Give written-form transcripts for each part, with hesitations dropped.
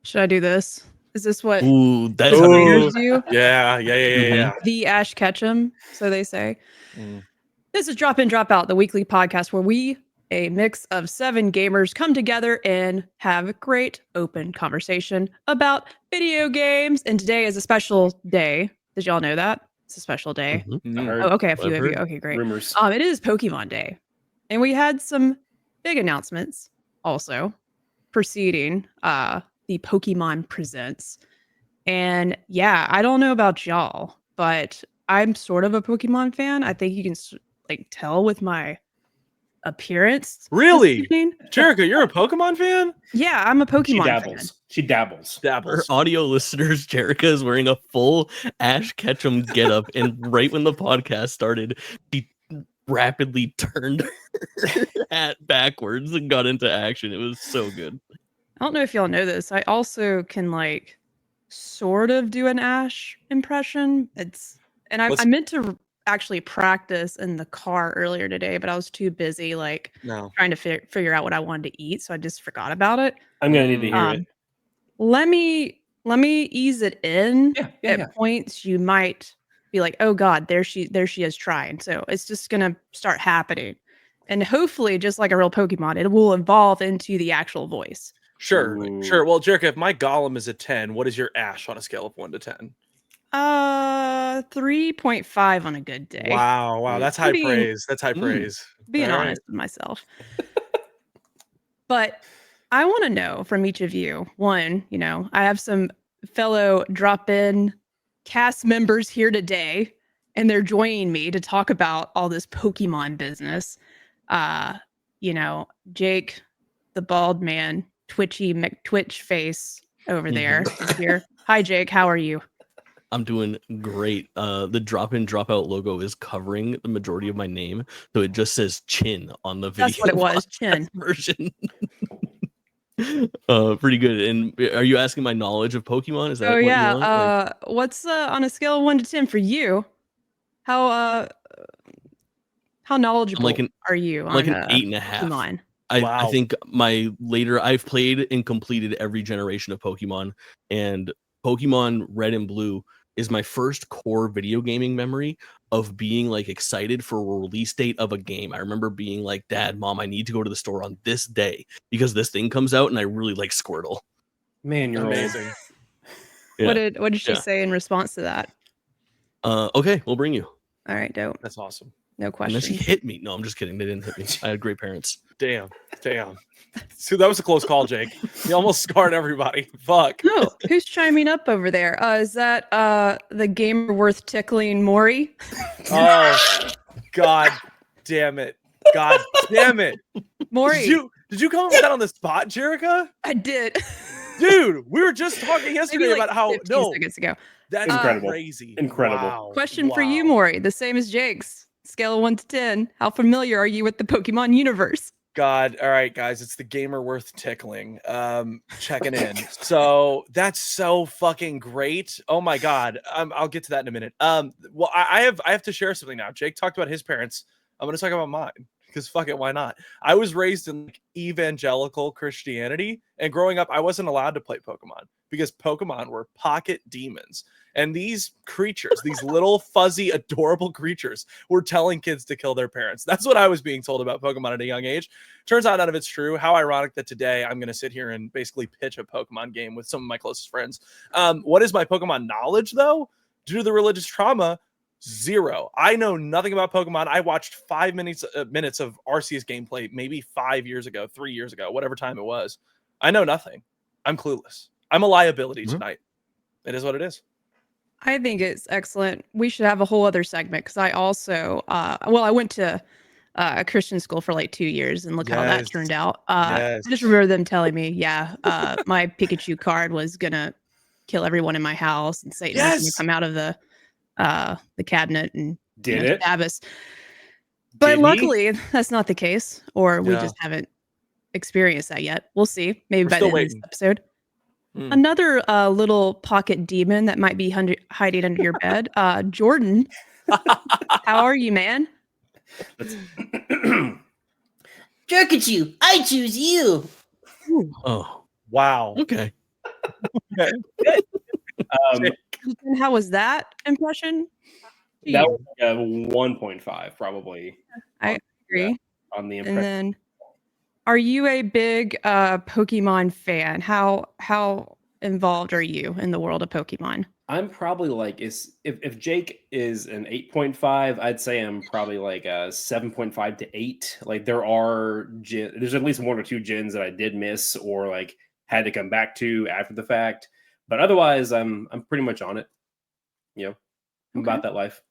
Should I do this? Is this what Ooh, that's creators do? Yeah. The Ash Ketchum, so they say. This is Drop In, Drop Out, the weekly podcast where we, a mix of 7 gamers, come together and have a great open conversation about video games. And today is a special day. Did y'all know that? It's a special day. Oh, okay, a few of you. Okay, great. Rumors. It is Pokemon Day. And we had some big announcements also preceding the Pokemon Presents. And yeah, I don't know about y'all, but I'm sort of a Pokemon fan. I think you can tell with my appearance. Really? Jerica, you're a Pokemon fan? Yeah, I'm a Pokemon fan. She dabbles. For audio listeners, Jerica is wearing a full Ash Ketchum getup, and right when the podcast started, she rapidly turned her hat backwards and got into action. It was so good. I don't know if y'all know this. I also can sort of do an Ash impression. I meant to actually practice in the car earlier today, but I was too busy trying to figure out what I wanted to eat, so I just forgot about it. I'm gonna need to hear it. Let me ease it in. At points you might be like, oh god, there she is trying. So it's just gonna start happening, and hopefully, just like a real Pokemon, it will evolve into the actual voice. Sure. Well, Jerica, if my Golem is a 10, what is your Ash on a scale of 1 to 10? 3.5 on a good day. Wow, that's high praise. That's high praise. Being honest with myself. But I want to know from each of you, one, I have some fellow drop-in cast members here today, and they're joining me to talk about all this Pokemon business. Jake, the bald man, twitchy McTwitch face over there is here. Hi, Jake. How are you? I'm doing great. The Drop In, Drop Out logo is covering the majority of my name, so it just says Chin on the video. That's what it was, Chin version. Pretty good. And are you asking my knowledge of Pokemon? Is that what you want? What's on a scale of 1 to 10 for you? How knowledgeable are you? I'm like an 8.5. Pokemon? I think I've played and completed every generation of Pokemon, and Pokemon Red and Blue is my first core video gaming memory of being excited for a release date of a game. I remember being like, Dad, Mom, I need to go to the store on this day because this thing comes out, and I really like Squirtle. Man, you're amazing. Yeah. What did she say in response to that? Okay, we'll bring you. All right, dope. That's awesome. No question. Unless she hit me. No, I'm just kidding. They didn't hit me. I had great parents. Damn. So that was a close call, Jake. You almost scarred everybody. Fuck. Oh, who's chiming up over there? Is that the gamer worth tickling Mori? Oh, god damn it. Mori. Did you come up with that on the spot, Jerica? I did. Dude, we were just talking yesterday about how 15 seconds ago. That's incredible. Crazy. Incredible. Wow. Question for you, Mori. The same as Jake's. Scale of 1 to 10. How familiar are you with the Pokemon universe? God. All right, guys. It's the gamer worth tickling. Checking in. So that's so fucking great. Oh my God. I'll get to that in a minute. Well, I have to share something now. Jake talked about his parents. I'm going to talk about mine because fuck it. Why not? I was raised in evangelical Christianity, and growing up, I wasn't allowed to play Pokemon because Pokemon were pocket demons. And these creatures, these little fuzzy, adorable creatures, were telling kids to kill their parents. That's what I was being told about Pokemon at a young age. Turns out none of it's true. How ironic that today I'm going to sit here and basically pitch a Pokemon game with some of my closest friends. What is my Pokemon knowledge, though? Due to the religious trauma, zero. I know nothing about Pokemon. I watched 5 minutes of Arceus gameplay maybe 5 years ago, 3 years ago, whatever time it was. I know nothing. I'm clueless. I'm a liability tonight. It is what it is. I think it's excellent. We should have a whole other segment because I also, I went to a Christian school for 2 years, and look how that turned out. I just remember them telling me, my Pikachu card was gonna kill everyone in my house, and Satan was gonna come out of the cabinet and stab us. But luckily, that's not the case, or we just haven't experienced that yet. We'll see. Maybe by the end of this episode. Another little pocket demon that might be hiding under your bed. Jordan, how are you, man? Jerica, I choose you. Oh, wow. Okay. And how was that impression? That was 1.5, probably. I agree. On the And impression. then, are you a big Pokemon fan? How involved are you in the world of Pokemon? I'm probably like if Jake is an 8.5, I'd say I'm probably like a 7.5 to 8. Like there's at least 1 or 2 gens that I did miss or like had to come back to after the fact. But otherwise, I'm pretty much on it. You know, I'm about that life.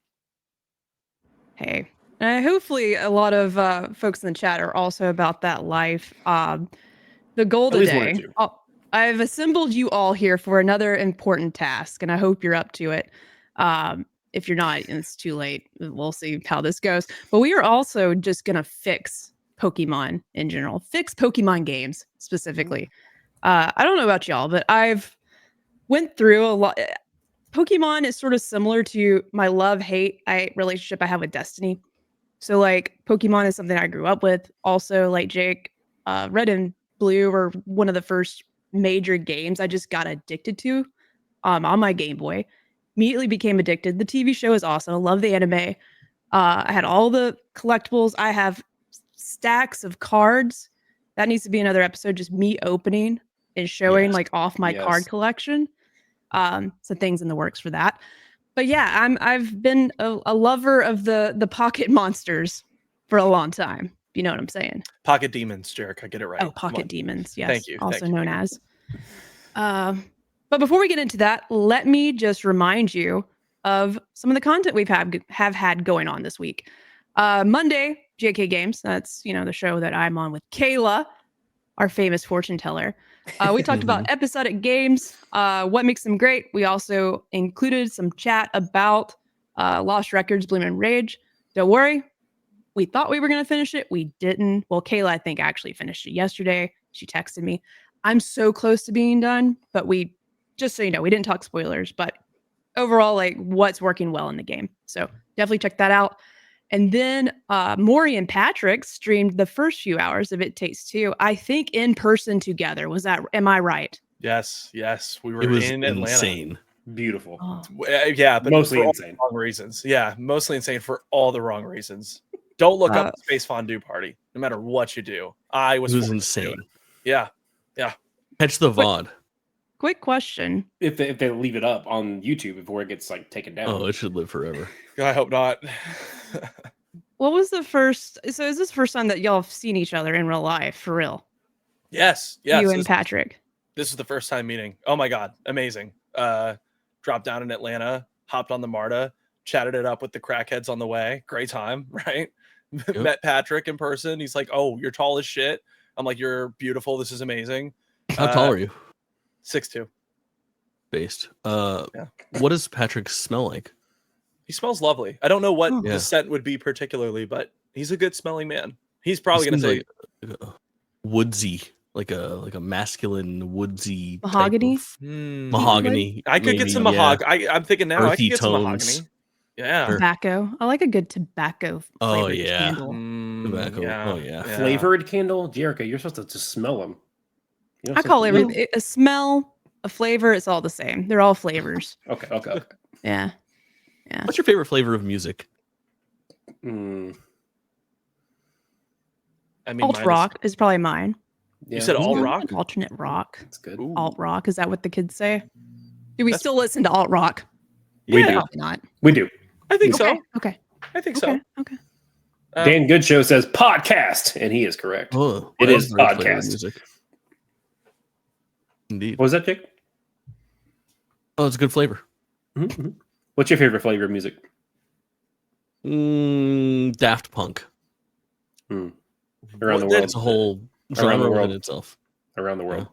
Hey, hopefully a lot of folks in the chat are also about that life. The goal At least 1 or today, 2. I've assembled you all here for another important task, and I hope you're up to it. If you're not, it's too late. We'll see how this goes. But we are also just going to fix Pokemon in general, fix Pokemon games specifically. I don't know about y'all, but I've went through a lot. Pokemon is sort of similar to my love-hate relationship I have with Destiny. So like Pokemon is something I grew up with. Also, like Jake, Red and Blue were one of the first major games I just got addicted to on my Game Boy. Immediately became addicted. The TV show is awesome. I love the anime. I had all the collectibles. I have stacks of cards. That needs to be another episode. Just me opening and showing like off my card collection. Some things in the works for that. But yeah, I've been a lover of the pocket monsters for a long time. You know what I'm saying? Pocket demons, Jerica, get it right. Oh, pocket demons. Yes. Thank you. Also known as. But before we get into that, let me just remind you of some of the content we've have had going on this week. Monday, JK Games. That's the show that I'm on with Kayla, our famous fortune teller. We talked about episodic games, what makes them great. We also included some chat about Lost Records, Bloom and Rage. Don't worry. We thought we were going to finish it. We didn't. Well, Kayla, I think, actually finished it yesterday. She texted me. I'm so close to being done, but just so you know, we didn't talk spoilers, but overall, like what's working well in the game. So definitely check that out. And then Mori and Patrick streamed the first few hours of It Takes Two, I think in person together. Am I right? Yes. We were in Atlanta. Insane. Beautiful. Oh. Yeah, but mostly for insane. All the wrong reasons. Yeah, mostly insane for all the wrong reasons. Don't look up the Space Fondue Party, no matter what you do. It was insane. Yeah. Catch the VOD. Quick question. If they leave it up on YouTube before it gets like taken down. Oh, it should live forever. I hope not. What was the first? So is this the first time that y'all have seen each other in real life, for real? Yes. You and Patrick. This is the first time meeting. Oh my God. Amazing. Dropped down in Atlanta, hopped on the MARTA, chatted it up with the crackheads on the way. Great time, right? Yep. Met Patrick in person. He's like, "Oh, you're tall as shit." I'm like, "You're beautiful. This is amazing." How tall are you? 6'2". Based. What does Patrick smell like? He smells lovely. I don't know what the scent would be particularly, but he's a good smelling man. He's probably going to say like woodsy, like a masculine woodsy mahogany. Mahogany. I could get some mahogany. I'm thinking now I could get some mahogany. Yeah. Tobacco. I like a good tobacco flavored candle. Tobacco. Yeah. Oh yeah. Flavored candle? Jerica, you're supposed to just smell them. I call everything a smell, a flavor. It's all the same. They're all flavors. Okay. Yeah. What's your favorite flavor of music? I mean, alt rock is probably mine. You said alt rock? Alternate rock. That's good. Alt rock. Is that what the kids say? Do we still listen to alt rock? We do. Probably not. We do. I think so. Okay. I think so. Okay. Dan Goodshow says podcast, and he is correct. Oh, it is podcast. Music. Indeed. What was that, Jake? Oh, it's a good flavor. Mm-hmm. What's your favorite flavor of music? Daft Punk. Around the world. It's a whole genre in itself. Around the world.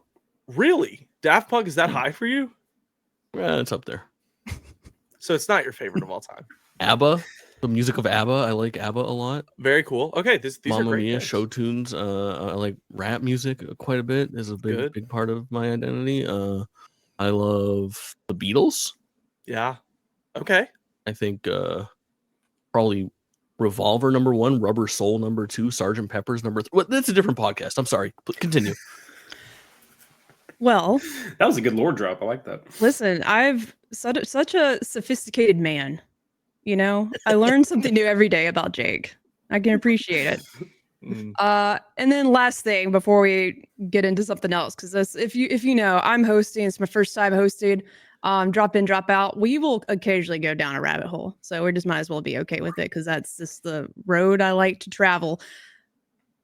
Really? Daft Punk is that high for you? Yeah, it's up there. So it's not your favorite of all time. ABBA. The music of ABBA. I like ABBA a lot. Very cool. Okay, these are Mamma great Mia, things. show tunes. I like rap music quite a bit. Is a big part of my identity. I love the Beatles. Yeah. Okay. I think probably Revolver #1, Rubber Soul #2, Sgt. Pepper's #3. Well, that's a different podcast. I'm sorry. Continue. Well, that was a good lore drop. I like that. Listen, I've such a sophisticated man. You know, I learn something new every day about Jake. I can appreciate it. And then last thing before we get into something else, because if you know, I'm hosting. It's my first time hosting. Drop in, drop out. We will occasionally go down a rabbit hole, so we just might as well be okay with it because that's just the road I like to travel.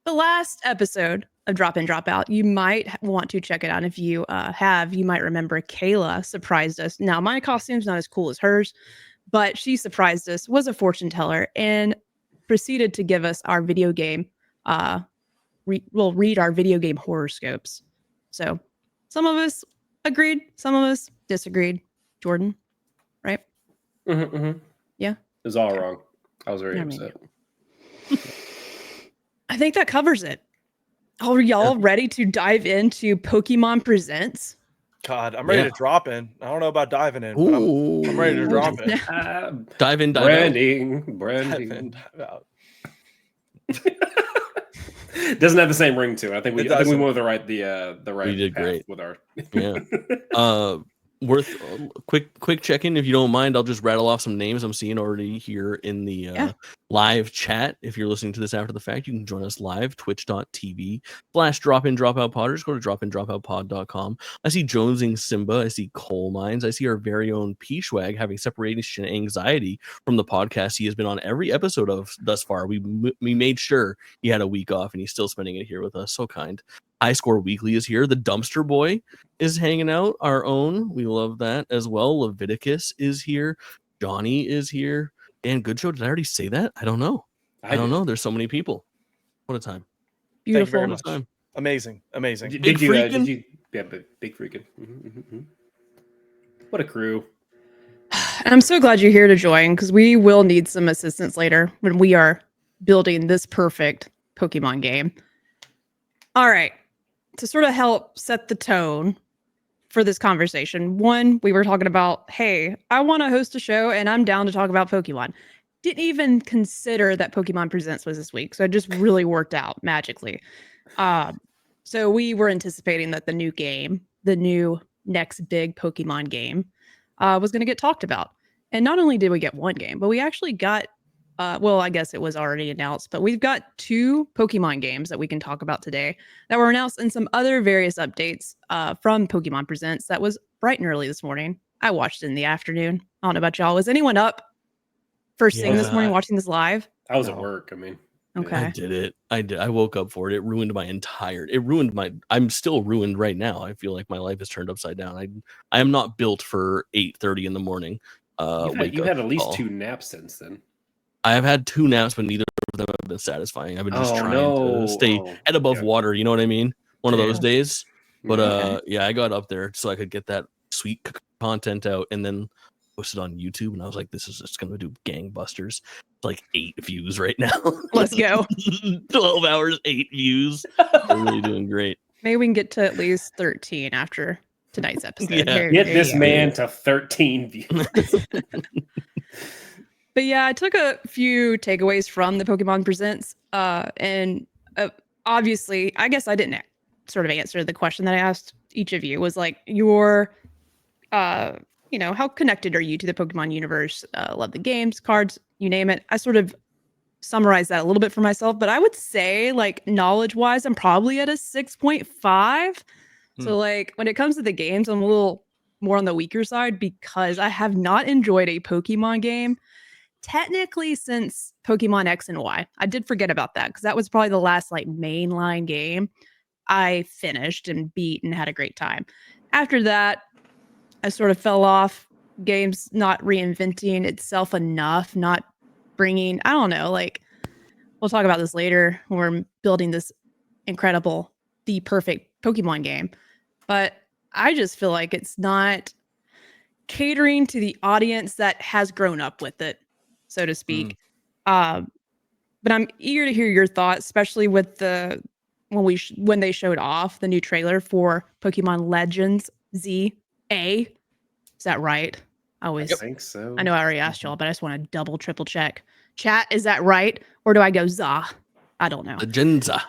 The last episode of Drop In, Drop Out, you might want to check it out. If you have, you might remember Kayla surprised us. Now, my costume's not as cool as hers, but she surprised us, was a fortune teller, and proceeded to give us our video game, read our video game horoscopes. So some of us agreed, some of us disagreed. Jordan, right? Yeah. It was all wrong. I was very upset. I think that covers it. Are y'all ready to dive into Pokemon Presents? God, I'm ready to drop in. I don't know about diving in, but I'm ready to drop in. Dive in, dive branding. Dive in, dive out. Doesn't have the same ring to it. I think we went with the right we did path great with our worth quick check-in if you don't mind. I'll just rattle off some names I'm seeing already here in the live chat. If you're listening to this after the fact, you can join us live, twitch.tv/dropin-dropout-podders. Go to dropin-dropout-pod.com. I see Jonesing Simba, I see Coal Mines, I see our very own Peachwag having separation anxiety from the podcast he has been on every episode of thus far. We made sure he had a week off and he's still spending it here with us. So kind. High Score Weekly is here. The Dumpster Boy is hanging out, our own. We love that as well. Leviticus is here. Johnny is here. Dan Goodshow, did I already say that? I don't know. I don't know. There's so many people. What a time. Beautiful. Thank you very much. Time. Amazing. Big freaking. Big freaking. What a crew. And I'm so glad you're here to join because we will need some assistance later when we are building this perfect Pokemon game. All right. To sort of help set the tone for this conversation, one, we were talking about, hey, I want to host a show and I'm down to talk about Pokemon. Didn't even consider that Pokemon Presents was this week. So it just really worked out magically. So we were anticipating that the new game, the new next big Pokemon game, was going to get talked about. And not only did we get one game, but we actually got well, I guess it was already announced, but we've got 2 Pokemon games that we can talk about today that were announced and some other various updates from Pokemon Presents that was bright and early this morning. I watched it in the afternoon. I don't know about y'all. Was anyone up first thing this morning watching this live? I was at work. I mean, okay. I did it. I woke up for it. It ruined I'm still ruined right now. I feel like my life is turned upside down. I am not built for 8:30 in the morning. You've had at least 2 naps since then. I have had 2 naps, but neither of them have been satisfying. I've been just trying to stay head above water. You know what I mean? One of those days. But I got up there so I could get that sweet content out and then post it on YouTube. And I was like, this is just going to do gangbusters. It's like 8 views right now. Let's go. 12 hours, 8 views. We're really doing great. Maybe we can get to at least 13 after tonight's episode. Get this man to 13 views. But yeah, I took a few takeaways from the Pokemon Presents. And obviously, I guess I didn't sort of answer the question that I asked each of you was like, your, how connected are you to the Pokemon universe? Love the games, cards, you name it. I sort of summarized that a little bit for myself, but I would say like knowledge-wise, I'm probably at a 6.5. So like when it comes to the games, I'm a little more on the weaker side because I have not enjoyed a Pokemon game technically since Pokemon X and Y. I did forget about that because that was probably the last like mainline game I finished and beat and had a great time. After that, I sort of fell off. Games not reinventing itself enough, not bringing, I don't know, like we'll talk about this later when we're building this incredible, the perfect Pokemon game. But I just feel like it's not catering to the audience that has grown up with it, so to speak. But I'm eager to hear your thoughts, especially with when they showed off the new trailer for Pokemon Legends ZA. Is that right? I think so. I know I already asked y'all, but I just want to double, triple check. Chat, is that right? Or do I go za? I don't know. Legenza.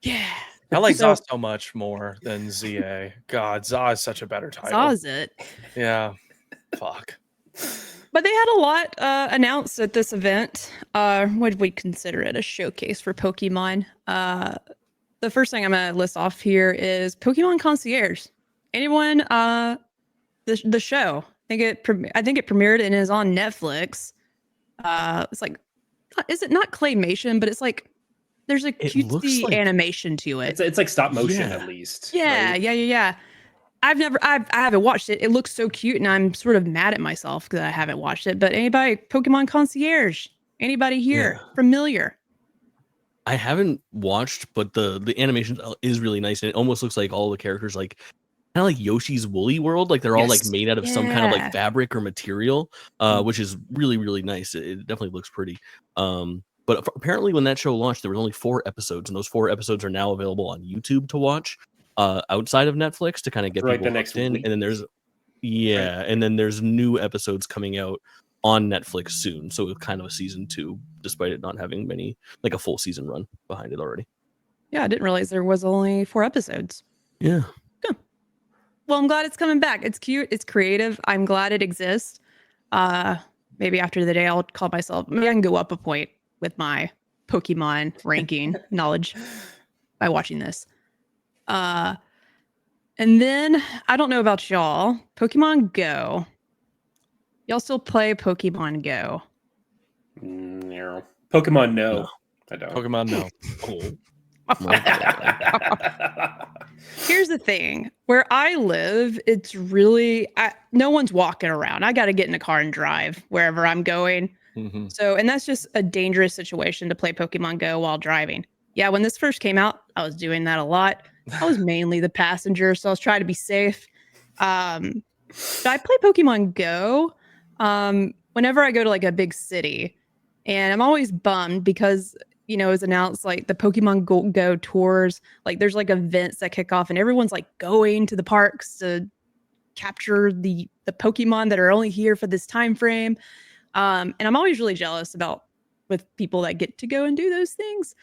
Yeah. I like Zaw so much more than ZA. God, Zaw is such a better title. Zaw's it. Yeah. Fuck. But they had a lot announced at this event. Would we consider it a showcase for Pokemon? The first thing I'm going to list off here is Pokemon Concierge. Anyone? The show. I think it premiered and is on Netflix. It's like, is it not claymation? But it's like there's a cutesy animation to it. It's like stop motion at least. Yeah, right? yeah. I haven't watched it. It looks so cute, and I'm sort of mad at myself because I haven't watched it. But anybody, Pokemon Concierge, anybody here familiar? I haven't watched, but the animation is really nice, and it almost looks like all the characters like kind of like Yoshi's Woolly World, like they're all like made out of some kind of like fabric or material, which is really, really nice. It definitely looks pretty. But apparently when that show launched, there was only 4 episodes, and those 4 episodes are now available on YouTube to watch outside of Netflix to kind of get people hooked in. And then there's and then there's new episodes coming out on Netflix soon. So it's kind of a season 2, despite it not having like a full season run behind it already. Yeah, I didn't realize there was only 4 episodes. Yeah. Well, I'm glad it's coming back. It's cute. It's creative. I'm glad it exists. Maybe after the day, I'll call myself. Maybe I can go up a point with my Pokemon ranking knowledge by watching this. And then I don't know about y'all. Pokemon Go. Y'all still play Pokemon Go? No. Pokemon no. I don't. Pokemon no. Here's the thing. Where I live, it's really no one's walking around. I got to get in a car and drive wherever I'm going. Mm-hmm. So, and that's just a dangerous situation to play Pokemon Go while driving. Yeah, when this first came out, I was doing that a lot. I was mainly the passenger, so I was trying to be safe. But I play Pokemon Go whenever I go to like a big city, and I'm always bummed because it was announced like the Pokemon Go tours. Like there's like events that kick off, and everyone's like going to the parks to capture the Pokemon that are only here for this time frame. And I'm always really jealous with people that get to go and do those things.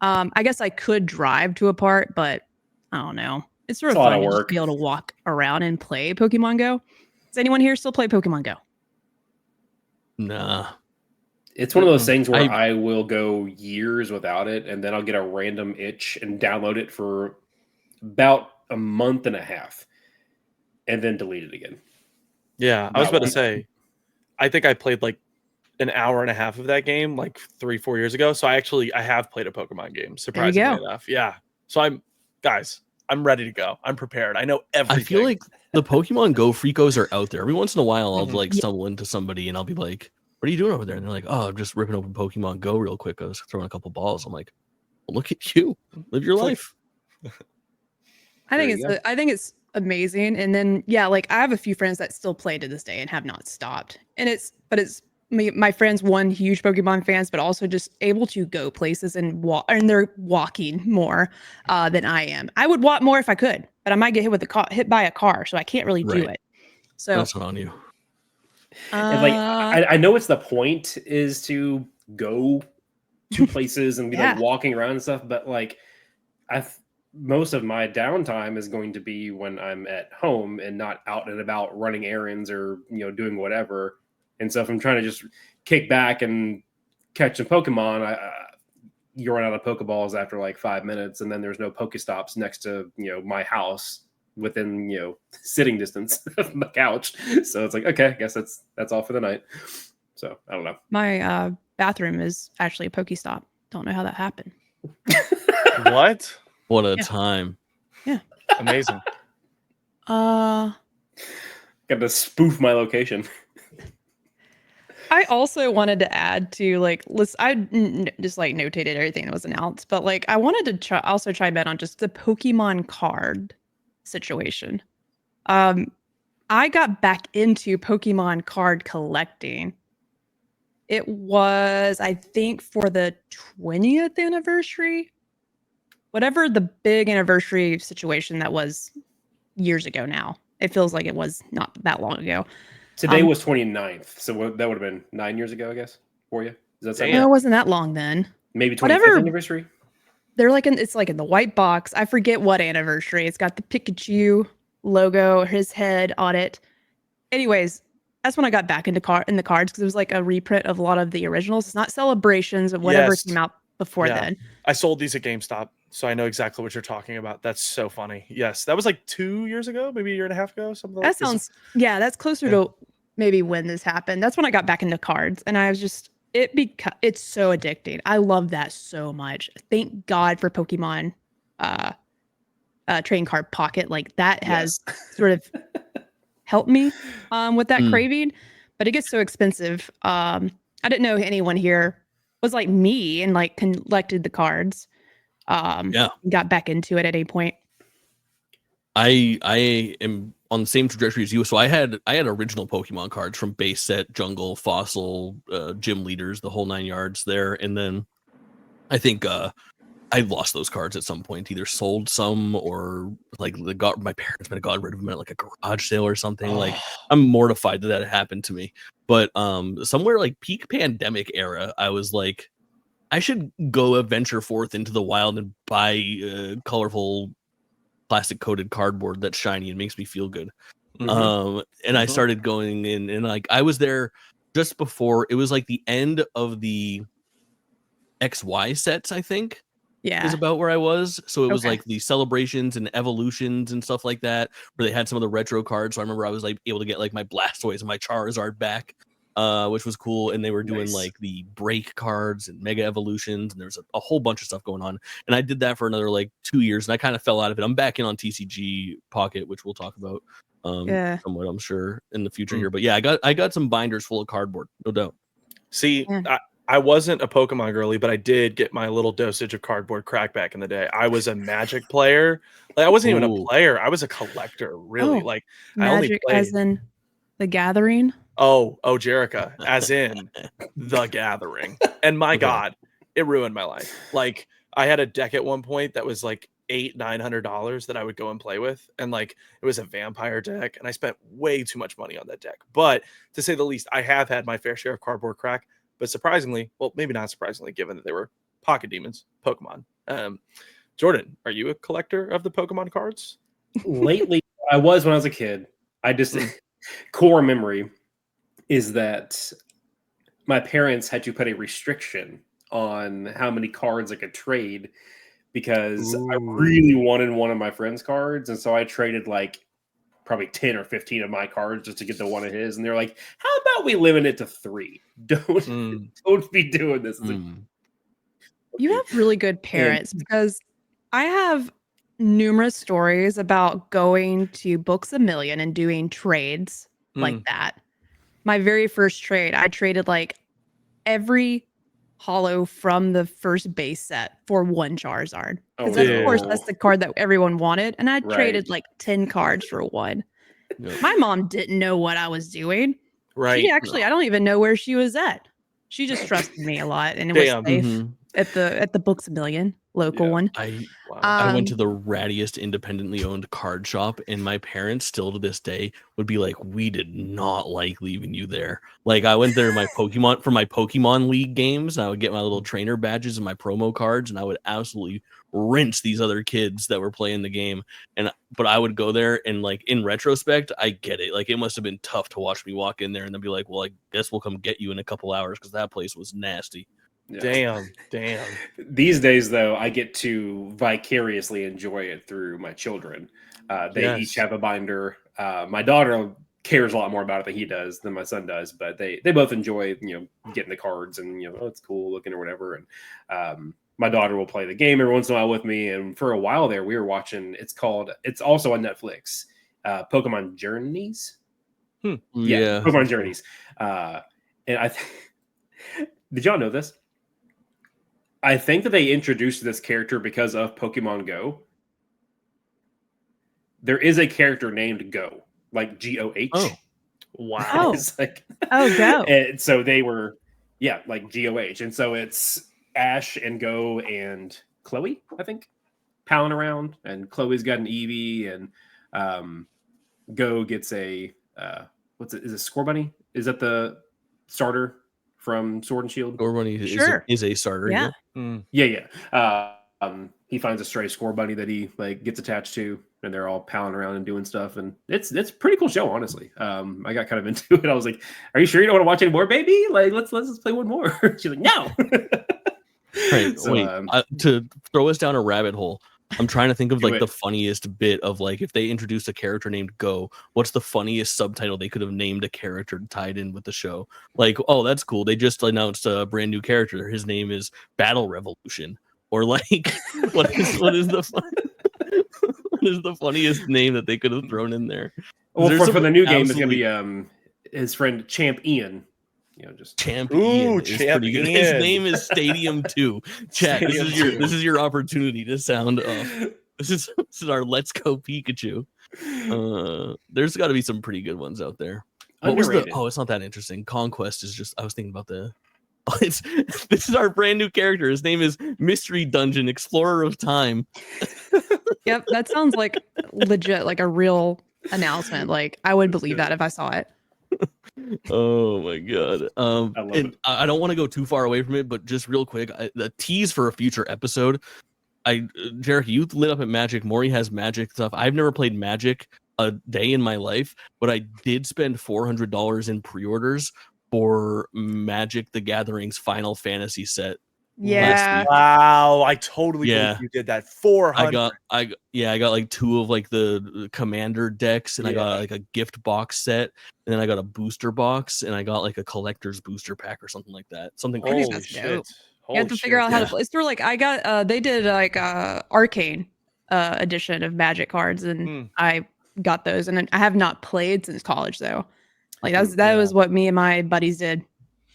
I guess I could drive to a park, but I don't know. It's sort of fun to just be able to walk around and play Pokemon Go. Does anyone here still play Pokemon Go? Nah. It's one of those things where I will go years without it, and then I'll get a random itch and download it for about a month and a half, and then delete it again. Yeah, I was about to say, I think I played like an hour and a half of that game like 3-4 years ago. So I have played a Pokemon game, surprisingly enough. Yeah. So I'm ready to go. I'm prepared. I know everything. I feel like the Pokemon Go freakos are out there. Every once in a while, I'll like stumble into somebody and I'll be like, "What are you doing over there?" And they're like, "Oh, I'm just ripping open Pokemon Go real quick. I was throwing a couple balls." I'm like, well, "Look at you, live your life." I think it's amazing. And then like I have a few friends that still play to this day and have not stopped. And it's my friends, one, huge Pokemon fans, but also just able to go places and walk, and they're walking more than I am. I would walk more if I could, but I might get hit by a car, so I can't really do it. So that's on you. And like I know it's the point is to go to places and be like walking around and stuff, but like most of my downtime is going to be when I'm at home and not out and about running errands or doing whatever. And so if I'm trying to just kick back and catch some Pokemon, you run out of Pokeballs after like 5 minutes, and then there's no Pokestops next to my house within sitting distance of my couch. So it's like, okay, I guess that's all for the night. So I don't know. My bathroom is actually a Pokestop. Don't know how that happened. What? What a time. Yeah. Amazing. Got to spoof my location. I also wanted to add to I just notated everything that was announced, but I wanted to also chime in on just the Pokemon card situation. I got back into Pokemon card collecting. It was, I think, for the 20th anniversary, whatever the big anniversary situation that was years ago now. It feels like it was not that long ago. Today was 29th, so that would have been 9 years ago, I guess, for you. Does that sound it wasn't that long then. Maybe 25th anniversary? they're like it's like in the white box. I forget what anniversary. It's got the Pikachu logo, his head on it. Anyways, that's when I got back into the cards because it was like a reprint of a lot of the originals. It's not Celebrations of whatever came out before then. I sold these at GameStop, so I know exactly what you're talking about. That's so funny. Yes, that was like 2 years ago, maybe a year and a half ago, something like that. Sounds that's closer to maybe when this happened. That's when I got back into cards, and I was just it's so addicting. I love that so much. Thank God for Pokemon trading card pocket. Like that has sort of helped me with that craving, but it gets so expensive. I didn't know anyone here was like me and like collected the cards. Got back into it at any point. I am on the same trajectory as you. So I had original Pokemon cards from base set, jungle, fossil, gym leaders, the whole 9 yards there. And then I think I lost those cards at some point, either sold some or like my parents might have gotten rid of them at like a garage sale or something. Like I'm mortified that happened to me. But somewhere like peak pandemic era, I was like, I should go venture forth into the wild and buy colorful plastic coated cardboard that's shiny and makes me feel good. And I started going in, and like I was there just before it was like the end of the XY sets, I think. Is about where I was. So it was like the celebrations and evolutions and stuff like that, where they had some of the retro cards. So I remember I was like able to get like my Blastoise and my Charizard back, which was cool. And they were doing like the break cards and mega evolutions, and there was a whole bunch of stuff going on. And I did that for another like 2 years, and I kind of fell out of it. I'm back in on TCG Pocket, which we'll talk about somewhat, I'm sure, in the future here. But yeah, I got some binders full of cardboard, no doubt. See, I wasn't a Pokemon girly, but I did get my little dosage of cardboard crack back in the day. I was a Magic player. Like I wasn't even a player. I was a collector, really. Like Magic, I only played as in The Gathering. Oh, Jerica, as in The Gathering. And my God, it ruined my life. Like I had a deck at one point that was like $800-900 that I would go and play with, and like it was a vampire deck, and I spent way too much money on that deck. But to say the least, I have had my fair share of cardboard crack. But surprisingly, well, maybe not surprisingly, given that they were pocket demons, Pokemon. Jordan, are you a collector of the Pokemon cards? Lately, I was when I was a kid. I just core memory is that my parents had to put a restriction on how many cards I could trade because I really wanted one of my friend's cards, and so I traded like probably 10 or 15 of my cards just to get to one of his, and they're like, how about we limit it to 3? Don't be doing this. You have really good parents, because I have numerous stories about going to Books A Million and doing trades like that. My very first trade, I traded like every holo from the first base set for one Charizard. Because of course that's the card that everyone wanted. And I traded like 10 cards for one. My mom didn't know what I was doing. She actually, I don't even know where she was at. She just trusted me a lot, and it was safe at the Books A Million local one. I went to the rattiest independently owned card shop, and my parents still to this day would be like, we did not like leaving you there. Like I went there for my Pokemon League games, and I would get my little trainer badges and my promo cards, and I would absolutely rinse these other kids that were playing the game. But I would go there, and like in retrospect, I get it. Like it must have been tough to watch me walk in there and then be like, well, I guess we'll come get you in a couple hours, because that place was nasty. Damn. These days, though, I get to vicariously enjoy it through my children. They each have a binder. My daughter cares a lot more about it than my son does, but they both enjoy, getting the cards and, oh, it's cool looking or whatever. And my daughter will play the game every once in a while with me. And for a while there, we were watching, it's also on Netflix, Pokemon Journeys. Yeah. Pokemon Journeys. And did y'all know this? I think that they introduced this character because of Pokemon Go. There is a character named Go, like Goh. Oh, wow. It's like, Go. And so they were, like Goh. And so it's Ash and Go and Chloe, I think, palling around. And Chloe's got an Eevee, and Go gets a, is it Scorbunny? Is that the starter from Sword and Shield? Scorbunny is a starter. Yeah. Yeah. he finds a stray score bunny that he like gets attached to, and they're all palling around and doing stuff, and it's a pretty cool show, honestly. I got kind of into it. I was like, "Are you sure you don't want to watch any more, baby? Like, let's play one more." She's like, "No." Right. So, wait. To throw us down a rabbit hole, I'm trying to think of like it. the funniest bit of like if they introduced a character named Go, what's the funniest subtitle they could have named a character tied in with the show? Like, oh, that's cool. They just announced a brand new character. His name is Battle Revolution. Or like, what is the funniest name that they could have thrown in there? Well, for the new game, it's gonna be his friend Champ Ian. You know, just Champ Ian is pretty good. His name is Stadium 2. Chat, this is your opportunity to sound off. This is our Let's Go Pikachu. There's got to be some pretty good ones out there. What was the? Oh, it's not that interesting. Conquest is just. I was thinking about the. Oh, this is our brand new character. His name is Mystery Dungeon Explorer of Time. Yep, that sounds like legit, like a real announcement. Like I would believe that if I saw it. Oh my god. I love it. I don't want to go too far away from it, but just real quick, the tease for a future episode. Jerica, you lit up at Magic. Mori has Magic stuff. I've never played Magic a day in my life, but I did spend $400 in pre-orders for Magic the Gathering's Final Fantasy set. Yeah. Wow, I totally believe you did that. 400. I got like 2 of like the commander decks, and I got like a gift box set, and then I got a booster box, and I got like a collector's booster pack or something like that. Something Holy crazy. shit. You have to figure out how to play. It's sort of like I got they did like arcane edition of Magic cards, and I got those, and I have not played since college though. Like that was what me and my buddies did.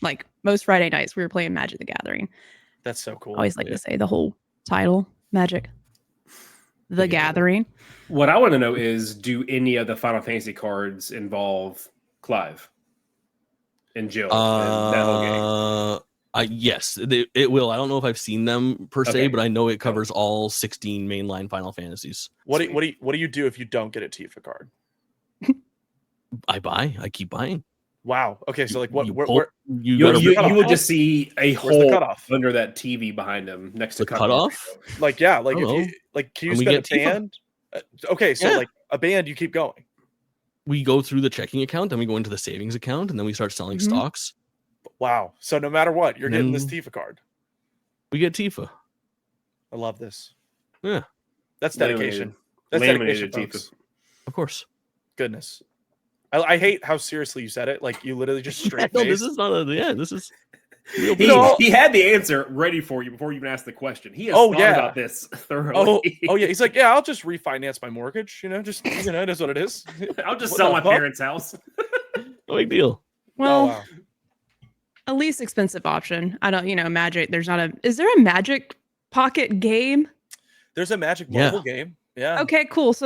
Like most Friday nights, we were playing Magic the Gathering. That's so cool. I always like to say the whole title, Magic the Gathering. What I want to know is, do any of the Final Fantasy cards involve Clive and Jill and that whole game? Yes, it will. I don't know if I've seen them per se, but I know it covers all 16 mainline Final Fantasies. What do you do if you don't get a Tifa card? I keep buying. Wow. Okay, so like what? You would just see a hole under that TV behind him next to the cutoff. Like can you spend a band? Okay, so like a band, you keep going. We go through the checking account, then we go into the savings account, and then we start selling stocks. Wow. So no matter what, you're getting this Tifa card. We get Tifa. I love this. Yeah. That's dedication. That's dedication, folks. Of course. Goodness. I hate how seriously you said it. Like you literally just straight face. No, this is not this is real he had the answer ready for you before you even asked the question. He has thought about this thoroughly. Oh yeah. He's like, yeah, I'll just refinance my mortgage. It is what it is. I'll just sell my parents' house. No big deal. Well, a least expensive option. I don't, Magic. Is there a Magic Pocket game? There's a Magic mobile game. Yeah. Okay, cool. So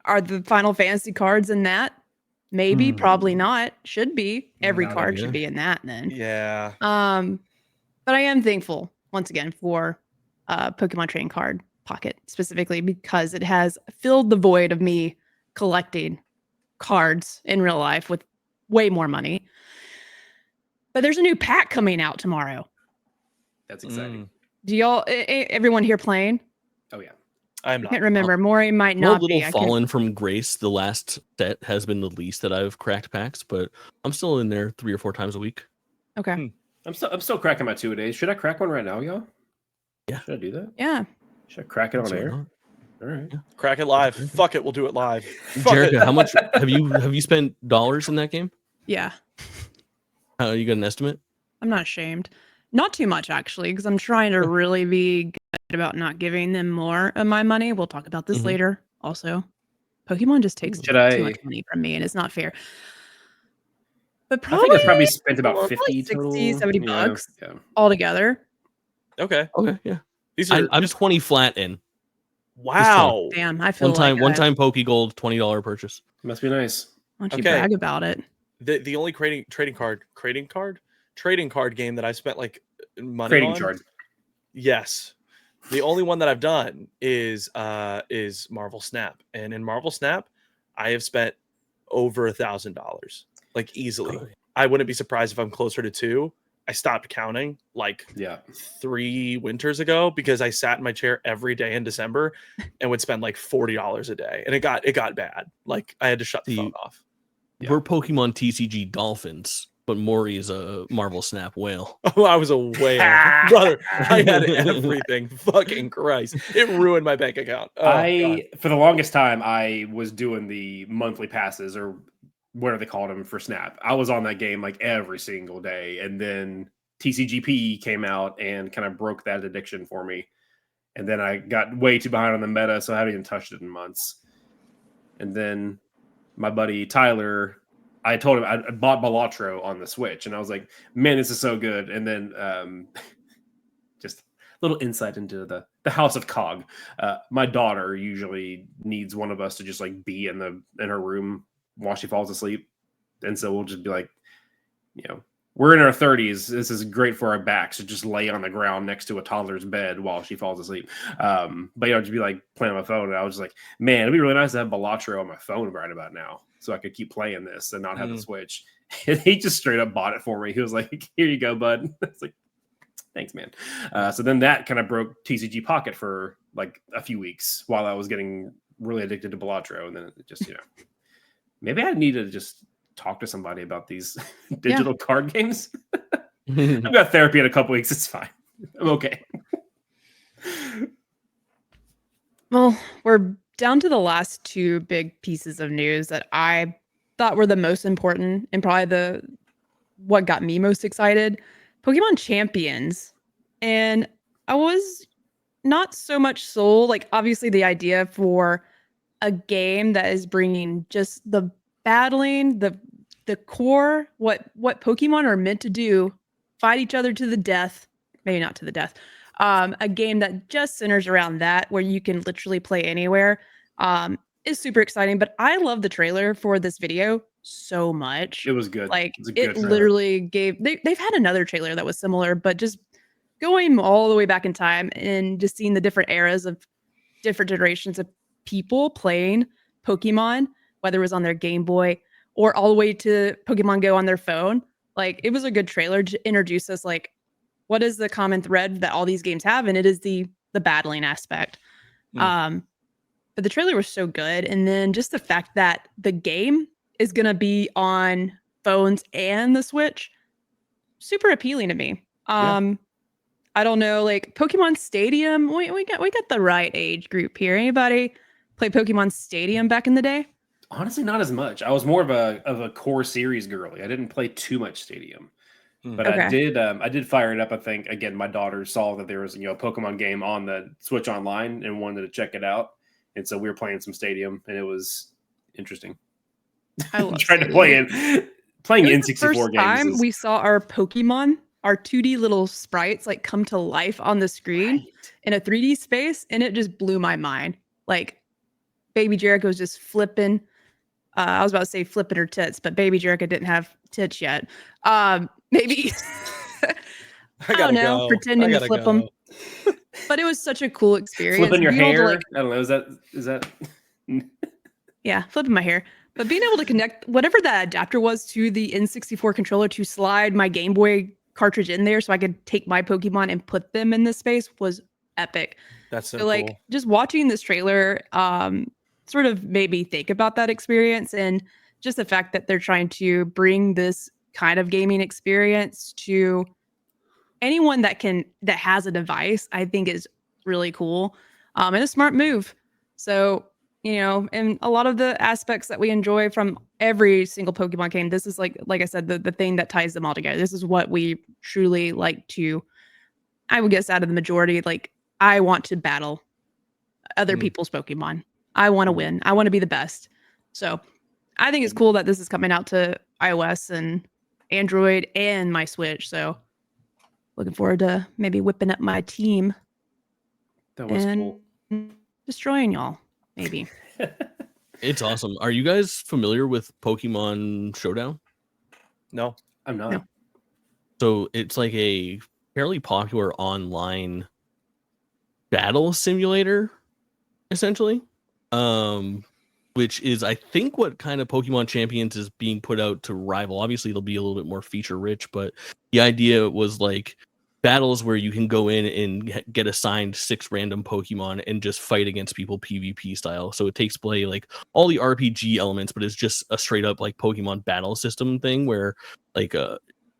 are the Final Fantasy cards in that? Maybe, probably not. Should be. Every card should be in that then. Yeah. But I am thankful once again for Pokemon Trading Card Pocket specifically because it has filled the void of me collecting cards in real life with way more money. But there's a new pack coming out tomorrow. That's exciting. Do y'all everyone here playing? Oh yeah. I'm not. I can't remember. Mori might not be. A little fallen from grace. The last set has been the least that I've cracked packs, but I'm still in there 3 or 4 times a week. Okay. I'm still cracking my 2-a-days. Should I crack one right now, y'all? Yeah. Should I do that? Yeah. Should I crack it on air? All right. Yeah. Crack it live. Fuck it. We'll do it live. Jerica, how much have you spent dollars in that game? Yeah. You got an estimate? I'm not ashamed. Not too much, actually, because I'm trying to really be good about not giving them more of my money. We'll talk about this later. Also, Pokemon just takes too much money from me, and it's not fair. But I think I probably spent about 50 total. 60, 70 bucks altogether. Okay. Yeah. I'm just 20 flat in. Wow. Damn, I feel one time Pokegold $20 purchase. Must be nice. Why don't you brag about it? The only trading card game that I spent like money on. Card. Yes. The only one that I've done is Marvel Snap. And in Marvel Snap, I have spent over $1,000. Like easily. I wouldn't be surprised if I'm closer to 2. I stopped counting like 3 winters ago because I sat in my chair every day in December and would spend like $40 a day, and it got bad. Like I had to shut the phone off. We're Pokemon TCG Dolphins, but Mori is a Marvel Snap whale. Oh, I was a whale, brother. I had everything. Fucking Christ, it ruined my bank account. Oh, for the longest time, I was doing the monthly passes, or whatever they called them, for Snap. I was on that game like every single day, and then TCGP came out and kind of broke that addiction for me. And then I got way too behind on the meta, so I haven't even touched it in months. And then my buddy Tyler, I told him I bought Balatro on the Switch, and I was like, man, this is so good. And then just a little insight into the house of Cog. My daughter usually needs one of us to just like be in her room while she falls asleep. And so we'll just be like, we're in our 30s. This is great for our backs to just lay on the ground next to a toddler's bed while she falls asleep. But just be like playing on my phone. And I was just like, man, it'd be really nice to have Balatro on my phone right about now, so I could keep playing this and not have the Switch. And he just straight up bought it for me. He was like, here you go, bud. I was like, thanks, man. So then that kind of broke TCG Pocket for like a few weeks while I was getting really addicted to Balatro. And then it just, maybe I need to just talk to somebody about these digital card games. I've got therapy in a couple weeks. It's fine. I'm okay. Well, we're down to the last 2 big pieces of news that I thought were the most important and probably what got me most excited. Pokemon Champions. And I was not so much sold. Like, obviously the idea for a game that is bringing just the battling, the core, what Pokemon are meant to do, fight each other to the death, maybe not to the death. A game that just centers around that, where you can literally play anywhere, is super exciting. But I love the trailer for this video so much. It was good. Like, it literally gave. They've had another trailer that was similar, but just going all the way back in time and just seeing the different eras of different generations of people playing Pokemon, whether it was on their Game Boy or all the way to Pokemon Go on their phone. Like, it was a good trailer to introduce us, like, what is the common thread that all these games have? And it is the battling aspect. But the trailer was so good. And then just the fact that the game is going to be on phones and the Switch, super appealing to me. I don't know, like Pokemon Stadium, we got the right age group here. Anybody play Pokemon Stadium back in the day? Honestly, not as much. I was more of a core series girly. I didn't play too much Stadium, but I did fire it up. I think again, my daughter saw that there was a Pokemon game on the Switch Online and wanted to check it out, and so we were playing some Stadium, and it was interesting. I love trying to play it. Playing N64 games. First time we saw our Pokemon, our 2D little sprites, like come to life on the screen in a 3D space, and it just blew my mind. Like, baby Jerica was just flipping. I was about to say flipping her tits, but baby Jerica didn't have tits yet. Maybe I don't know, pretending to flip them. But it was such a cool experience. Flipping your hair. I don't know. Is that? Yeah, flipping my hair. But being able to connect whatever that adapter was to the N64 controller to slide my Game Boy cartridge in there so I could take my Pokemon and put them in this space was epic. That's so like cool. Just watching this trailer sort of made me think about that experience, and just the fact that they're trying to bring this kind of gaming experience to anyone that has a device, I think is really cool, and a smart move. So, and a lot of the aspects that we enjoy from every single Pokemon game, this is like I said, the thing that ties them all together. This is what we truly like to, I would guess, out of the majority, like, I want to battle other people's Pokemon. I want to win. I want to be the best. So I think it's cool that this is coming out to iOS and Android and my Switch. So looking forward to maybe whipping up my team. That was cool. Destroying y'all, maybe. It's awesome. Are you guys familiar with Pokemon Showdown? No, I'm not. No. So it's like a fairly popular online battle simulator, essentially. But which is, I think, what kind of Pokemon Champions is being put out to rival. Obviously, it'll be a little bit more feature rich, but the idea was like battles where you can go in and get assigned 6 random Pokemon and just fight against people PvP style. So it takes play like all the RPG elements, but it's just a straight up like Pokemon battle system thing where like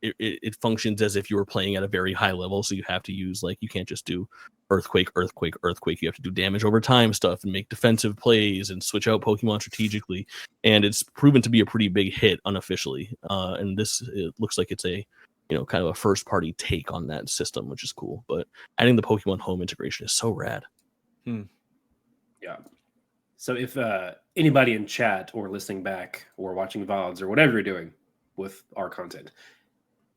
it functions as if you were playing at a very high level. So you have to use like, you can't just do earthquake. You have to do damage over time stuff and make defensive plays and switch out Pokemon strategically. And it's proven to be a pretty big hit unofficially. And this, it looks like it's a, kind of a first party take on that system, which is cool. But adding the Pokemon Home integration is so rad. Yeah. So if anybody in chat or listening back or watching VODs or whatever you're doing with our content,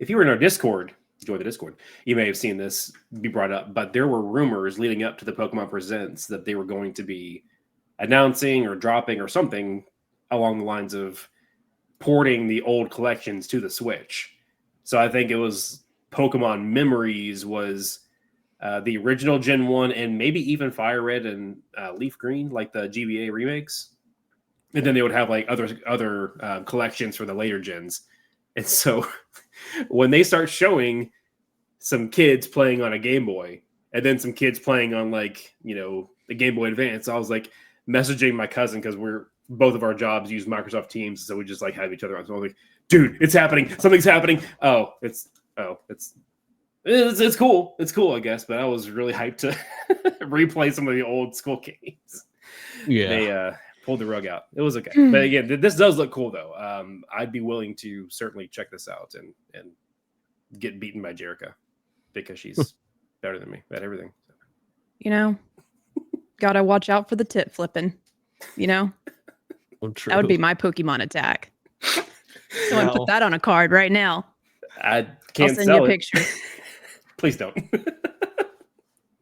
if you were in our Discord, join the Discord, you may have seen this be brought up, but there were rumors leading up to the Pokemon Presents that they were going to be announcing or dropping or something along the lines of porting the old collections to the Switch. So I think it was Pokemon Memories was the original Gen 1 and maybe even Fire Red and Leaf Green, like the GBA remakes. And then they would have like other collections for the later gens. And so when they start showing some kids playing on a Game Boy and then some kids playing on like, the Game Boy Advance, I was like messaging my cousin because both of our jobs use Microsoft Teams. So we just like have each other on. So I was like, dude, it's happening. Something's happening. It's cool. It's cool, I guess. But I was really hyped to replay some of the old school games. Yeah. They pulled the rug out. It was okay. But again, this does look cool though. I'd be willing to certainly check this out and get beaten by Jerica because she's better than me at everything. Gotta watch out for the tit flipping. That would be my Pokemon attack. Someone put that on a card right now. I can't I'll send sell you a it. picture. Please don't.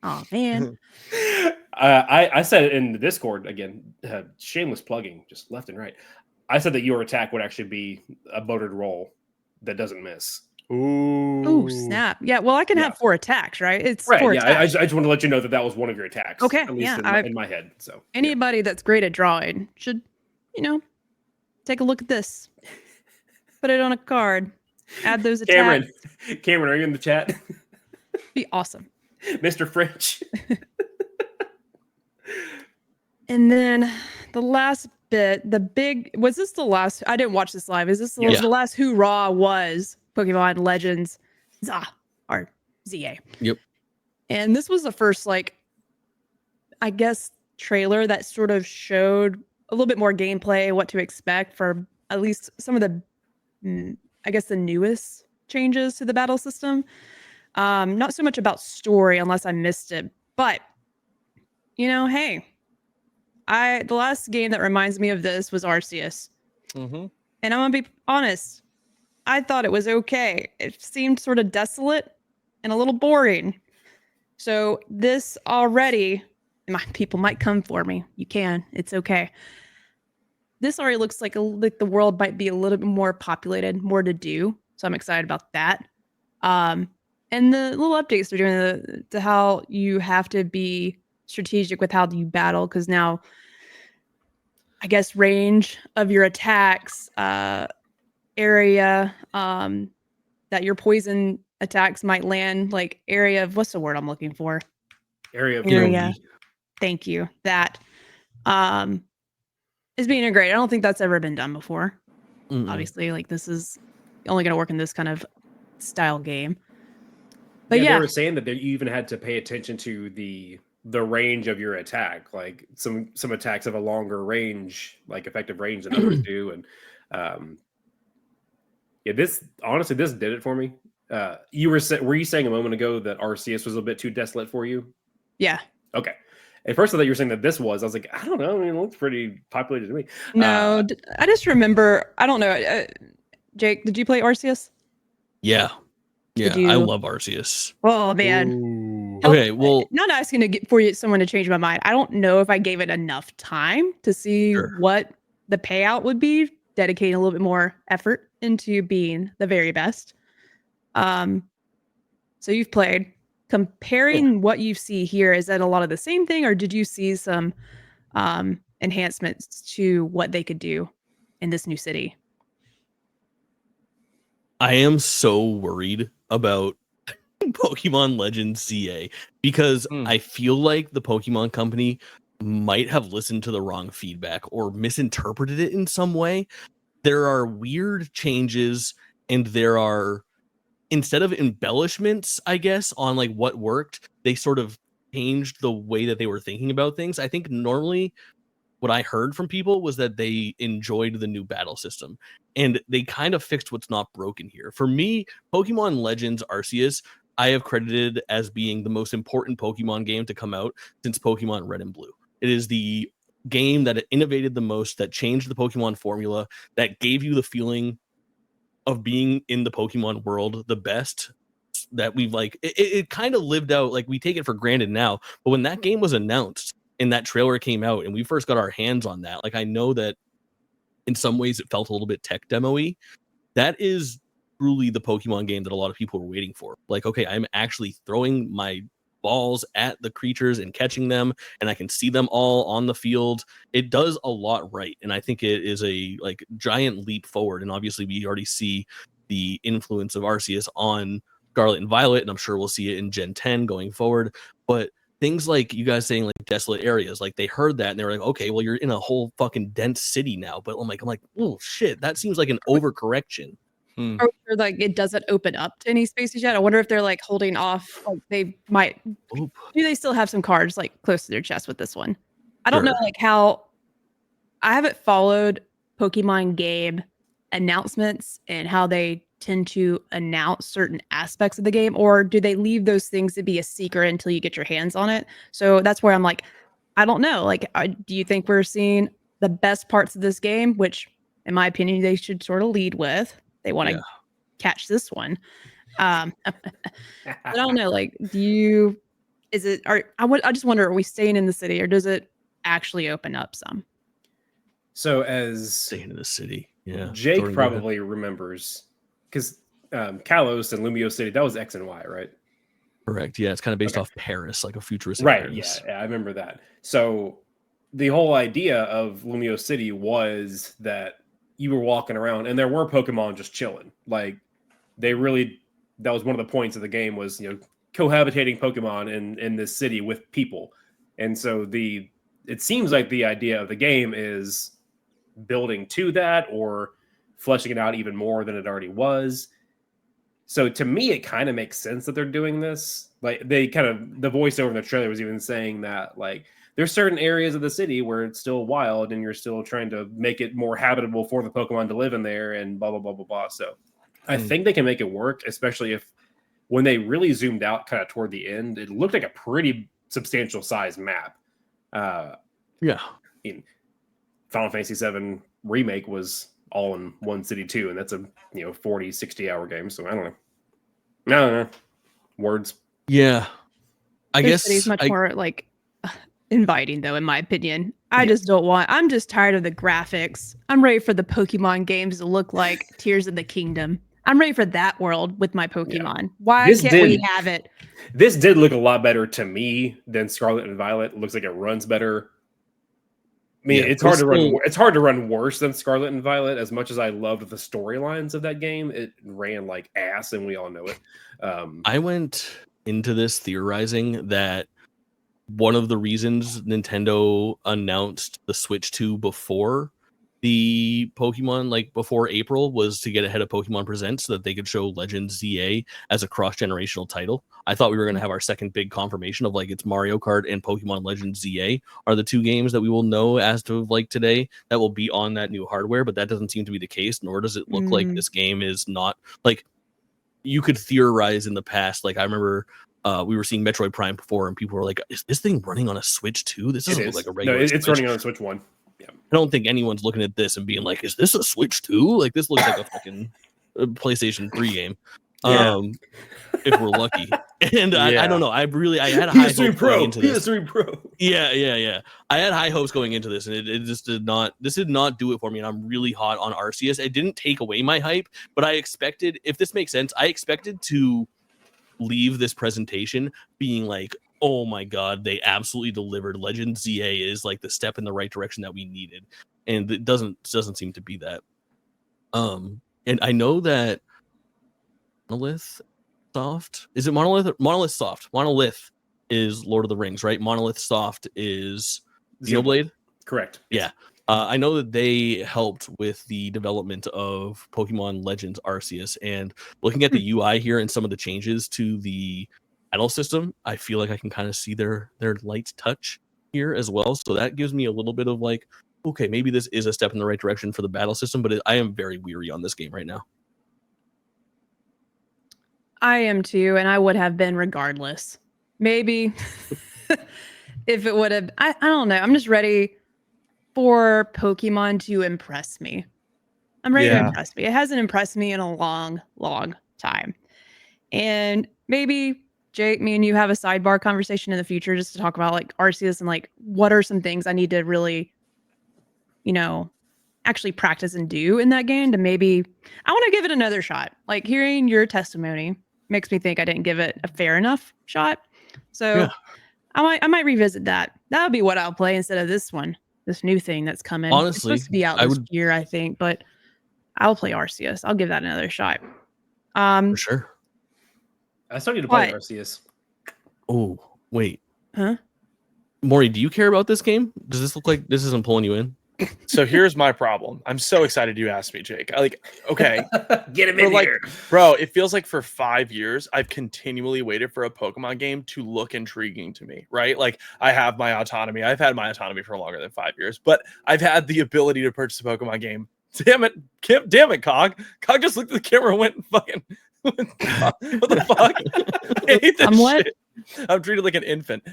Oh man. I said it in the Discord again, shameless plugging just left and right. I said that your attack would actually be a boated roll that doesn't miss. Ooh, snap. Yeah, well, I can have 4 attacks, right? It's right. 4 Yeah, attacks. I just want to let you know that was one of your attacks. Okay. At least in my head. So anybody that's great at drawing should, take a look at this. Put it on a card. Add those attacks. Cameron, are you in the chat? Be awesome. Mr. French. And then the last bit, was this the last? I didn't watch this live. Is this the last hoorah was Pokemon Legends or ZA? Yep. And this was the first, I guess, trailer that sort of showed a little bit more gameplay, what to expect for at least some of the, I guess, the newest changes to the battle system. Not so much about story unless I missed it, but hey, the last game that reminds me of this was Arceus. Mm-hmm. And I'm gonna be honest, I thought it was okay. It seemed sort of desolate and a little boring. So this already, people might come for me. You can, it's okay. This already looks like the world might be a little bit more populated, more to do. So I'm excited about that. And the little updates they're doing to how you have to be strategic with how you battle, because now, I guess, range of your attacks, area that your poison attacks might land, like area of, what's the word I'm looking for? Area. Thank you. That is being integrated. I don't think that's ever been done before. Obviously, this is only going to work in this kind of style game. But they were saying that you even had to pay attention to the range of your attack. Like some attacks have a longer range, like effective range than others do. And this did it for me. Were you saying a moment ago that Arceus was a bit too desolate for you? Yeah. Okay. At first, I thought you were saying that this was. I was like, I don't know. I mean, it looks pretty populated to me. No, I just remember. I don't know. Jake, did you play Arceus? Yeah. Yeah, I love Arceus. Oh man. Ooh. Okay, well, not asking someone to change my mind. I don't know if I gave it enough time to see what the payout would be, dedicating a little bit more effort into being the very best. So you've played. Comparing what you see here, is that a lot of the same thing, or did you see some enhancements to what they could do in this new city. I am so worried about Pokemon Legends ZA because I feel like the Pokemon Company might have listened to the wrong feedback or misinterpreted it in some way. There are weird changes, and there are, instead of embellishments, I guess, on like what worked, they sort of changed the way that they were thinking about things. I think normally what I heard from people was that they enjoyed the new battle system, and they kind of fixed what's not broken here. For me, Pokemon Legends Arceus, I have credited as being the most important Pokemon game to come out since Pokemon Red and Blue. It is the game that innovated the most, that changed the Pokemon formula, that gave you the feeling of being in the Pokemon world the best that we've like. It kind of lived out, like we take it for granted now, but when that game was announced and that trailer came out and we first got our hands on that, like I know that in some ways it felt a little bit tech demo-y. That is truly the Pokemon game that a lot of people were waiting for. Like, okay, I'm actually throwing my balls at the creatures and catching them, and I can see them all on the field. It does a lot right, and I think it is a like giant leap forward. And obviously we already see the influence of Arceus on Scarlet and Violet, and I'm sure we'll see it in Gen 10 going forward. But things like you guys saying like desolate areas, like they heard that and they were like, okay, well, you're in a whole fucking dense city now. But I'm like, oh shit, that seems like an overcorrection. Or like it doesn't open up to any spaces yet. I wonder if they're like holding off. Like they might. Do they still have some cards like close to their chest with this one? I don't know like how. I haven't followed Pokemon game announcements and how they tend to announce certain aspects of the game, or do they leave those things to be a secret until you get your hands on it? So that's where I'm like, I don't know. Like, do you think we're seeing the best parts of this game, which in my opinion, they should sort of lead with? They want to catch this one. I don't know. Like, I just wonder, are we staying in the city or does it actually open up some? So as staying in the city, Jake probably remembers, because Kalos and Lumio City, that was X and Y, right? Correct. Yeah, it's kind of based off Paris, like a futuristic Paris. Yeah, I remember that. So the whole idea of Lumio City was that you were walking around and there were Pokemon just chilling. Like that was one of the points of the game was, cohabitating Pokemon in this city with people. And so it seems like the idea of the game is building to that or fleshing it out even more than it already was. So to me, it kind of makes sense that they're doing this. Like the voiceover in the trailer was even saying that like there's certain areas of the city where it's still wild and you're still trying to make it more habitable for the Pokemon to live in there and blah, blah, blah, blah, blah. So I think they can make it work, especially if when they really zoomed out kind of toward the end, it looked like a pretty substantial size map. Final Fantasy VII Remake was all in one city too, and that's a 40-60 hour game. So I don't know. Words. Yeah, I guess city's much more like inviting, though, in my opinion. I'm just tired of the graphics. I'm ready for the Pokemon games to look like Tears of the Kingdom. I'm ready for that world with my Pokemon. Yeah. Why can't we have it? This did look a lot better to me than Scarlet and Violet. It looks like it runs better. I mean, it's hard to run worse than Scarlet and Violet. As much as I loved the storylines of that game, it ran like ass, and we all know it. I went into this theorizing that one of the reasons Nintendo announced the Switch 2 before the Pokemon, like before April, was to get ahead of Pokemon Presents so that they could show Legends ZA as a cross-generational title. I thought we were going to have our second big confirmation of like it's Mario Kart and Pokemon Legends ZA are the two games that we will know as to like today that will be on that new hardware, but that doesn't seem to be the case, nor does it look like this game is not like you could theorize in the past. Like I remember we were seeing Metroid Prime before and people were like, is this thing running on a Switch 2? This doesn't look like a regular Switch. It's running on a Switch 1. Yeah. I don't think anyone's looking at this and being like, is this a Switch 2? Like this looks like a fucking PlayStation 3 game. If we're lucky. And I don't know. I had high hopes going into this. PS3 Pro. Yeah. I had high hopes going into this, and it just did not. This did not do it for me, and I'm really hot on Arceus. It didn't take away my hype, but I expected, if this makes sense, I expected to leave this presentation being like, oh my god, they absolutely delivered. Legend ZA is like the step in the right direction that we needed, and it doesn't seem to be that. And I know that Monolith Soft, is it Monolith or Monolith Soft? Monolith is Lord of the Rings, right? Monolith Soft is Xenoblade. Correct. Yeah. I know that they helped with the development of Pokemon Legends Arceus, and looking at the UI here and some of the changes to the battle system, I feel like I can kind of see their light touch here as well. So that gives me a little bit of like, okay, maybe this is a step in the right direction for the battle system, but I am very weary on this game right now. I am too, and I would have been regardless. Maybe if it would have, I don't know. I'm just ready for Pokemon to impress me. I'm ready to impress me. It hasn't impressed me in a long, long time. And maybe Jake, me and you have a sidebar conversation in the future just to talk about like Arceus and like what are some things I need to really, actually practice and do in that game to maybe I want to give it another shot. Like hearing your testimony makes me think I didn't give it a fair enough shot. So yeah. I might revisit that. That would be what I'll play instead of this one. This new thing that's coming. Honestly, it's supposed to be out this year, I think, but I'll play Arceus. I'll give that another shot. For sure. I started to play Arceus. Oh, wait. Huh? Mori, do you care about this game? Does this look like this isn't pulling you in? So here's my problem. I'm so excited you asked me, Jake. Okay. Get him in here. Bro, it feels like for 5 years, I've continually waited for a Pokemon game to look intriguing to me, right? Like, I have my autonomy. I've had my autonomy for longer than 5 years, but I've had the ability to purchase a Pokemon game. Damn it, Cog. Cog just looked at the camera and went, fucking, what the fuck? I hate this shit. I'm treated like an infant.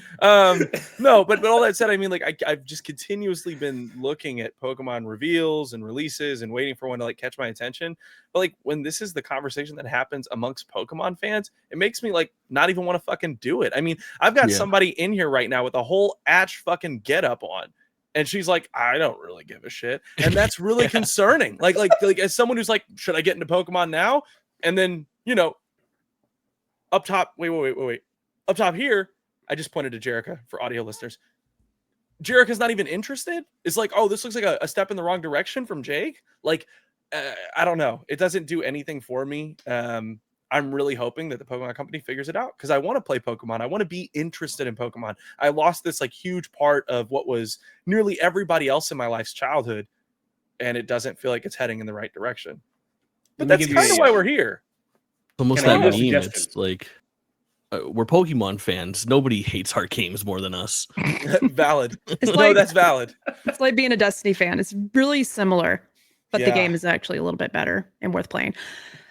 No, but all that said, I mean, like I've just continuously been looking at Pokemon reveals and releases and waiting for one to like catch my attention. But like when this is the conversation that happens amongst Pokemon fans, it makes me like not even want to fucking do it. I mean, I've got somebody in here right now with a whole Ash fucking getup on. And she's like, I don't really give a shit. And that's really concerning. Like as someone who's like, should I get into Pokemon now? And then, up top, wait. Up top here, I just pointed to Jerica for audio listeners. Jerica's not even interested. It's like, oh, this looks like a step in the wrong direction from Jake. Like, I don't know. It doesn't do anything for me. I'm really hoping that the Pokemon company figures it out because I want to play Pokemon. I want to be interested in Pokemon. I lost this like huge part of what was nearly everybody else in my life's childhood, and it doesn't feel like it's heading in the right direction. But that's kind of why we're here. Almost that meme. It's like, we're Pokemon fans. Nobody hates our games more than us. Valid. That's valid. It's like being a Destiny fan. It's really similar, but the game is actually a little bit better and worth playing.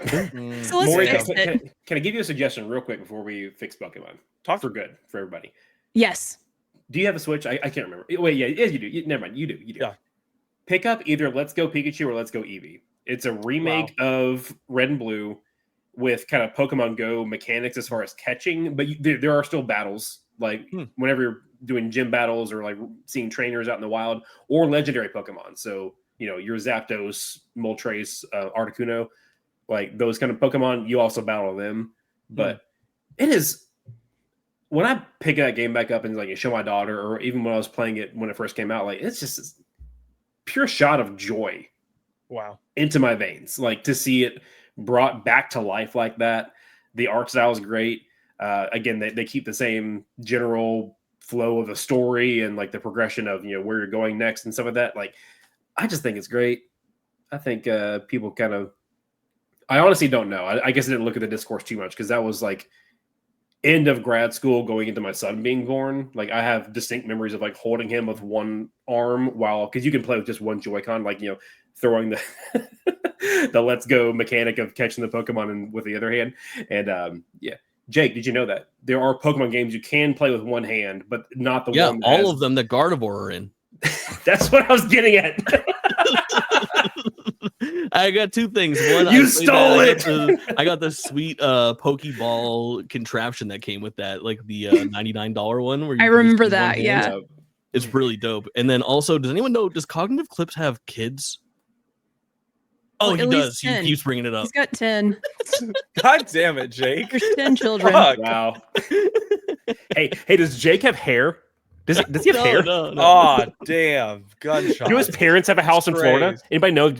So let's fix it. Can I give you a suggestion real quick before we fix Pokemon? Talk for good for everybody. Yes. Do you have a Switch? I can't remember. Wait, yeah, you do. Never mind. You do. Yeah. Pick up either Let's Go Pikachu or Let's Go Eevee. It's a remake of Red and Blue with kind of Pokemon Go mechanics as far as catching, but there are still battles. Like whenever you're doing gym battles or like seeing trainers out in the wild or legendary Pokemon. So, your Zapdos, Moltres, Articuno, like those kind of Pokemon, you also battle them. But it is, when I pick that game back up and like show my daughter, or even when I was playing it when it first came out, like it's just this pure shot of joy. Wow. Into my veins. Like to see it brought back to life like that. The art style is great. Again, they keep the same general flow of the story and like the progression of where you're going next and stuff like that. Like, I just think it's great. I think people kind of, I honestly don't know. I guess I didn't look at the discourse too much because that was like end of grad school going into my son being born. Like I have distinct memories of like holding him with one arm because you can play with just one Joy-Con, like throwing the the Let's Go mechanic of catching the Pokemon with the other hand. And Jake, did you know that there are Pokemon games you can play with one hand, but not the one? Yeah, all of them that Gardevoir are in. That's what I was getting at. I got two things. One, you stole it. I got the sweet Pokeball contraption that came with that, like the $99 one. Where I remember that. Yeah, it's really dope. And then also, does anyone know? Does CognitiveClips have kids? Oh, he does. 10. He keeps bringing it up. He's got 10. God damn it, Jake. There's 10 children. Fuck. Wow. Hey, does Jake have hair? Does he have hair? No. Oh, damn. Gunshot. Do his parents have a house in Florida? Anybody know his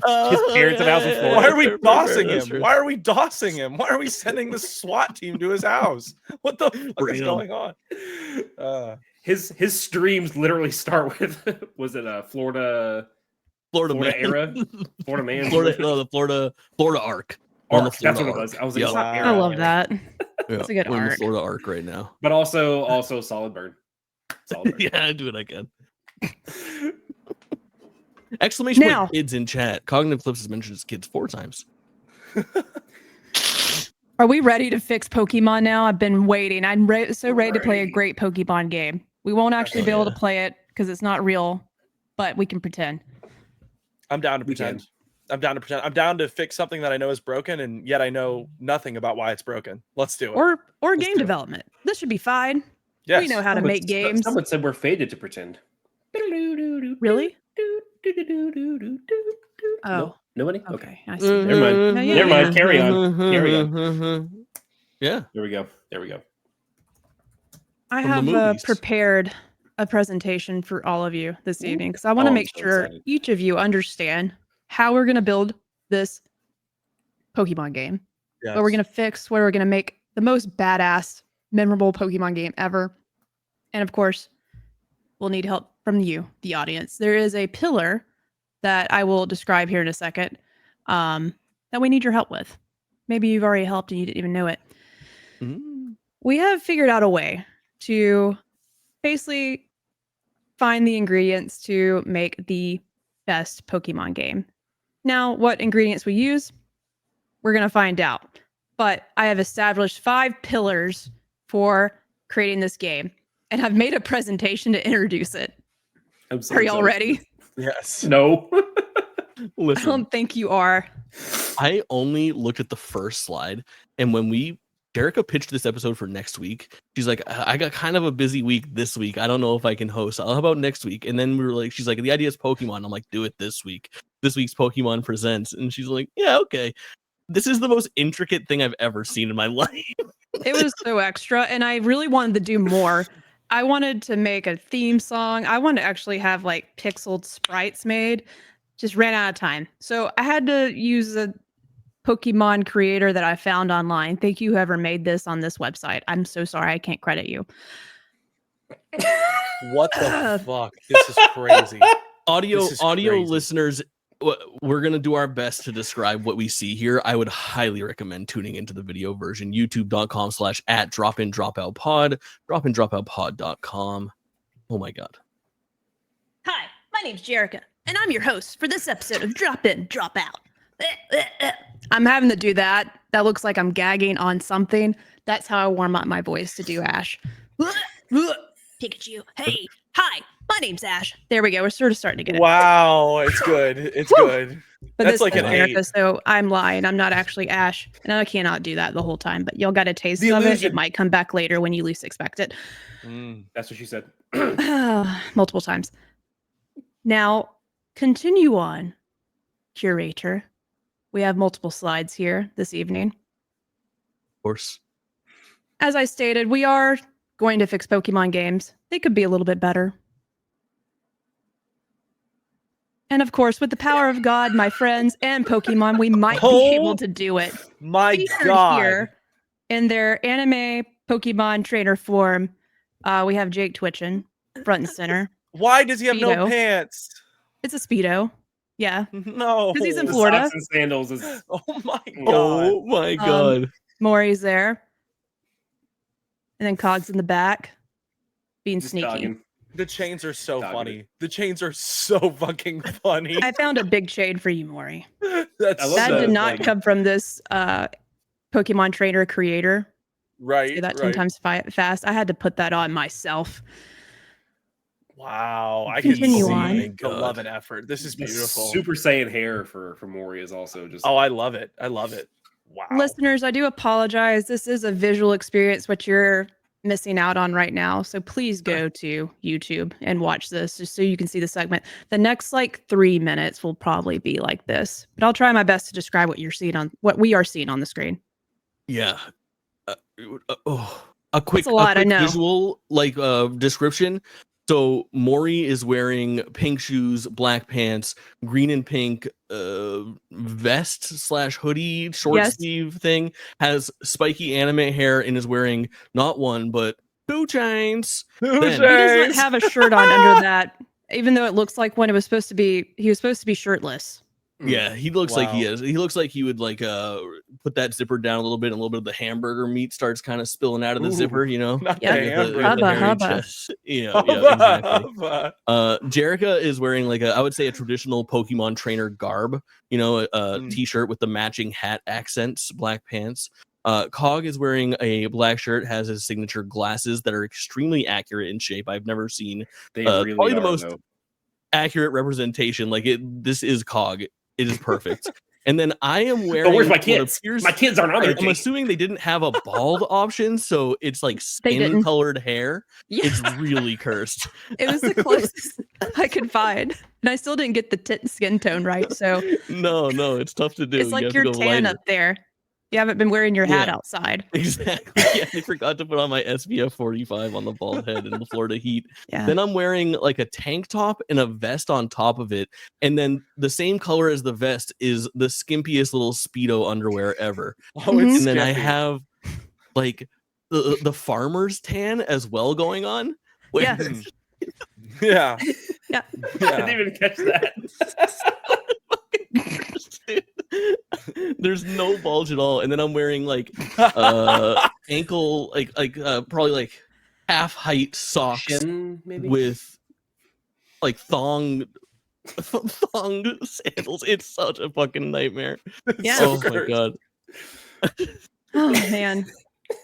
parents have a house in Florida? Why are we dossing him? Why are we dossing him? Why are we sending the SWAT team to his house? What the fuck is going on? His streams literally start with was it Florida man. era? Florida man. The Florida arc. That's what it was. I was like, I love that. That's a good we're arc. in the Florida arc right now. But also solid burn. Yeah, do what I can. Exclamation point kids in chat. CognitiveClips has mentioned his kids 4 times. Are we ready to fix Pokemon now? I've been waiting. I'm so ready to play a great Pokemon game. We won't actually be able to play it because it's not real, but we can pretend. I'm down to pretend. I'm down to fix something that I know is broken, and yet I know nothing about why it's broken. Let's do it. Or game development. This should be fine. Yes. We know how to make games. Someone said we're fated to pretend. Really? Oh. No? Nobody? Okay. I see. see. Never mind. Never mind. Carry on. Yeah. There we go. I have prepared a presentation for all of you this evening because I want to make sure each of you understand how we're going to build this Pokemon game. What we're going to fix, what we're going to make the most badass, memorable Pokemon game ever. And of course, we'll need help from you, the audience. There is a pillar that I will describe here in a second that we need your help with. Maybe you've already helped and you didn't even know it. Mm-hmm. We have figured out a way to basically find the ingredients to make the best Pokemon game. Now, what ingredients we use, we're going to find out. But I have established 5 pillars for creating this game, and I've made a presentation to introduce it. Are y'all ready? Yes. No. Listen, I don't think you are. I only looked at the first slide, and when Jerica pitched this episode for next week, she's like, I got kind of a busy week this week. I don't know if I can host. How about next week? And then we were like, she's like, the idea is Pokemon. I'm like, do it this week. This week's Pokemon Presents. And she's like, yeah, okay. This is the most intricate thing I've ever seen in my life. It was so extra, and I really wanted to do more. I wanted to make a theme song. I wanted to actually have like pixeled sprites made. Just ran out of time. So I had to use a Pokemon creator that I found online. Thank you, whoever made this on this website. I'm so sorry. I can't credit you. What the fuck? This is crazy. Audio listeners, we're going to do our best to describe what we see here. I would highly recommend tuning into the video version, youtube.com/@dropindropoutpod, dropindropoutpod.com. Oh my God. Hi, my name's Jerica, and I'm your host for this episode of Drop In, Drop Out. I'm having to do that. That looks like I'm gagging on something. That's how I warm up my voice to do Ash. Pikachu. Hey, hi, my name's Ash. There we go. We're sort of starting to get it. Wow, it's good. It's good. But that's this like is an America, 8. so I'm lying. I'm not actually Ash, and I cannot do that the whole time. But y'all got a taste of it. It might come back later when you least expect it. That's what she said. Multiple times. Now, continue on, curator. We have multiple slides here this evening. Of course. As I stated, we are going to fix Pokemon games. They could be a little bit better. And of course, with the power of God, my friends, and Pokemon, we might be able to do it. My Featured God. Here in their anime Pokemon trainer form, we have Jake twitching front and center. Why does he have no Speedo. pants? It's a Speedo. Yeah. No. Because he's in The Florida. socks and sandals is Oh my God. Oh my God. Mori's there. And then Cog's in the back. Being just sneaky. dogging. The chains are so Dogging funny. it. The chains are so fucking funny. I found a big shade for you, Mori. That's I love That the, did not like- come from this Pokemon trainer creator. right. Say that 10 right. times fast. I had to put that on myself. Wow. I can Continue see on. the love and effort. This is The beautiful. Super Saiyan hair for Mori is also just. Oh, I love it. I love it. Wow. Listeners, I do apologize. This is a visual experience, what you're missing out on right now. So please go to YouTube and watch this just so you can see the segment. The next like 3 minutes will probably be like this, but I'll try my best to describe what we are seeing on the screen. Yeah. A quick visual description. So Mori is wearing pink shoes, black pants, green and pink vest / hoodie, short sleeve thing, has spiky anime hair, and is wearing not one but 2 chains. He doesn't have a shirt on under that, even though it looks like when he was supposed to be shirtless. Yeah, he looks like he is. He looks like he would like put that zipper down a little bit, and a little bit of the hamburger meat starts kind of spilling out of the zipper, you know? Hubba. Yeah, exactly. Jerica is wearing like I would say a traditional Pokemon trainer garb, you know, a t-shirt with the matching hat accents, black pants. Cog is wearing a black shirt, has his signature glasses that are extremely accurate in shape. I've never seen probably the most accurate representation. Like this is Cog. It is perfect. And then I am wearing. Where's my kids? My kids aren't on there. I'm assuming they didn't have a bald option, so it's like skin-colored hair. Yeah. It's really cursed. It was the closest I could find, and I still didn't get the skin tone right. So no, it's tough to do. It's like you're tan up there. You haven't been wearing your hat outside. Exactly. Yeah, I forgot to put on my SPF 45 on the bald head in the Florida heat. Yeah. Then I'm wearing like a tank top and a vest on top of it. And then the same color as the vest is the skimpiest little Speedo underwear ever. And then I have like the farmer's tan as well going on. Yeah. I didn't even catch that. There's no bulge at all, and then I'm wearing like ankle probably like half height socks with like thong sandals. It's such a fucking nightmare. Yeah. Oh my god. Oh man.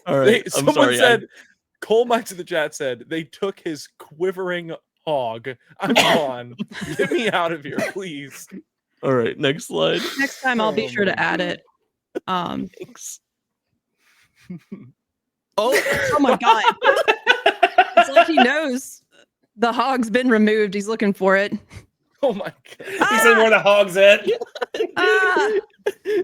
All right. Someone said, Cole Mike's in the chat said they took his quivering hog. I'm gone. Get me out of here, please. All right, next slide. Next time I'll be sure to add it. Thanks. Oh my god. It's like he knows the hog's been removed. He's looking for it. Oh my god. He said where the hog's at.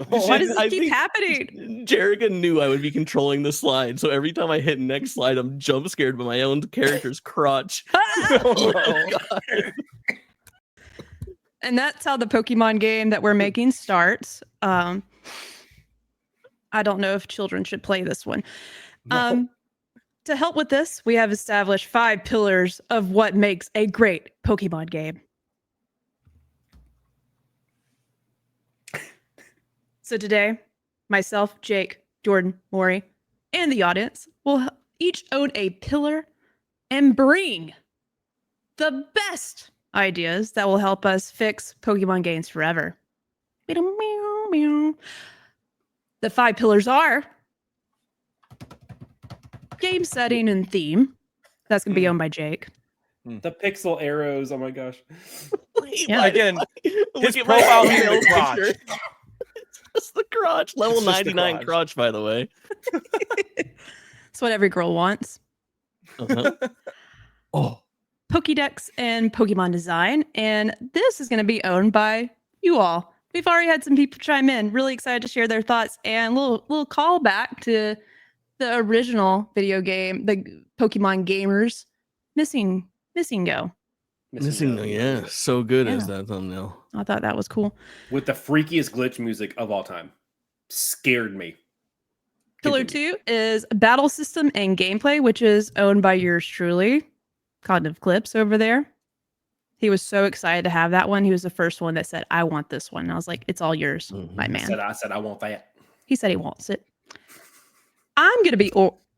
Why does this keep happening? Jerica knew I would be controlling the slide, so every time I hit next slide, I'm jump scared by my own character's crotch. Oh my god. And that's how the Pokemon game that we're making starts. I don't know if children should play this one. No. To help with this, we have established 5 pillars of what makes a great Pokemon game. So today, myself, Jake, Jordan, Mori, and the audience will each own a pillar and bring the best ideas that will help us fix Pokemon games forever. The 5 pillars are game setting and theme. That's going to be owned by Jake. The pixel arrows. Oh my gosh. Yeah. Again, his profile is the crotch. It's the crotch. Level 99 crotch, by the way. It's what every girl wants. Oh. Pokédex and Pokemon design, and this is going to be owned by you all. We've already had some people chime in, really excited to share their thoughts, and little callback to the original video game, the Pokemon gamers, Missing Go. Missing Go, yeah, so good as that thumbnail. I thought that was cool. With the freakiest glitch music of all time. Scared me. Pillar 2 is battle system and gameplay, which is owned by yours truly. CognitiveClips over there. He was so excited to have that one. He was the first one that said, I want this one. And I was like, it's all yours, my man. I said, I want that. He said he wants it. I'm going to be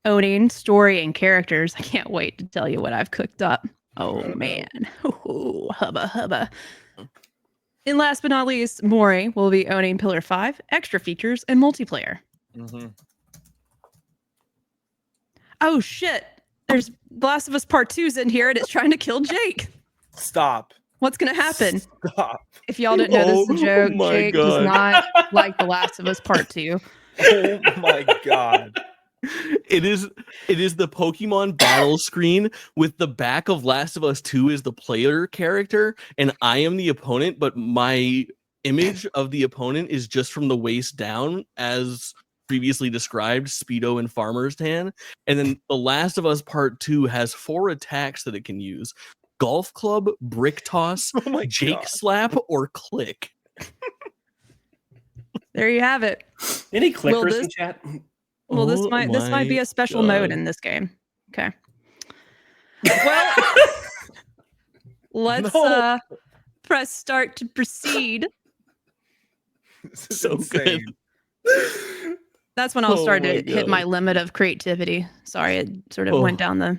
owning story and characters. I can't wait to tell you what I've cooked up. Oh, man. Ooh, hubba. And last but not least, Mori will be owning Pillar 5, extra features, and multiplayer. Oh, shit. There's Last of Us Part 2's in here, and it's trying to kill Jake. Stop. What's going to happen? Stop. If y'all didn't know this is a joke, Jake does not like The Last of Us Part 2. Oh my god. It is the Pokemon battle screen with the back of Last of Us 2 is the player character, and I am the opponent, but my image of the opponent is just from the waist down as previously described, Speedo and Farmer's Tan. And then The Last of Us Part 2 has 4 attacks that it can use: golf club, brick toss, Jake slap, or click. There you have it. Any clickers in chat? Well, this might be a special mode in this game. Okay. Well, let's press start to proceed. This is so insane. good. That's when I'll start to hit my limit of creativity. Sorry, it sort of went down the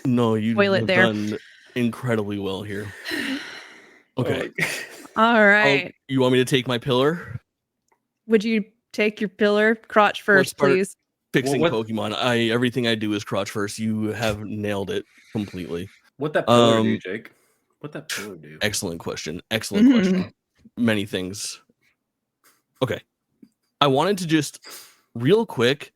toilet there. Done incredibly well here. Okay. All right. You want me to take my pillar? Would you take your pillar crotch first, please? Fixing Pokemon. Everything I do is crotch first. You have nailed it completely. What that pillar do, Jake? What that pillar do? Excellent question. Excellent question. Many things. Okay. I wanted to just real quick.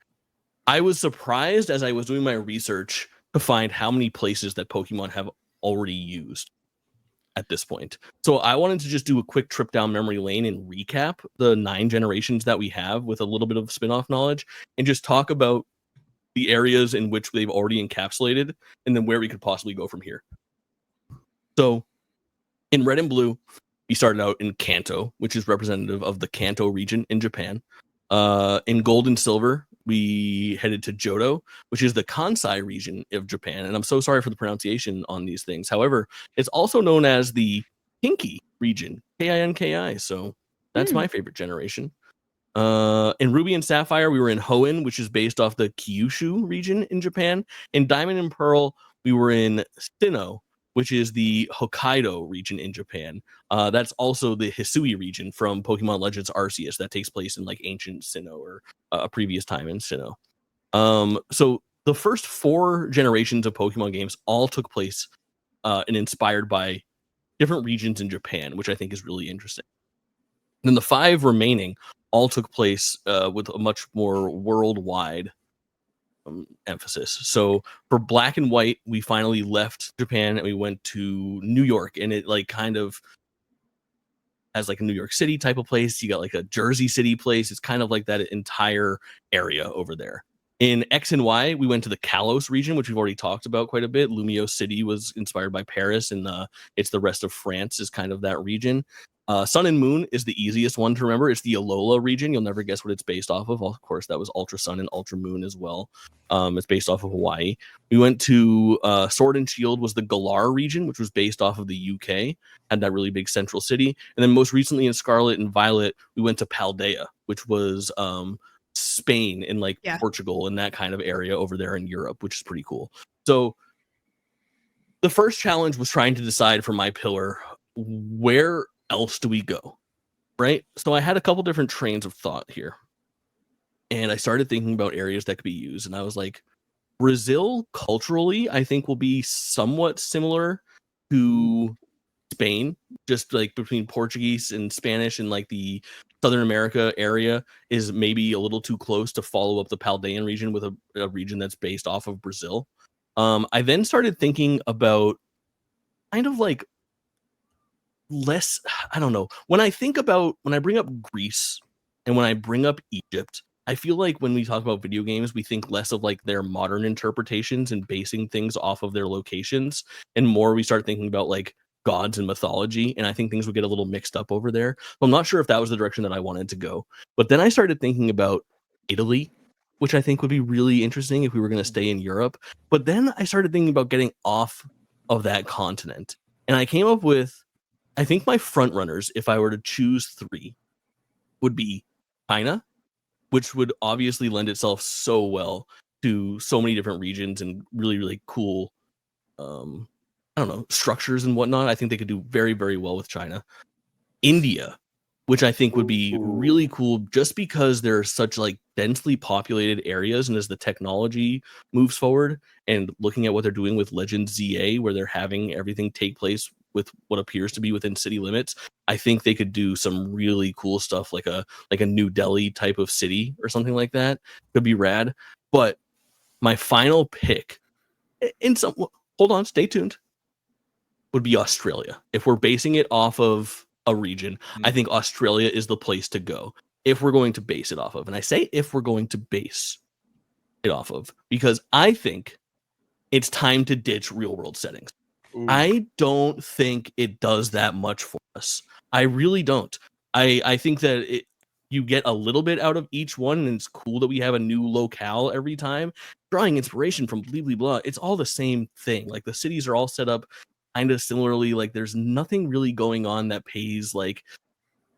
I was surprised as I was doing my research to find how many places that Pokemon have already used at this point. So I wanted to just do a quick trip down memory lane and recap the 9 generations that we have with a little bit of spin-off knowledge and just talk about the areas in which they've already encapsulated and then where we could possibly go from here. So in Red and Blue, we started out in Kanto, which is representative of the Kanto region in Japan. In Gold and Silver, we headed to Johto, which is the Kansai region of Japan. And I'm so sorry for the pronunciation on these things. However, it's also known as the Kinki region, Kinki. So that's my favorite generation. In Ruby and Sapphire, we were in Hoenn, which is based off the Kyushu region in Japan. In Diamond and Pearl, we were in Sinnoh, which is the Hokkaido region in Japan. That's also the Hisui region from Pokemon Legends Arceus that takes place in like ancient Sinnoh or a previous time in Sinnoh. So the first 4 generations of Pokemon games all took place and inspired by different regions in Japan, which I think is really interesting. And then the 5 remaining all took place with a much more worldwide emphasis. So for Black and White, we finally left Japan and we went to New York, and it like kind of has like a New York City type of place. You got like a Jersey City place. It's kind of like that entire area over there. In X and Y, we went to the Kalos region, which we've already talked about quite a bit. Lumio City was inspired by Paris, and it's the rest of France is kind of that region. Sun and Moon is the easiest one to remember. It's the Alola region. You'll never guess what it's based off of. Of course, that was Ultra Sun and Ultra Moon as well. It's based off of Hawaii. We went to Sword and Shield was the Galar region, which was based off of the UK, had that really big central city. And then most recently in Scarlet and Violet, we went to Paldea, which was Spain and like Portugal and that kind of area over there in Europe, which is pretty cool. So the first challenge was trying to decide for my pillar, where else do we go, right? So I had a couple different trains of thought here, and I started thinking about areas that could be used, and I was like, Brazil culturally I think will be somewhat similar to Spain, just like between Portuguese and Spanish, and like the Southern America area is maybe a little too close to follow up the Paldean region with a region that's based off of Brazil. I then started thinking about kind of like less, I don't know. When I bring up Greece and when I bring up Egypt, I feel like when we talk about video games, we think less of like their modern interpretations and basing things off of their locations, and more we start thinking about like gods and mythology. And I think things would get a little mixed up over there. So I'm not sure if that was the direction that I wanted to go. But then I started thinking about Italy, which I think would be really interesting if we were going to stay in Europe. But then I started thinking about getting off of that continent. And I came up with, I think my front runners, if I were to choose 3, would be China, which would obviously lend itself so well to so many different regions and really, really cool, structures and whatnot. I think they could do very, very well with China. India, which I think would be really cool just because there are such like densely populated areas, and as the technology moves forward and looking at what they're doing with Legends ZA, where they're having everything take place with what appears to be within city limits, I think they could do some really cool stuff, like a New Delhi type of city or something like that. Could be rad. But my final pick, hold on, stay tuned, would be Australia. If we're basing it off of a region, I think Australia is the place to go. if we're going to base it off of. And I say if we're going to base it off of because I think it's time to ditch real world settings. Ooh. I don't think it does that much for us. I really don't. I think that you get a little bit out of each one, and it's cool that we have a new locale every time. Drawing inspiration from blah, blah, blah. It's all the same thing. Like the cities are all set up kind of similarly. Like there's nothing really going on that pays like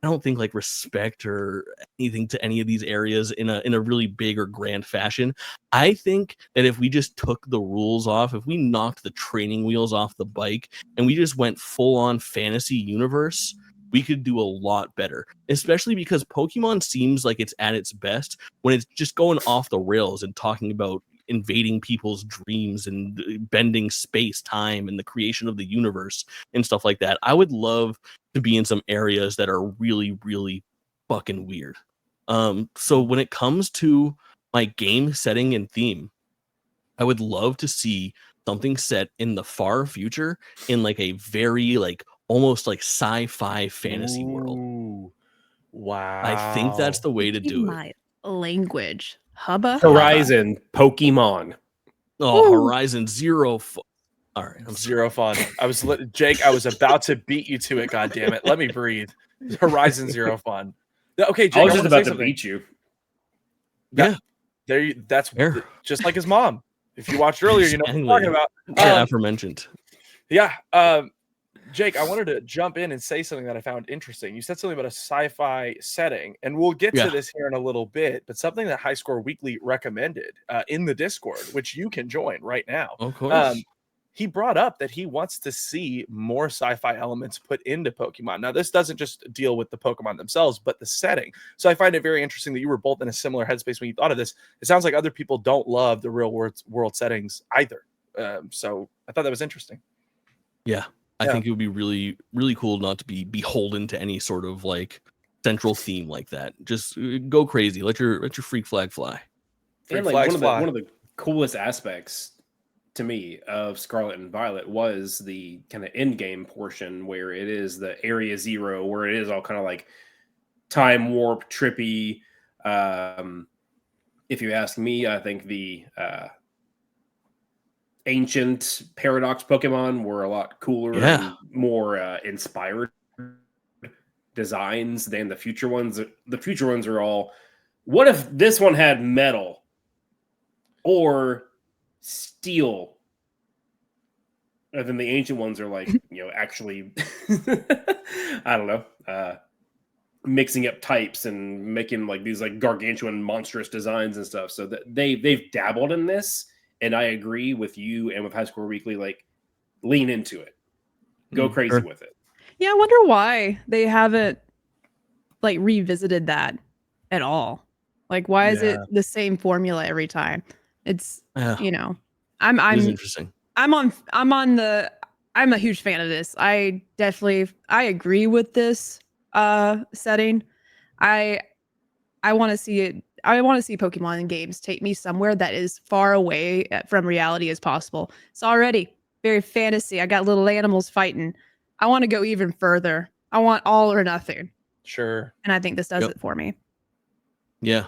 I don't think like respect or anything to any of these areas in a really big or grand fashion. I think that if we just took the rules off, if we knocked the training wheels off the bike and we just went full on fantasy universe, we could do a lot better, especially because Pokemon seems like it's at its best when it's just going off the rails and talking about invading people's dreams and bending space, time, and the creation of the universe and stuff like that. I would love to be in some areas that are really, really fucking weird. So when it comes to my game setting and theme, I would love to see something set in the far future in like a very like almost like sci-fi fantasy world. Wow. I think that's the way to do it. Language. Hubba Horizon Pokemon. Oh, ooh. Horizon Zero. All right, I'm zero fun. Jake. I was about to beat you to it. God damn it! Let me breathe. Horizon Zero fun. Okay, Jake. I was just about to beat you. Yeah, that's just like his mom. If you watched earlier, you know what I'm talking about. Yeah, aforementioned. Yeah. Jake, I wanted to jump in and say something that I found interesting. You said something about a sci-fi setting, and we'll get to this here in a little bit, but something that High Score Weekly recommended in the Discord, which you can join right now. Of course. He brought up that he wants to see more sci-fi elements put into Pokemon. Now, this doesn't just deal with the Pokemon themselves, but the setting. So I find it very interesting that you were both in a similar headspace when you thought of this. It sounds like other people don't love the real world settings either. So I thought that was interesting. Yeah. I think it would be really, really cool not to be beholden to any sort of like central theme like that. Just go crazy. Let your freak flag fly. And like one of the coolest aspects to me of Scarlet and Violet was the kind of end game portion where it is the Area Zero, where it is all kind of like time warp trippy. If you ask me, I think the ancient Paradox Pokemon were a lot cooler and more inspired designs than the future ones. The future ones are all, what if this one had metal or steel? And then the ancient ones are like, actually, I don't know, mixing up types and making like these like gargantuan monstrous designs and stuff. So that they've dabbled in this. And I agree with you and with High Score Weekly, like lean into it, go crazy with it. Yeah, I wonder why they haven't like revisited that at all. Like, why is it the same formula every time? It's I'm interesting. I'm a huge fan of this. I agree with this setting. I want to see it. I want to see Pokemon in games take me somewhere that is far away from reality as possible. It's already very fantasy. I got little animals fighting. I want to go even further. I want all or nothing. Sure. And I think this does it for me. Yeah.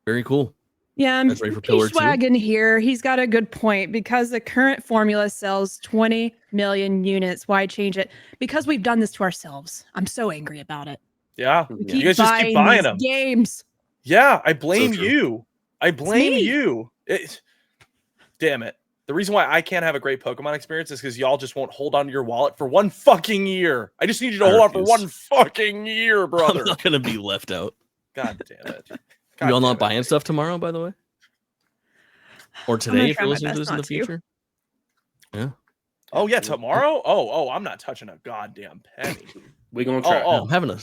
Very cool. Yeah, that's right for Pillar 2. Wagon here. He's got a good point because the current formula sells 20 million units. Why change it? Because we've done this to ourselves. I'm so angry about it. Yeah. You guys just keep buying them. Games. Yeah, I blame you. I blame you. Damn it. The reason why I can't have a great Pokemon experience is because y'all just won't hold on to your wallet for one fucking year. I just need you to hold on for one fucking year, brother. I'm not going to be left out. God damn it. Y'all not buying stuff tomorrow, by the way? Or today, if you're listening to this in the future? Yeah. Oh, yeah, tomorrow? Oh, I'm not touching a goddamn penny. We're going to try. I'm having a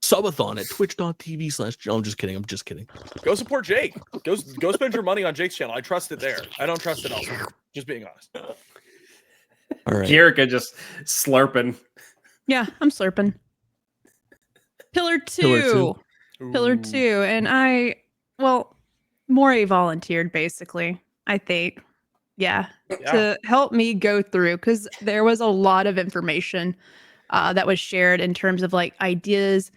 subathon at twitch.tv/ I'm just kidding. I'm just kidding. Go support Jake. Go spend your money on Jake's channel. I trust it there. I don't trust it elsewhere. Just being honest. All right. Jerica just slurping. Yeah, I'm slurping. Pillar 2. Pillar 2. And Mori volunteered basically, I think. Yeah. To help me go through, because there was a lot of information that was shared in terms of like ideas.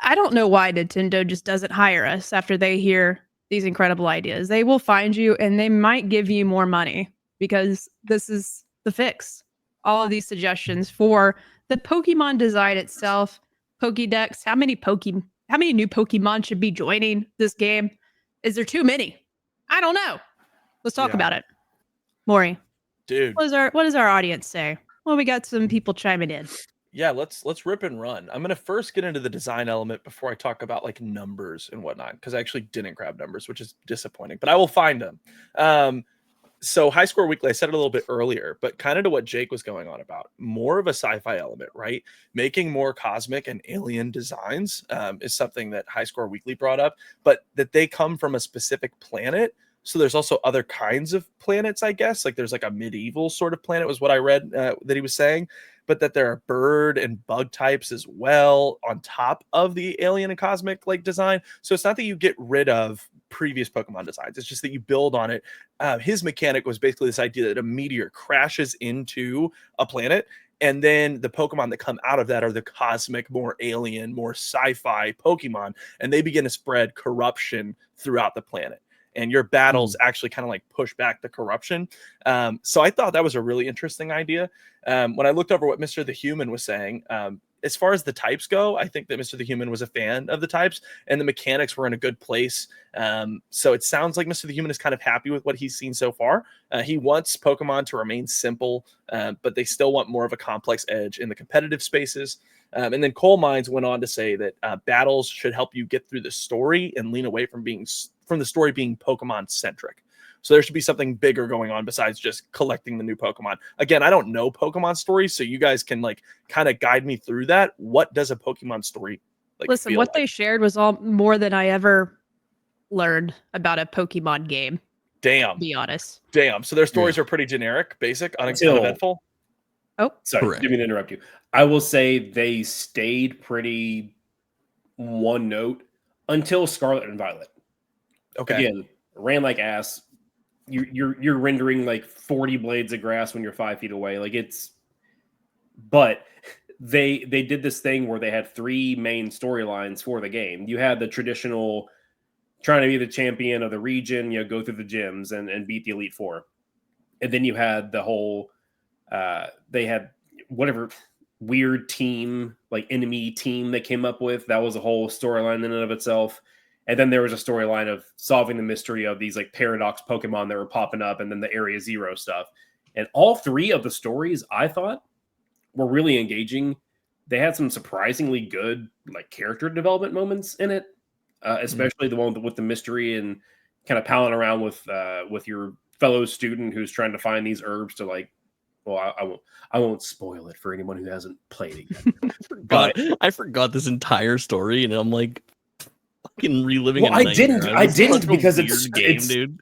I don't know why Nintendo just doesn't hire us after they hear these incredible ideas. They will find you and they might give you more money because this is the fix. All of these suggestions for the Pokemon design itself, Pokédex, how many new Pokemon should be joining this game? Is there too many? I don't know. Let's talk about it. Mori. Dude. What does our audience say? Well, we got some people chiming in. Yeah, let's rip and run. I'm gonna first get into the design element before I talk about like numbers and whatnot, because I actually didn't grab numbers, which is disappointing, but I will find them. So High Score Weekly, I said it a little bit earlier, but kind of to what Jake was going on about, more of a sci-fi element, right? Making more cosmic and alien designs is something that High Score Weekly brought up, but that they come from a specific planet. So there's also other kinds of planets, I guess. Like there's like a medieval sort of planet was what I read that he was saying, but that there are bird and bug types as well on top of the alien and cosmic like design. So it's not that you get rid of previous Pokemon designs. It's just that you build on it. His mechanic was basically this idea that a meteor crashes into a planet, and then the Pokemon that come out of that are the cosmic, more alien, more sci-fi Pokemon, and they begin to spread corruption throughout the planet. And your battles actually kind of like push back the corruption. So I thought that was a really interesting idea. When I looked over what Mr. the Human was saying, as far as the types go, I think that Mr. the Human was a fan of the types and the mechanics were in a good place. So it sounds like Mr. the Human is kind of happy with what he's seen so far. He wants Pokemon to remain simple, but they still want more of a complex edge in the competitive spaces. And then Coal Mines went on to say that battles should help you get through the story and lean away from the story being Pokemon centric. So there should be something bigger going on besides just collecting the new Pokemon. Again, I don't know Pokemon stories, so you guys can like kind of guide me through that. What does a Pokemon story like? Listen, what they shared was all more than I ever learned about a Pokemon game. Damn. To be honest. Damn. So their stories are pretty generic, basic, uneventful. Oh, sorry, didn't mean to interrupt you. I will say they stayed pretty one note until Scarlet and Violet. Okay. Again, ran like ass. You're rendering like 40 blades of grass when you're 5 feet away. Like but they did this thing where they had 3 main storylines for the game. You had the traditional trying to be the champion of the region, go through the gyms and beat the Elite Four. And then you had the whole they had whatever weird team, like enemy team they came up with. That was a whole storyline in and of itself. And then there was a storyline of solving the mystery of these like paradox Pokemon that were popping up, and then the Area Zero stuff. And all 3 of the stories I thought were really engaging. They had some surprisingly good like character development moments in it, especially the one with the mystery and kind of palling around with your fellow student who's trying to find these herbs to like. Well, I won't spoil it for anyone who hasn't played it yet. I forgot this entire story, and I'm like. Fucking reliving. Well, I didn't because it's dude.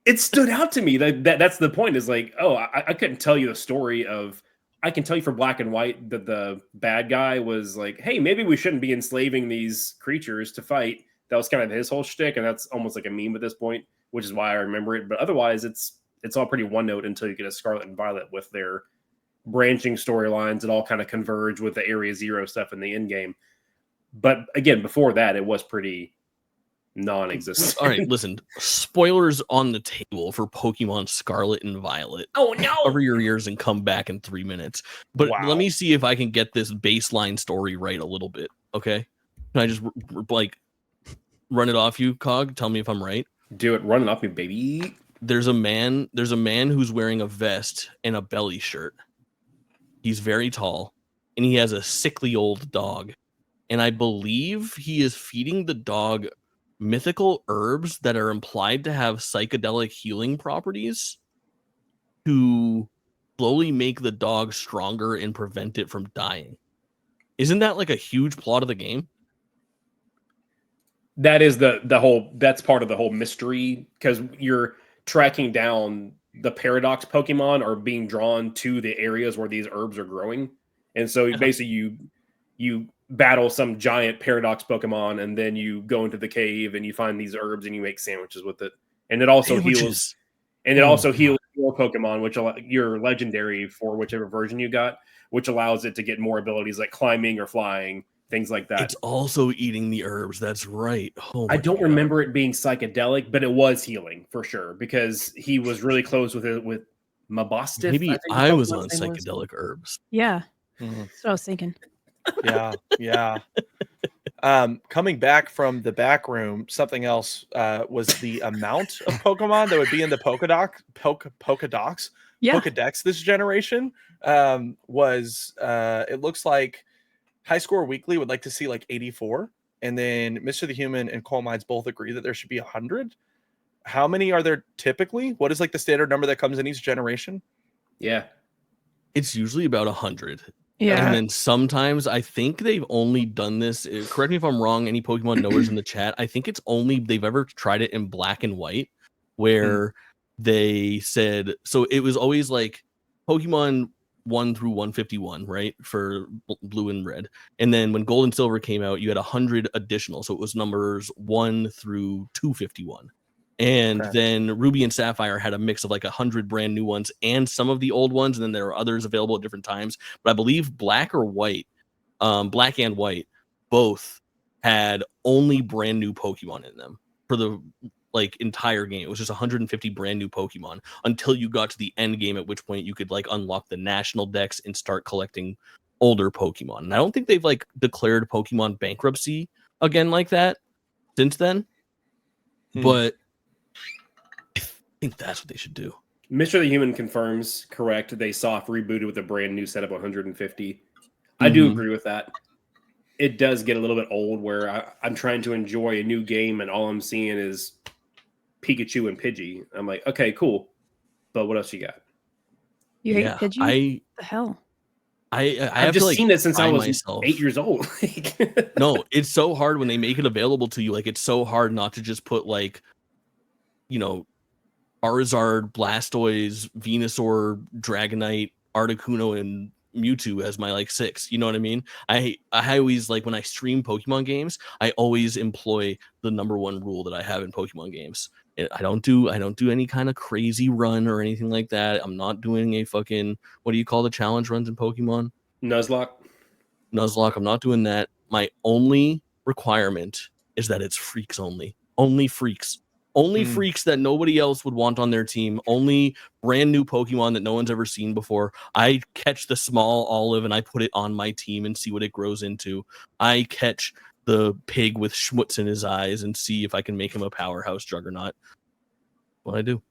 It stood out to me. That's the point. Is like, oh, I couldn't tell you the story of. I can tell you for Black and White that the bad guy was like, hey, maybe we shouldn't be enslaving these creatures to fight. That was kind of his whole shtick, and that's almost like a meme at this point, which is why I remember it. But otherwise, it's all pretty one note until you get a Scarlet and Violet with their branching storylines that all kind of converge with the Area Zero stuff in the end game. But again, before that, it was pretty non-existent. All right, listen. Spoilers on the table for Pokemon Scarlet and Violet. Oh no! Cover your ears and come back in 3 minutes. But let me see if I can get this baseline story right a little bit. Okay? Can I just like run it off you, Cog? Tell me if I'm right. Do it. Run it off me, baby. There's a man who's wearing a vest and a belly shirt. He's very tall, and he has a sickly old dog. And I believe he is feeding the dog mythical herbs that are implied to have psychedelic healing properties to slowly make the dog stronger and prevent it from dying. Isn't that like a huge plot of the game? That is that's part of the whole mystery, because you're tracking down the paradox Pokemon are being drawn to the areas where these herbs are growing. And so basically you battle some giant paradox Pokemon, and then you go into the cave and you find these herbs and you make sandwiches with it. And it also heals your Pokemon, which your legendary for whichever version you got, which allows it to get more abilities like climbing or flying things like that. It's also eating the herbs. That's right. Oh my I don't God. remember it being psychedelic, but it was healing for sure because he was really close with it with Mabostiff. Maybe I was on psychedelic herbs. Yeah, that's what I was thinking. Yeah. Coming back from the back room, something else was the amount of Pokemon that would be in the Pokedex this generation. Was it looks like High Score Weekly would like to see like 84, and then Mr. the Human and Coal Mines both agree that there should be 100. How many are there typically? What is like the standard number that comes in each generation? Yeah, it's usually about 100. Yeah. And then sometimes I think they've only done this. Correct me if I'm wrong. Any Pokemon knowers in the chat? I think it's only they've ever tried it in black and white, where they said so. It was always like Pokemon 1 through 151, right, for blue and red. And then when Gold and Silver came out, you had 100 additional. So it was numbers 1 through 251. And then Ruby and Sapphire had a mix of like 100 brand new ones and some of the old ones. And then there are others available at different times. But I believe Black and White, both had only brand new Pokemon in them for the like entire game. It was just 150 brand new Pokemon until you got to the end game, at which point you could like unlock the national decks and start collecting older Pokemon. And I don't think they've like declared Pokemon bankruptcy again like that since then. But I think that's what they should do. Mr. the Human confirms, correct. They soft rebooted with a brand new set of 150. I do agree with that. It does get a little bit old where I'm trying to enjoy a new game and all I'm seeing is Pikachu and Pidgey. I'm like, okay, cool. But what else you got? You hate Pidgey? What the hell? I've just seen it since I was 8 years old. No, it's so hard when they make it available to you. Like, it's so hard not to just put like, you know, Charizard, Blastoise, Venusaur, Dragonite, Articuno, and Mewtwo as my like 6. You know what I mean? I always like when I stream Pokemon games, I always employ the number one rule that I have in Pokemon games. I don't do any kind of crazy run or anything like that. I'm not doing a fucking, what do you call the challenge runs in Pokemon? Nuzlocke. I'm not doing that. My only requirement is that it's freaks only. Only freaks. Only freaks that nobody else would want on their team. Only brand new Pokemon that no one's ever seen before. I catch the small olive and I put it on my team and see what it grows into. I catch the pig with schmutz in his eyes and see if I can make him a powerhouse juggernaut. What I do.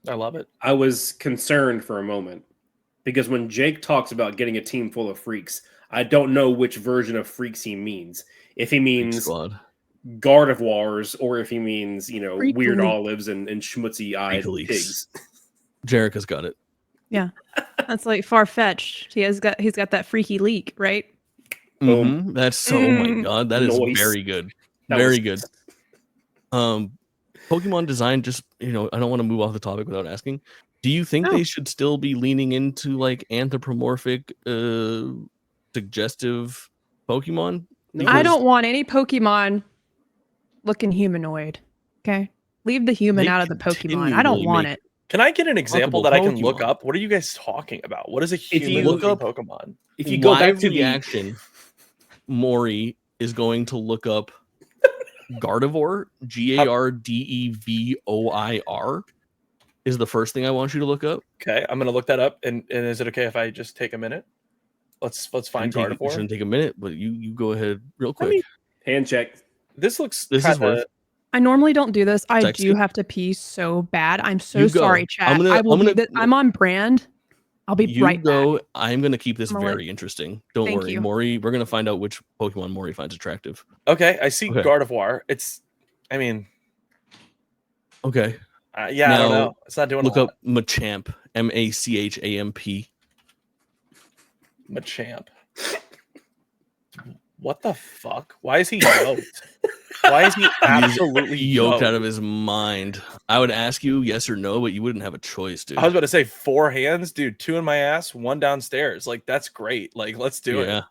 I love it. I was concerned for a moment because when Jake talks about getting a team full of freaks, I don't know which version of freaks he means. If he means Gardevoirs or if he means, you know, weird olives and schmutzy-eyed pigs. Jerica's got it. Yeah. That's like far-fetched. He's got that freaky leak, right? That's so, oh my god, that is very good. Very good. Pokemon design, just, you know, I don't want to move off the topic without asking. Do you think they should still be leaning into like anthropomorphic suggestive Pokemon? I don't want any Pokemon looking humanoid. Okay? Leave the human out of the Pokemon. I don't want it. Can I get an example that I can look up? What are you guys talking about? What is a human looking Pokemon? If you go back to the action, Mori is going to look up Gardevoir, Gardevor is the first thing I want you to look up. Okay, I'm gonna look that up. And is it okay if I just take a minute? Let's find Gardevoir. It shouldn't take a minute, but you go ahead real quick. Hand check. This is worth. I normally don't do this. I do have to pee so bad. I'm so sorry, chat. I'm on brand. I'll be right back. I'm going to keep this very interesting. Don't worry, Mori. We're going to find out which Pokemon Mori finds attractive. Okay, I see Gardevoir. Okay. Yeah, I don't know. It's not doing a lot. Look up Machamp. Machamp. Machamp. What the fuck? Why is he yoked? Why is he absolutely yoked out of his mind? I would ask you yes or no, but you wouldn't have a choice, dude. I was about to say 4 hands, dude. 2 in my ass, 1 downstairs. Like, that's great. Like, let's do it.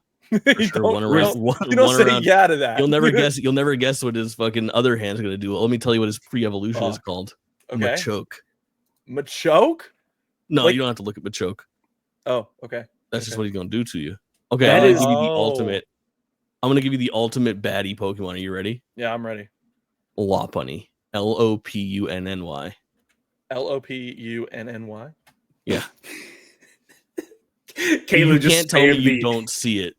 For sure. You don't say yeah to that. You'll never guess. You'll never guess what his fucking other hand's gonna do. Let me tell you what his pre-evolution is called. Okay. Machoke. Machoke? No, you don't have to look at Machoke. Oh, okay. That's just what he's gonna do to you. Okay, that is the ultimate. I'm gonna give you the ultimate baddie Pokemon. Are you ready? Yeah, I'm ready. Lopunny. Lopunny. Lopunny. Yeah. Kayla You just can't tell me you the, don't see it.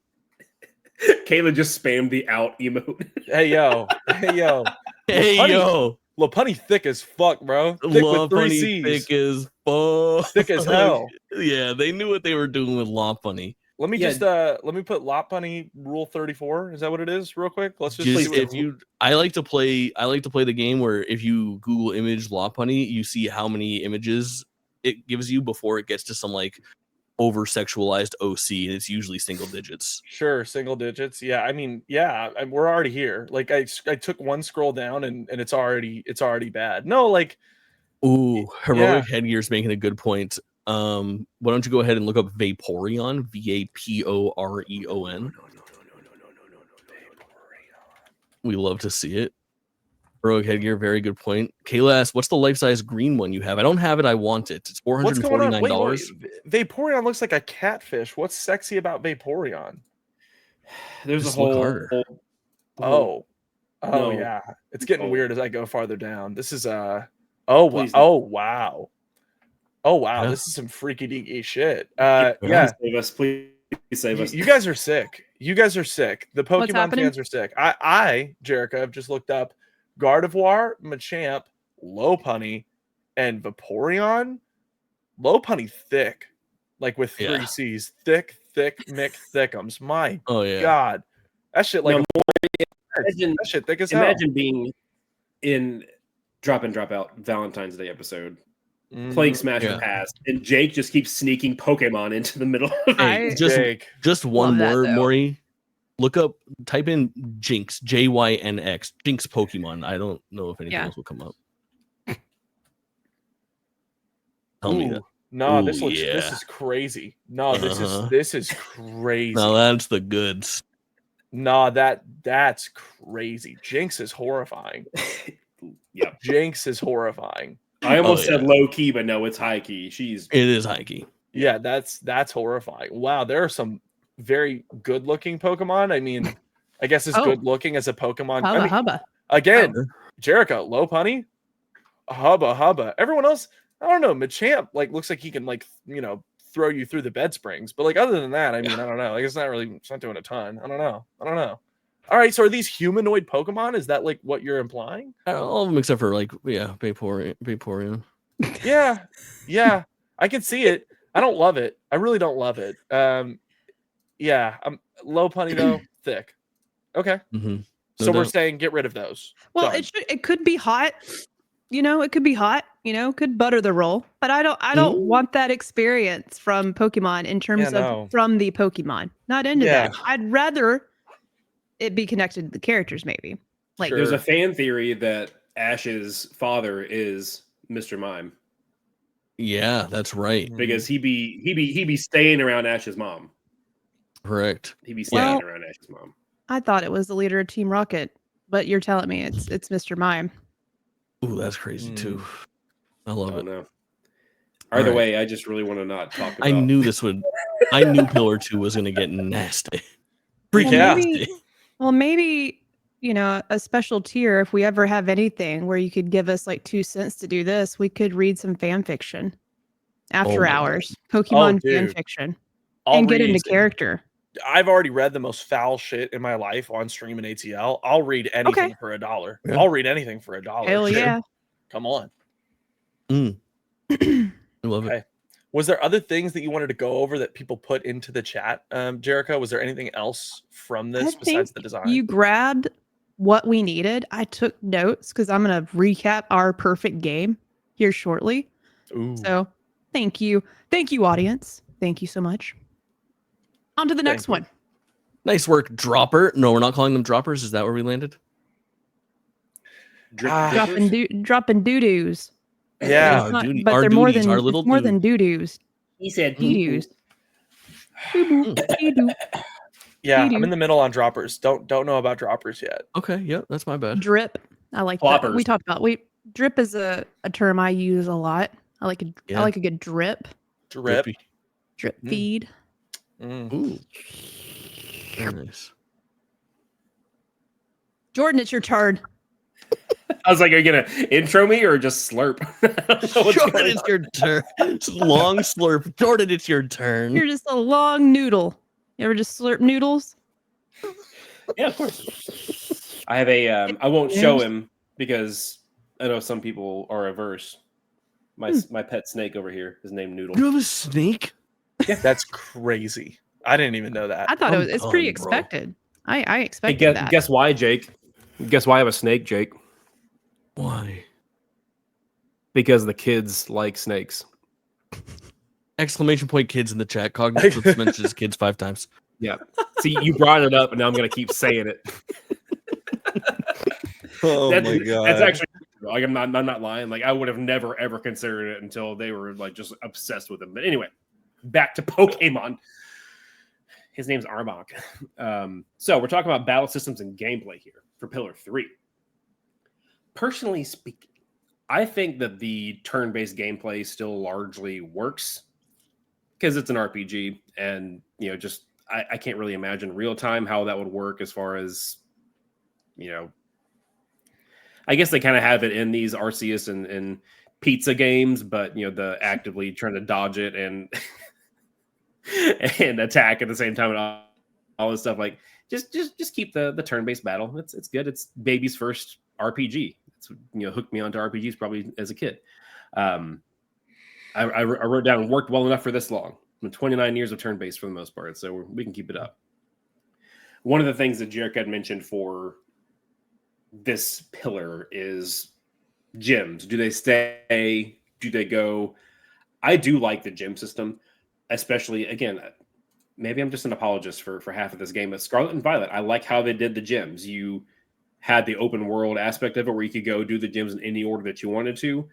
Kayla just spammed the out emote. Hey yo. Hey yo. Hey yo. Lopunny thick as fuck, bro. Thick with 3 C's. Thick as fuck. Thick as hell. Yeah, they knew what they were doing with Lopunny. Let me just let me put Lopunny rule 34. Is that what it is? Real quick. Let's just see if you I like to play the game where if you Google image Lopunny, you see how many images it gives you before it gets to some like over sexualized OC, and it's usually single digits. Sure, single digits. Yeah, I mean, yeah, we're already here. Like I took one scroll down and it's already bad. No, like ooh, heroic headgear's making a good point. Why don't you go ahead and look up Vaporeon? Vaporeon. We love to see it. Heroic headgear, very good point. Kayla asks, what's the life-size green one you have? I don't have it. I want it. It's $449. Vaporeon looks like a catfish. What's sexy about Vaporeon? There's just a whole. Oh, no. Yeah. It's getting weird as I go farther down. This is wow. Yeah. This is some freaky deaky shit. Yeah. Save us, please save us. You guys are sick. The Pokemon fans are sick. I Jerica have just looked up Gardevoir, Machamp, Lopunny, and Vaporeon. Lopunny thick, like with 3 C's. Thick, Mick Thickums. My God. That shit like that shit thick as hell. Imagine being in drop in, drop out Valentine's Day episode. Playing Smash and Pass, and Jake just keeps sneaking Pokemon into the middle. Just one more, Mori. Type in Jinx, JYNX, Jinx Pokemon. I don't know if anything else will come up. Tell me that. No, this is crazy. No, this is crazy. No, that's the goods. No, that's crazy. Jinx is horrifying. Yeah, Jinx is horrifying. I almost said low key, but no, it's high key. It is high key. Yeah, that's horrifying. Wow, there are some very good looking Pokemon. I mean, I guess as good looking as a Pokemon. Hubba. Again, Jerica, Lopunny, Hubba. Everyone else, I don't know. Machamp looks like he can throw you through the bed springs, but other than that, I mean, I don't know. It's not doing a ton. I don't know. All right, so are these humanoid Pokemon? Is that what you're implying? All of them except for Vaporeon. Yeah, I can see it. I don't love it. I really don't love it. Yeah, Lopunny though, thick. Okay. Mm-hmm. So we're saying get rid of those. Well, it could be hot. It could be hot. Could butter the roll. But I don't want that experience from Pokemon in terms of from the Pokemon. Not into that. I'd rather it be connected to the characters, maybe. There's a fan theory that Ash's father is Mr. Mime. Yeah, that's right. Because he be staying around Ash's mom. Correct. He'd be staying around Ash's mom. I thought it was the leader of Team Rocket, but you're telling me it's Mr. Mime. Ooh, that's crazy too. I love it. No. Either way, I just really want to not talk about. I knew Pillar 2 was going to get nasty. Well, maybe, a special tier, if we ever have anything where you could give us 2 cents to do this, we could read some fan fiction after hours. Pokemon fan fiction. And get into character. I've already read the most foul shit in my life on stream and ATL. I'll read anything for $1. Yeah. I'll read anything for $1. Hell yeah. Come on. I love it. Was there other things that you wanted to go over that people put into the chat, Jerica? Was there anything else from this besides the design? You grabbed what we needed. I took notes because I'm going to recap our perfect game here shortly. Ooh. So thank you. Thank you, audience. Thank you so much. On to the next one. Nice work, Dropper. No, we're not calling them droppers. Is that where we landed? Dropping doo-doos. Yeah, but they're more than doo-doos. He said doo-doos. Yeah, I'm in the middle on droppers. Don't know about droppers yet. Okay, yeah, that's my bad. Drip. I like that. We talked about drip is a term I use a lot. I like a good drip. Drip feed. Ooh. Very nice. Jordan, it's your turn. I was like, are you gonna intro me or just slurp? Jordan, it's your turn. It's a long slurp. Jordan, it's your turn. You're just a long noodle. You ever just slurp noodles? Yeah, of course. I have a. I won't show him because I know some people are averse. My pet snake over here is named Noodle. You have a snake? Yeah, that's crazy. I didn't even know that. I thought it's pretty expected. I expected that. Guess why, Jake? Guess why I have a snake, Jake? Why? Because the kids like snakes. Exclamation point kids in the chat. CognitiveClips mentions kids 5 times. Yeah. See, you brought it up, and now I'm going to keep saying it. My god. That's actually like I'm not lying. Like I would have never ever considered it until they were like just obsessed with them. But anyway, back to Pokemon. His name's Arbok. So we're talking about battle systems and gameplay here for Pillar 3. Personally speaking, I think that the turn-based gameplay still largely works because it's an RPG, and just I can't really imagine real time how that would work as far as I guess they kind of have it in these Arceus and pizza games, but the actively trying to dodge it and and attack at the same time and all this stuff. Like just keep the turn-based battle. It's good. It's baby's first RPG. It's hooked me onto RPGs probably as a kid. I wrote down worked well enough for this long. 29 years of turn-based for the most part, so we can keep it up. One of the things that Jerica had mentioned for this pillar is gyms. Do they stay? Do they go? I do like the gym system, especially, again, maybe I'm just an apologist for half of this game, but Scarlet and Violet, I like how they did the gyms. You had the open world aspect of it where you could go do the gyms in any order that you wanted to.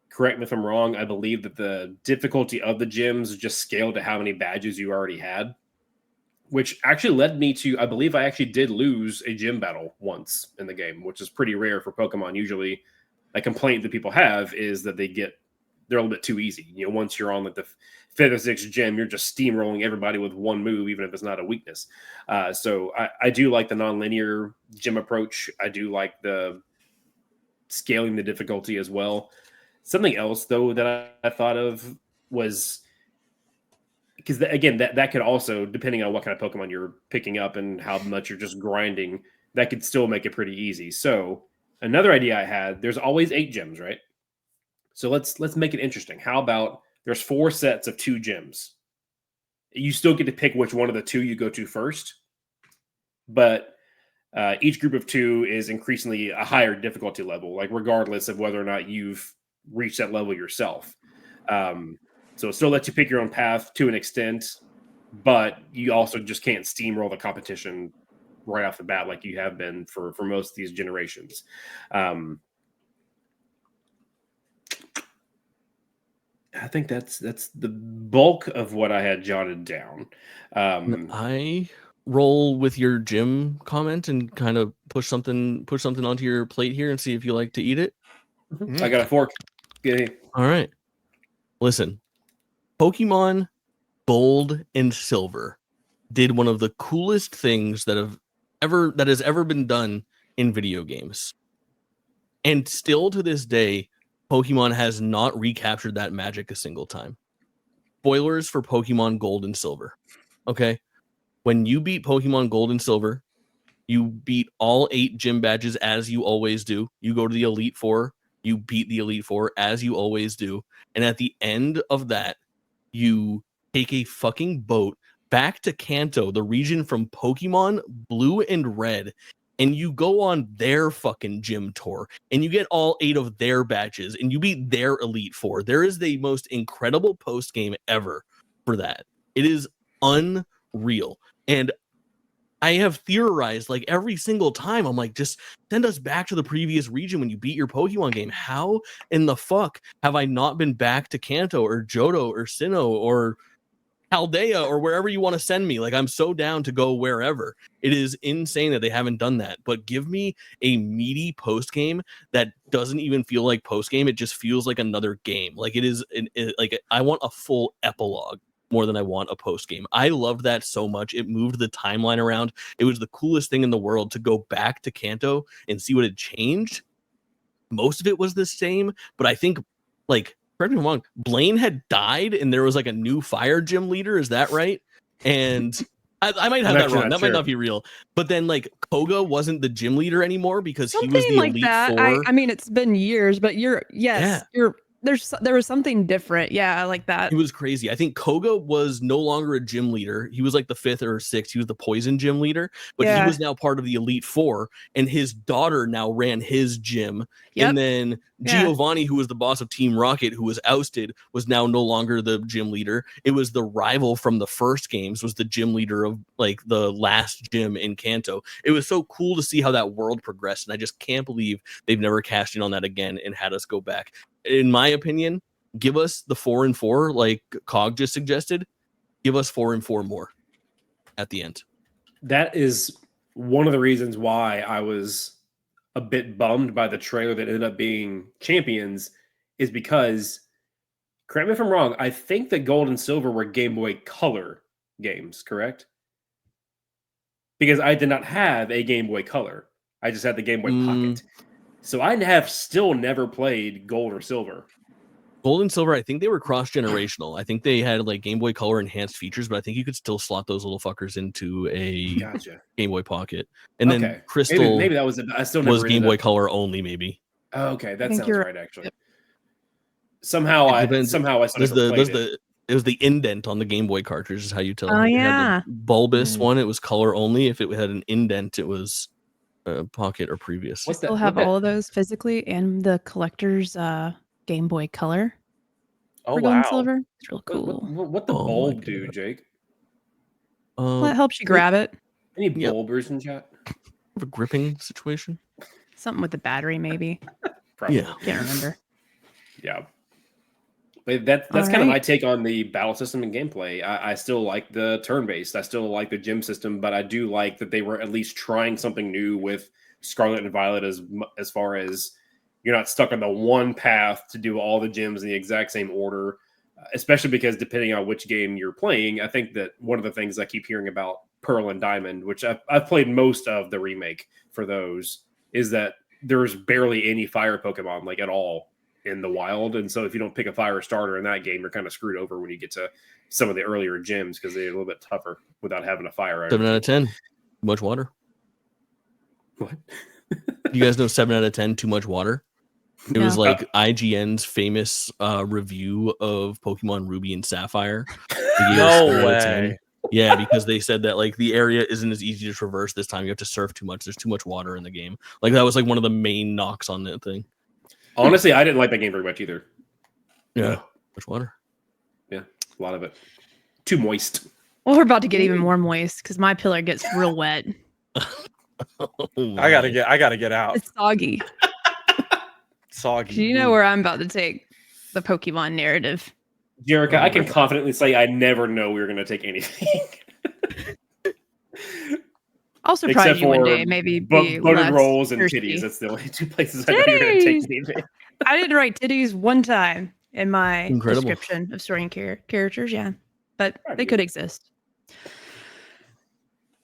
Correct me if I'm wrong. I believe that the difficulty of the gyms just scaled to how many badges you already had, which actually led me to, I believe I actually did lose a gym battle once in the game, which is pretty rare for Pokemon. Usually a complaint that people have is that they're a little bit too easy. Once you're on like the 5th or 6th gym, you're just steamrolling everybody with one move, even if it's not a weakness. So I do like the nonlinear gym approach. I do like the scaling the difficulty as well. Something else, though, that I thought of was because, again, that could also, depending on what kind of Pokemon you're picking up and how much you're just grinding, that could still make it pretty easy. So another idea I had, there's always 8 gyms, right? So let's make it interesting. How about there's 4 sets of 2 gyms? You still get to pick which one of the 2 you go to first, but each group of 2 is increasingly a higher difficulty level, like regardless of whether or not you've reached that level yourself. So it still lets you pick your own path to an extent, but you also just can't steamroll the competition right off the bat like you have been for most of these generations. I think that's the bulk of what I had jotted down. I roll with your gym comment and kind of push something onto your plate here and see if you like to eat it. I got a fork. All right. Listen, Pokemon Gold and Silver did one of the coolest things that has ever been done in video games. And still to this day, Pokemon has not recaptured that magic a single time. Spoilers for Pokemon Gold and Silver. Okay? When you beat Pokemon Gold and Silver, you beat all 8 gym badges as you always do. You go to the Elite Four. You beat the Elite Four as you always do. And at the end of that, you take a fucking boat back to Kanto, the region from Pokemon Blue and Red, and you go on their fucking gym tour, and you get all 8 of their badges, and you beat their Elite Four. There is the most incredible post game ever for that. It is unreal. And I have theorized like every single time. I'm like, just send us back to the previous region when you beat your Pokemon game. How in the fuck have I not been back to Kanto or Johto or Sinnoh or Paldea or wherever you want to send me? Like, I'm so down to go wherever. It is insane that they haven't done that. But give me a meaty post game that doesn't even feel like post game. It just feels like another game. Like it is like I want a full epilogue. more than I want a post game. I loved that so much. It moved the timeline around. It was the coolest thing in the world to go back to Kanto and see what had changed. Most of it was the same, but I think, like, correct me if I'm wrong, Blaine had died and there was like a new fire gym leader. Is that right? And I might have that wrong. That might not be real. But then, like, Koga wasn't the gym leader anymore because he was the like Elite that. Four. I mean, it's been years, but there was something different. Yeah, I like that. It was crazy. I think Koga was no longer a gym leader. He was like the 5th or 6th. He was the poison gym leader, but he was now part of the Elite Four, and his daughter now ran his gym. Yep. And then Giovanni, who was the boss of Team Rocket, who was ousted, was now no longer the gym leader. It was the rival from the first games, was the gym leader of like the last gym in Kanto. It was so cool to see how that world progressed, and I just can't believe they've never cashed in on that again and had us go back. In my opinion, give us the 4 and 4, like Cog just suggested. Give us 4 and 4 more at the end. That is one of the reasons why I was a bit bummed by the trailer that ended up being Champions, is because, correct me if I'm wrong, I think that Gold and Silver were Game Boy Color games, correct? Because I did not have a Game Boy Color. I just had the Game Boy Pocket. So I have still never played Gold or Silver. Gold and Silver, I think they were cross-generational. I think they had like Game Boy Color enhanced features, but I think you could still slot those little fuckers into a Game Boy Pocket. And then Crystal maybe that was I still never was Game Boy Color only, maybe. Oh, okay, that sounds right, actually. Somehow I still never played it. It was the indent on the Game Boy cartridge is how you tell. Oh, yeah. Had the bulbous one, it was color only. If it had an indent, it was Pocket or previous. I still have all of those physically and the collector's Game Boy Color. Oh, Gold and Silver. It's real cool. What the bulb do, Jake? Well, it helps you grab it. Any bulbers in chat? A gripping situation? Something with the battery, maybe. Probably. Yeah. Can't remember. Yeah. But that's kind of my take on the battle system and gameplay. I still like the turn-based. I still like the gym system, but I do like that they were at least trying something new with Scarlet and Violet as far as you're not stuck on the one path to do all the gyms in the exact same order, especially because depending on which game you're playing, I think that one of the things I keep hearing about Pearl and Diamond, which I've played most of the remake for those, is that there's barely any fire Pokemon, like at all, in the wild. And so if you don't pick a fire starter in that game, you're kind of screwed over when you get to some of the earlier gyms because they're a little bit tougher without having a fire. 7 out of 10. Too much water. What? You guys know 7 out of 10, too much water? It was like IGN's famous review of Pokemon Ruby and Sapphire. No way. Yeah, because they said that like the area isn't as easy to traverse this time. You have to surf too much. There's too much water in the game. Like that was like one of the main knocks on that thing. Honestly, I didn't like that game very much either. Yeah. Much water. Yeah, a lot of it. Too moist. Well, we're about to get even more moist because my pillar gets real wet. I gotta get out. It's soggy. Soggy. Do you know where I'm about to take the Pokemon narrative? Jerica, I can confidently say I never know we were going to take anything. I'll surprise you one day. Maybe buttered rolls and thirsty. titties. That's the only two places I know you're going to take anything. I did write titties one time in my description of story and characters. Yeah, but they could exist.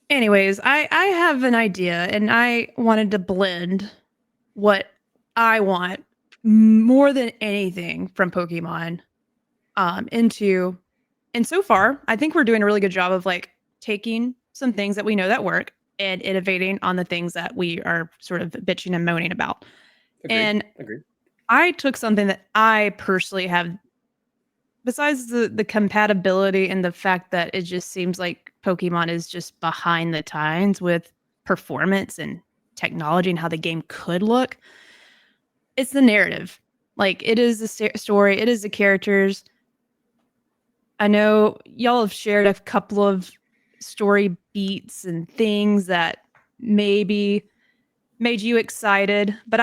Anyways, I have an idea, and I wanted to blend what I want more than anything from Pokemon into, and so far, I think we're doing a really good job of like taking some things that we know that work and innovating on the things that we are sort of bitching and moaning about. Agreed. I took something that I personally have, besides the compatibility and the fact that it just seems like Pokemon is just behind the times with performance and technology and how the game could look. It's the narrative. Like, it is the story. It is the characters. I know y'all have shared a couple of story beats and things that maybe made you excited, but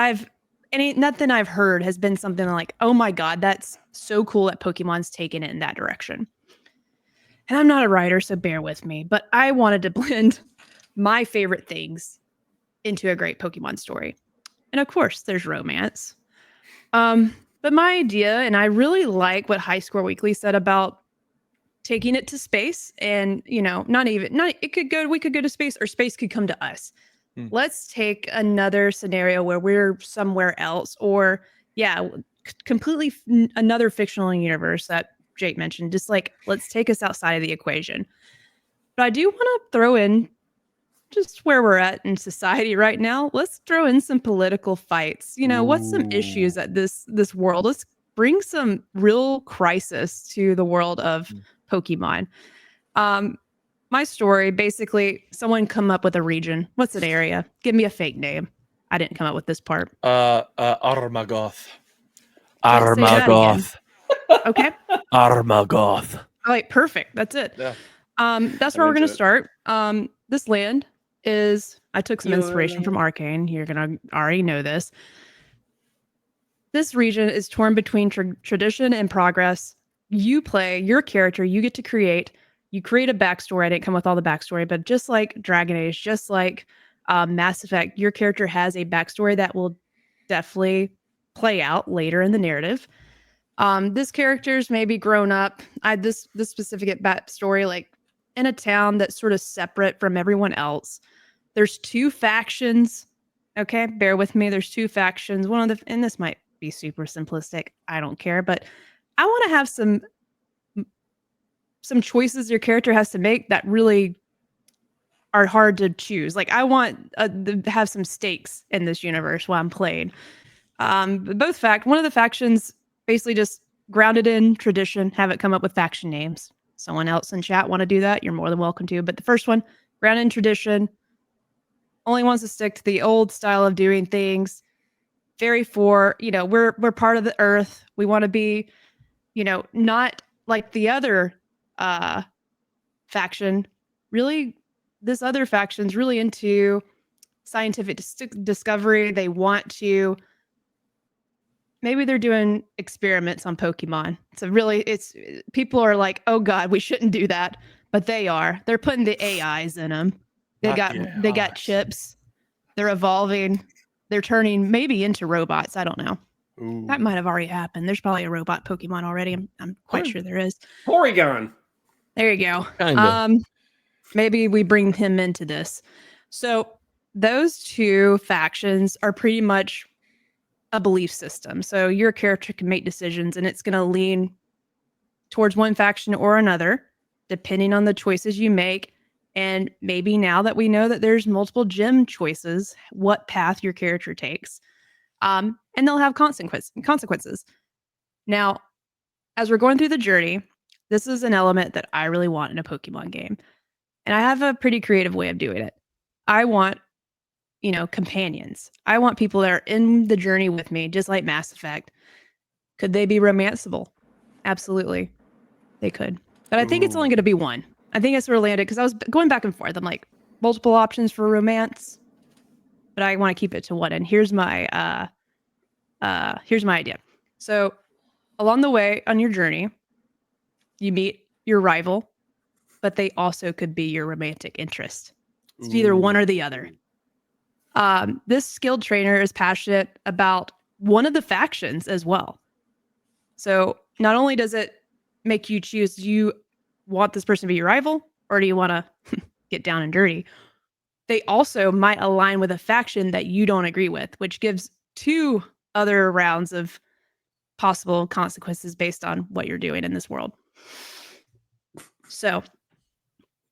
nothing I've heard has been something like, oh my God, that's so cool that Pokemon's taken it in that direction. And I'm not a writer, so bear with me, but I wanted to blend my favorite things into a great Pokemon story. And of course, there's romance. But my idea, and I really like what High Score Weekly said about taking it to space, and we could go to space, or space could come to us. Let's take another scenario where we're somewhere else, or completely another fictional universe that Jake mentioned. Just like, let's take us outside of the equation. But I do want to throw in just where we're at in society right now. Let's throw in some political fights. What's some issues that this world? Let's bring some real crisis to the world of Pokemon. My story, basically, someone come up with a region. What's an area? Give me a fake name. I didn't come up with this part. Armagoth. Armagoth. Okay. Armagoth. All right, perfect. That's it. Yeah. That's where we're going to start. This land is, I took some inspiration from Arcane. You're going to already know this. This region is torn between tradition and progress. You play your character, you get to create a backstory. I didn't come with all the backstory, but just like Dragon Age, just like Mass Effect, your character has a backstory that will definitely play out later in the narrative. This character's maybe grown up. This specific backstory, like in a town that's sort of separate from everyone else. There's 2 factions. Okay, bear with me. There's 2 factions. And this might be super simplistic. I don't care, but I want to have some choices your character has to make that really are hard to choose. Like, I want to have some stakes in this universe while I'm playing. One of the factions basically just grounded in tradition, have it come up with faction names. Someone else in chat want to do that, you're more than welcome to. But the first one, grounded in tradition, only wants to stick to the old style of doing things. We're part of the earth. We want to be, not like the other faction. Really, this other faction's really into scientific discovery. They want to, maybe they're doing experiments on Pokemon. People are like, oh God, we shouldn't do that. But they're putting the AIs in them. They got chips. They're evolving. They're turning maybe into robots. I don't know. Ooh. That might have already happened. There's probably a robot Pokemon already. I'm quite sure there is. Porygon. There you go. Kinda. Maybe we bring him into this. So those 2 factions are pretty much a belief system. So your character can make decisions, and it's going to lean towards one faction or another, depending on the choices you make. And maybe now that we know that there's multiple gym choices, what path your character takes. And they'll have consequences. Now, as we're going through the journey, this is an element that I really want in a Pokemon game. And I have a pretty creative way of doing it. I want, companions. I want people that are in the journey with me, just like Mass Effect. Could they be romanceable? Absolutely. They could. But I think it's only going to be one. I think it's where it landed, because I was going back and forth. I'm like, multiple options for romance, but I want to keep it to one. And here's my idea. So along the way on your journey, you meet your rival, but they also could be your romantic interest. It's either one or the other. This skilled trainer is passionate about one of the factions as well. So not only does it make you choose, do you want this person to be your rival, or do you want to get down and dirty? They also might align with a faction that you don't agree with, which gives 2 other rounds of possible consequences based on what you're doing in this world. So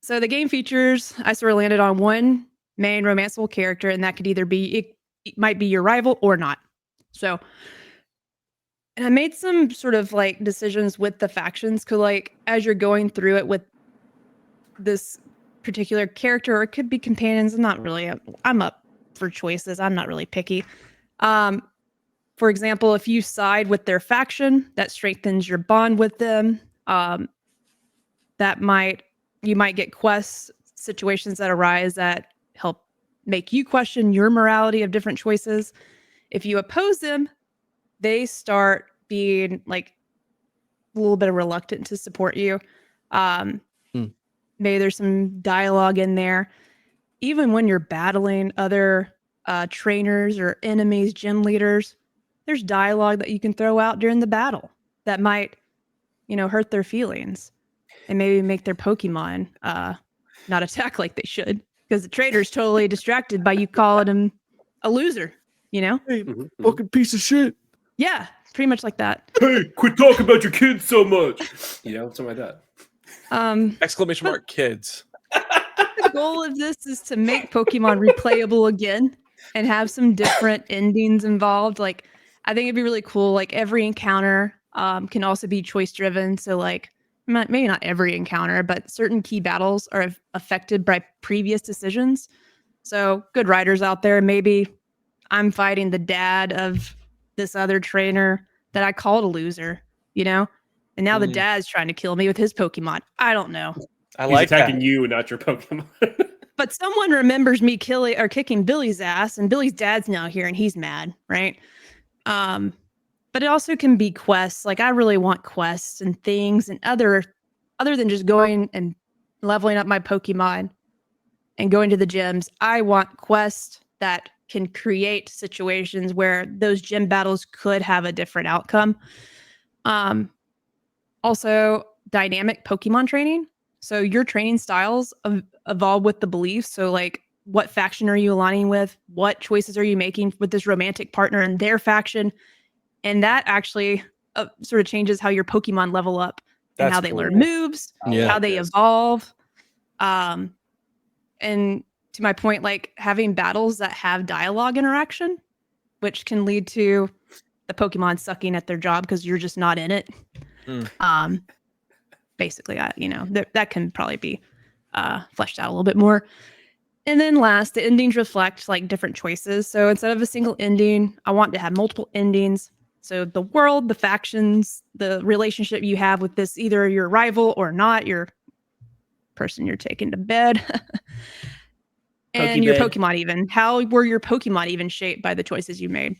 the game features, I sort of landed on one main romanceable character, and that could either be, it might be your rival or not. So, and I made some sort of like decisions with the factions, because like as you're going through it with this particular character, or it could be companions. I'm up for choices. I'm not really picky. For example, if you side with their faction, that strengthens your bond with them. You might get quests, situations that arise that help make you question your morality of different choices. If you oppose them, they start being like a little bit reluctant to support you. Maybe there's some dialogue in there. Even when you're battling other trainers or enemies, gym leaders, there's dialogue that you can throw out during the battle that might, hurt their feelings. and maybe make their Pokemon not attack like they should, because the trainer's totally distracted by you calling him a loser, you know? Hey, fucking piece of shit. Yeah, pretty much like that. Hey, quit talking about your kids so much. You know, something like that. Exclamation mark kids. The goal of this is to make Pokemon replayable again and have some different endings involved. Like, I think it'd be really cool. Like, every encounter can also be choice driven. So, like, maybe not every encounter, but certain key battles are affected by previous decisions. So, good writers out there, maybe I'm fighting the dad of this other trainer that I called a loser, you know? And now the dad's trying to kill me with his Pokemon. I don't know. He's attacking you, not your Pokemon. But someone remembers me kicking Billy's ass, and Billy's dad's now here, and he's mad, right? But it also can be quests. Like, I really want quests and things, and other than just going and leveling up my Pokemon and going to the gyms. I want quests that can create situations where those gym battles could have a different outcome. Also, dynamic Pokemon training. So your training styles evolve with the beliefs. So, like, what faction are you aligning with? What choices are you making with this romantic partner and their faction? And that actually sort of changes how your Pokemon level up and how they learn moves, how they evolve. And to my point, like, having battles that have dialogue interaction, which can lead to the Pokemon sucking at their job because you're just not in it. Basically, that can probably be fleshed out a little bit more. And then last, the endings reflect like different choices. So instead of a single ending, I want to have multiple endings. So the world, the factions, the relationship you have with this, either your rival or not, your person you're taking to bed. And your Pokemon even. How were your Pokemon even shaped by the choices you made?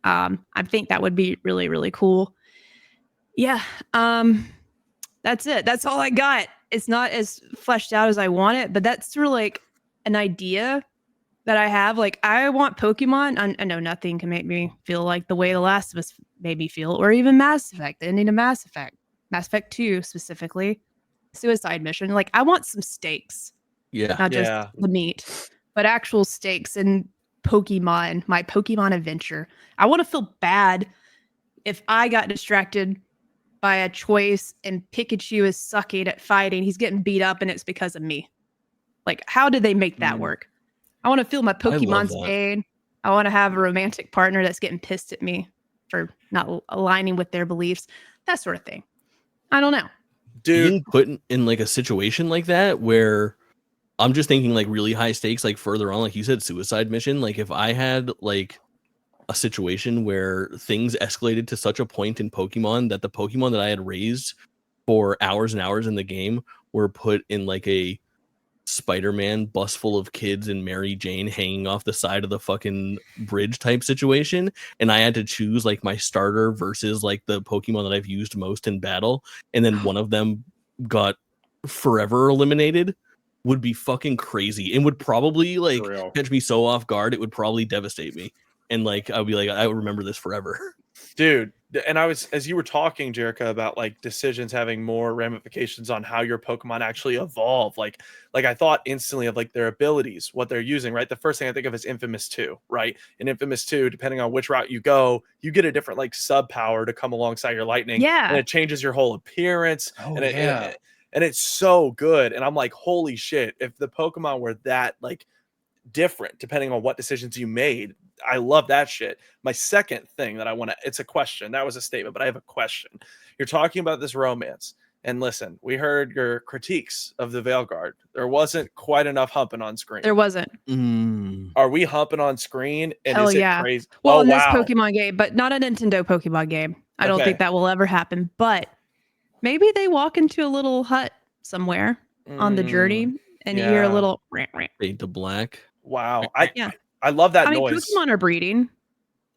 I think that would be really, really cool. Yeah. That's it. That's all I got. It's not as fleshed out as I want it, but that's sort of like an idea that I have. Like, I want Pokemon. I know nothing can make me feel like the way The Last of Us made me feel, or even Mass Effect, the ending of Mass Effect 2 specifically, Suicide Mission. Like, I want some stakes. Yeah. Not just the meat, but actual stakes in Pokemon, my Pokemon adventure. I want to feel bad if I got distracted by a choice and Pikachu is sucking at fighting. He's getting beat up and it's because of me. Like, how did they make that work? I want to feel my Pokemon's pain. I want to have a romantic partner that's getting pissed at me for not aligning with their beliefs. That sort of thing. I don't know. Dude, being put in like a situation like that where I'm just thinking like really high stakes, like further on, like you said, Suicide Mission. Like, if I had like a situation where things escalated to such a point in Pokemon that the Pokemon that I had raised for hours and hours in the game were put in like a Spider-Man bus full of kids and Mary Jane hanging off the side of the fucking bridge type situation, and I had to choose like my starter versus like the Pokemon that I've used most in battle, and then one of them got forever eliminated, would be fucking crazy and would probably like catch me so off guard. It would probably devastate me. And like, I'll be like, I would remember this forever. Dude. And I was, as you were talking, Jerica, about like decisions having more ramifications on how your Pokemon actually evolve. Like I thought instantly of like their abilities, what they're using, right? The first thing I think of is Infamous 2, right? In Infamous 2, depending on which route you go, you get a different like sub power to come alongside your lightning. Yeah. And it changes your whole appearance. And it's so good. And I'm like, holy shit, if the Pokemon were that like different, depending on what decisions you made, I love that shit. My second thing that I want to, it's a question. That was a statement, but I have a question. You're talking about this romance. And listen, we heard your critiques of the Veilguard. There wasn't quite enough humping on screen. There wasn't. Are we humping on screen? And Hell is it yeah. crazy? Well, in this Pokemon game, but not a Nintendo Pokemon game. I don't think that will ever happen. But maybe they walk into a little hut somewhere on the journey and you hear a little fade to black. Wow. I love that noise. Pokemon are breeding,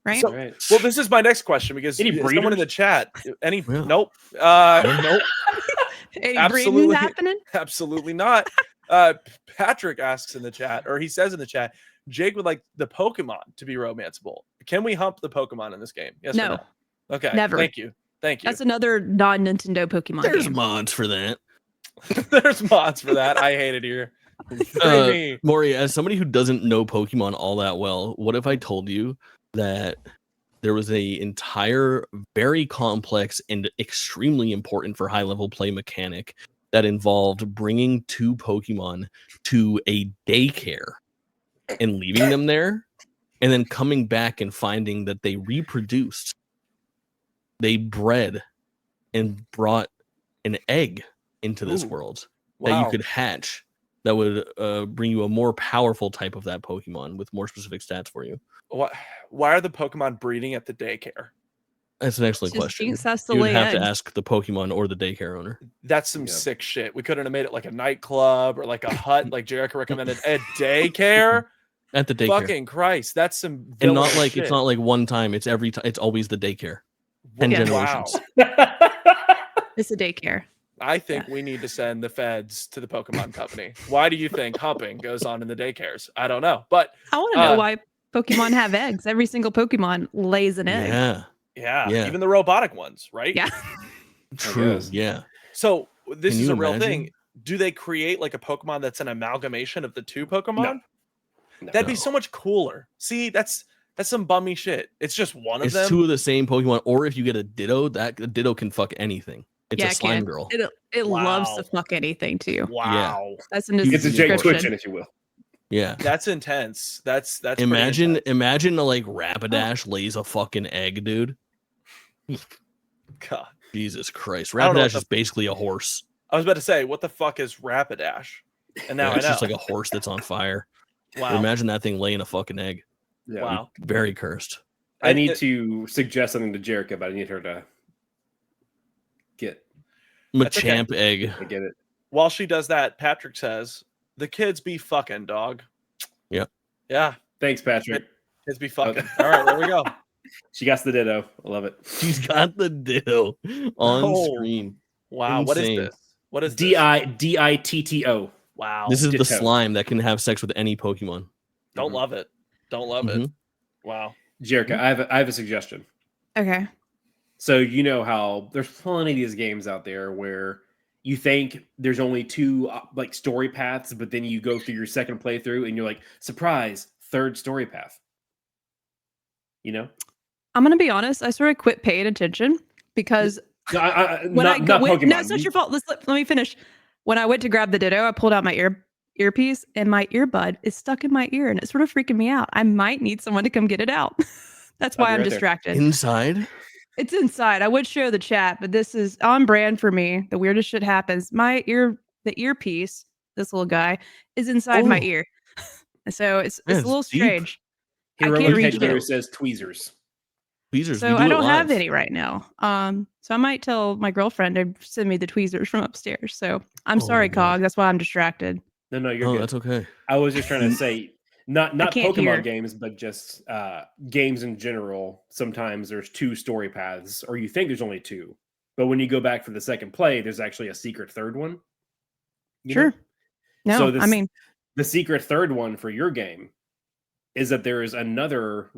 right? So, well, this is my next question because someone in the chat, nope. Nope. Any breeding happening? Absolutely not. Patrick asks in the chat, or he says in the chat, Jake would like the Pokemon to be romanceable. Can we hump the Pokemon in this game? Yes or no? Okay. Never. Thank you. That's another non-Nintendo Pokemon There's game. mods for that. There's mods for that. I hate it here. Mori, as somebody who doesn't know Pokemon all that well, what if I told you that there was a entire, very complex and extremely important for high-level play mechanic that involved bringing 2 Pokemon to a daycare and leaving them there, and then coming back and finding that they reproduced, they bred, and brought an egg into this world that you could hatch that would bring you a more powerful type of that Pokemon with more specific stats for you. Why are the Pokemon breeding at the daycare? That's an excellent question. You would have to ask the Pokemon or the daycare owner. That's some sick shit. We couldn't have made it like a nightclub or like a hut, like Jerica recommended. A daycare? At the daycare. Fucking Christ, that's some and not like shit. It's not like one time. It's every time. It's always the daycare. 10 generations. It's a daycare. I think we need to send the feds to the Pokemon company. Why do you think humping goes on in the daycares? I don't know, but I want to know why Pokemon have eggs. Every single Pokemon lays an egg. Yeah. Even the robotic ones, right? Yeah. True. Yeah. So this is a real thing. Do they create like a Pokemon that's an amalgamation of the 2 Pokemon? No. That'd be so much cooler. See, that's some bummy shit. It's just one of them. It's 2 of the same Pokemon, or if you get a Ditto, that a Ditto can fuck anything. It's a slime girl. It loves to fuck anything too. Wow. Yeah. That's an it's a Jake Twitchin, if you will. Yeah. That's intense. That's imagine a like Rapidash lays a fucking egg, dude. God. Jesus Christ. Rapidash is basically a horse. I was about to say, what the fuck is Rapidash? And now it's I know. Just like a horse that's on fire. Wow. Imagine that thing laying a fucking egg. Yeah. Wow. Very cursed. I need to suggest something to Jerica, but I need her to get Machamp egg. I get it. While she does that, Patrick says, the kids be fucking, dog. Yep. Yeah. Thanks, Patrick. Kids be fucking. All right, there we go. She got the Ditto. I love it. She's got the Ditto on screen. Wow. Insane. What is this? What is Ditto? Wow. This is the slime that can have sex with any Pokemon. Don't love it. Don't love it. Wow. Jerica, I have a suggestion. Okay. So you know how there's plenty of these games out there where you think there's only 2 like story paths, but then you go through your second playthrough and you're like, surprise, 3rd story path. You know? I'm gonna be honest. I sort of quit paying attention because not Pokemon. No, it's not your fault. Let me finish. When I went to grab the Ditto, I pulled out my earpiece and my earbud is stuck in my ear and it's sort of freaking me out. I might need someone to come get it out. That's why I'm distracted. Inside? It's inside. I would show the chat, but this is on brand for me. The weirdest shit happens. The earpiece, this little guy, is inside my ear. So it's a little strange. I can't reach it. Says tweezers. Tweezers. So I don't have any right now. So I might tell my girlfriend to send me the tweezers from upstairs. So I'm sorry, Cog. That's why I'm distracted. No, you're good. That's okay. I was just trying to say, not Pokemon games, but just games in general. Sometimes there's 2 story paths, or you think there's only 2, but when you go back for the second play, there's actually a secret 3rd one. Sure. No, so the secret 3rd one for your game is that there is another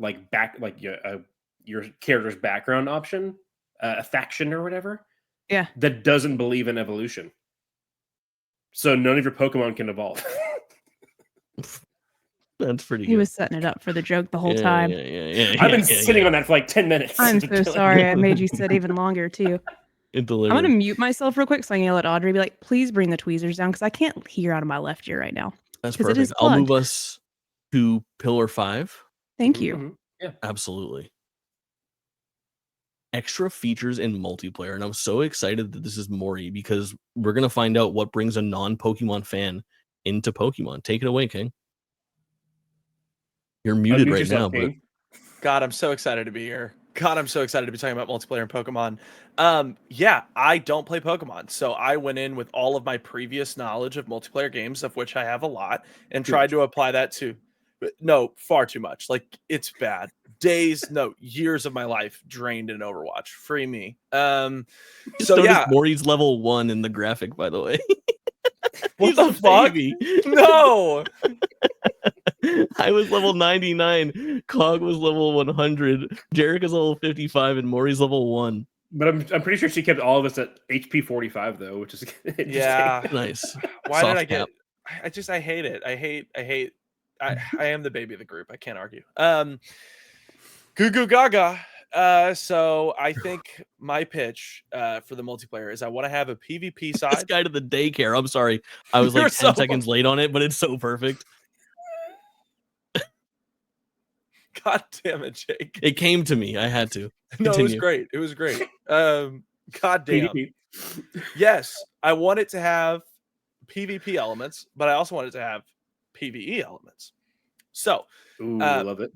your character's background option, a faction or whatever. Yeah. That doesn't believe in evolution. So none of your Pokemon can evolve. That's pretty good. He was setting it up for the joke the whole time. I've been sitting on that for like 10 minutes. I'm so sorry. I made you sit even longer too. It delivered. I'm going to mute myself real quick so I can yell at Audrey, be like, please bring the tweezers down because I can't hear out of my left ear right now. That's perfect. I'll move us to Pillar 5. Thank you. Yeah, absolutely. Extra features in multiplayer, and I'm so excited that this is Mori because we're gonna find out what brings a non-Pokemon fan into Pokemon. Take it away, King. You're muted right now, but God, I'm so excited to be here. God, I'm so excited to be talking about multiplayer and Pokemon. Yeah, I don't play Pokemon, so I went in with all of my previous knowledge of multiplayer games, of which I have a lot, and tried to apply that to. No, far too much. Like, it's bad. Years of my life drained in Overwatch. Free me. So yeah, Mori's level 1 in the graphic, by the way. What the fuck? No. I was level 99. Cog was level 100. Jerica's level 55, and Mori's level 1. But I'm pretty sure she kept all of us at HP 45 though, which is interesting. Yeah. Nice. Why Soft did I get? cap. I hate it. I hate. I am the baby of the group. I can't argue. Goo goo gaga. So I think my pitch for the multiplayer is I want to have a PvP This side. guy to the daycare. I'm sorry. I was like 10 seconds late on it, but it's so perfect. God damn it, Jake. It came to me. I had to. No, Continue. it was great. It was great. God damn. Yes, I want it to have PvP elements, but I also want it to have PvE elements. So, Ooh, love it.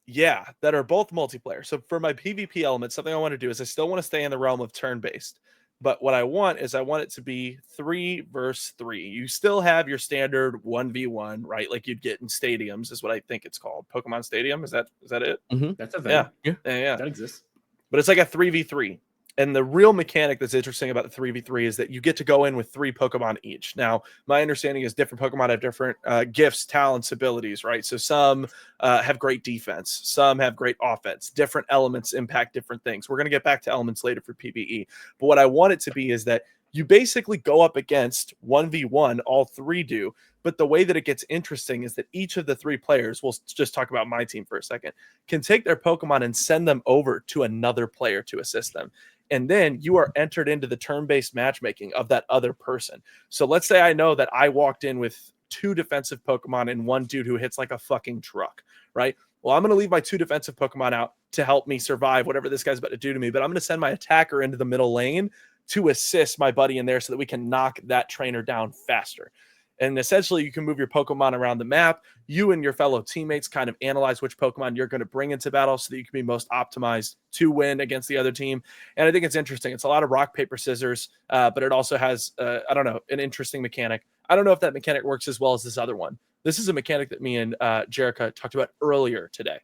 Yeah, that are both multiplayer. So for my PvP elements, something I want to do is I still want to stay in the realm of turn-based. But what I want is I want it to be 3 versus 3. You still have your standard 1v1, right? Like you'd get in stadiums is what I think it's called. Pokemon Stadium. Is that it? Mm-hmm. That's a thing. Yeah. That exists. But it's like a 3v3. And the real mechanic that's interesting about the 3v3 is that you get to go in with 3 Pokemon each. Now, my understanding is different Pokemon have different gifts, talents, abilities, right? So some have great defense, some have great offense. Different elements impact different things. We're going to get back to elements later for PvE. But what I want it to be is that you basically go up against 1v1, all 3 do. But the way that it gets interesting is that each of the 3 players, we'll just talk about my team for a second, can take their Pokemon and send them over to another player to assist them. And then you are entered into the turn-based matchmaking of that other person. So let's say I know that I walked in with 2 defensive Pokemon and 1 dude who hits like a fucking truck, right? Well, I'm going to leave my 2 defensive Pokemon out to help me survive whatever this guy's about to do to me, but I'm going to send my attacker into the middle lane to assist my buddy in there so that we can knock that trainer down faster. And essentially, you can move your Pokemon around the map. You and your fellow teammates kind of analyze which Pokemon you're going to bring into battle so that you can be most optimized to win against the other team. And I think it's interesting. It's a lot of rock, paper, scissors, but it also has, I don't know, an interesting mechanic. I don't know if that mechanic works as well as this other one. This is a mechanic that me and Jerica talked about earlier today.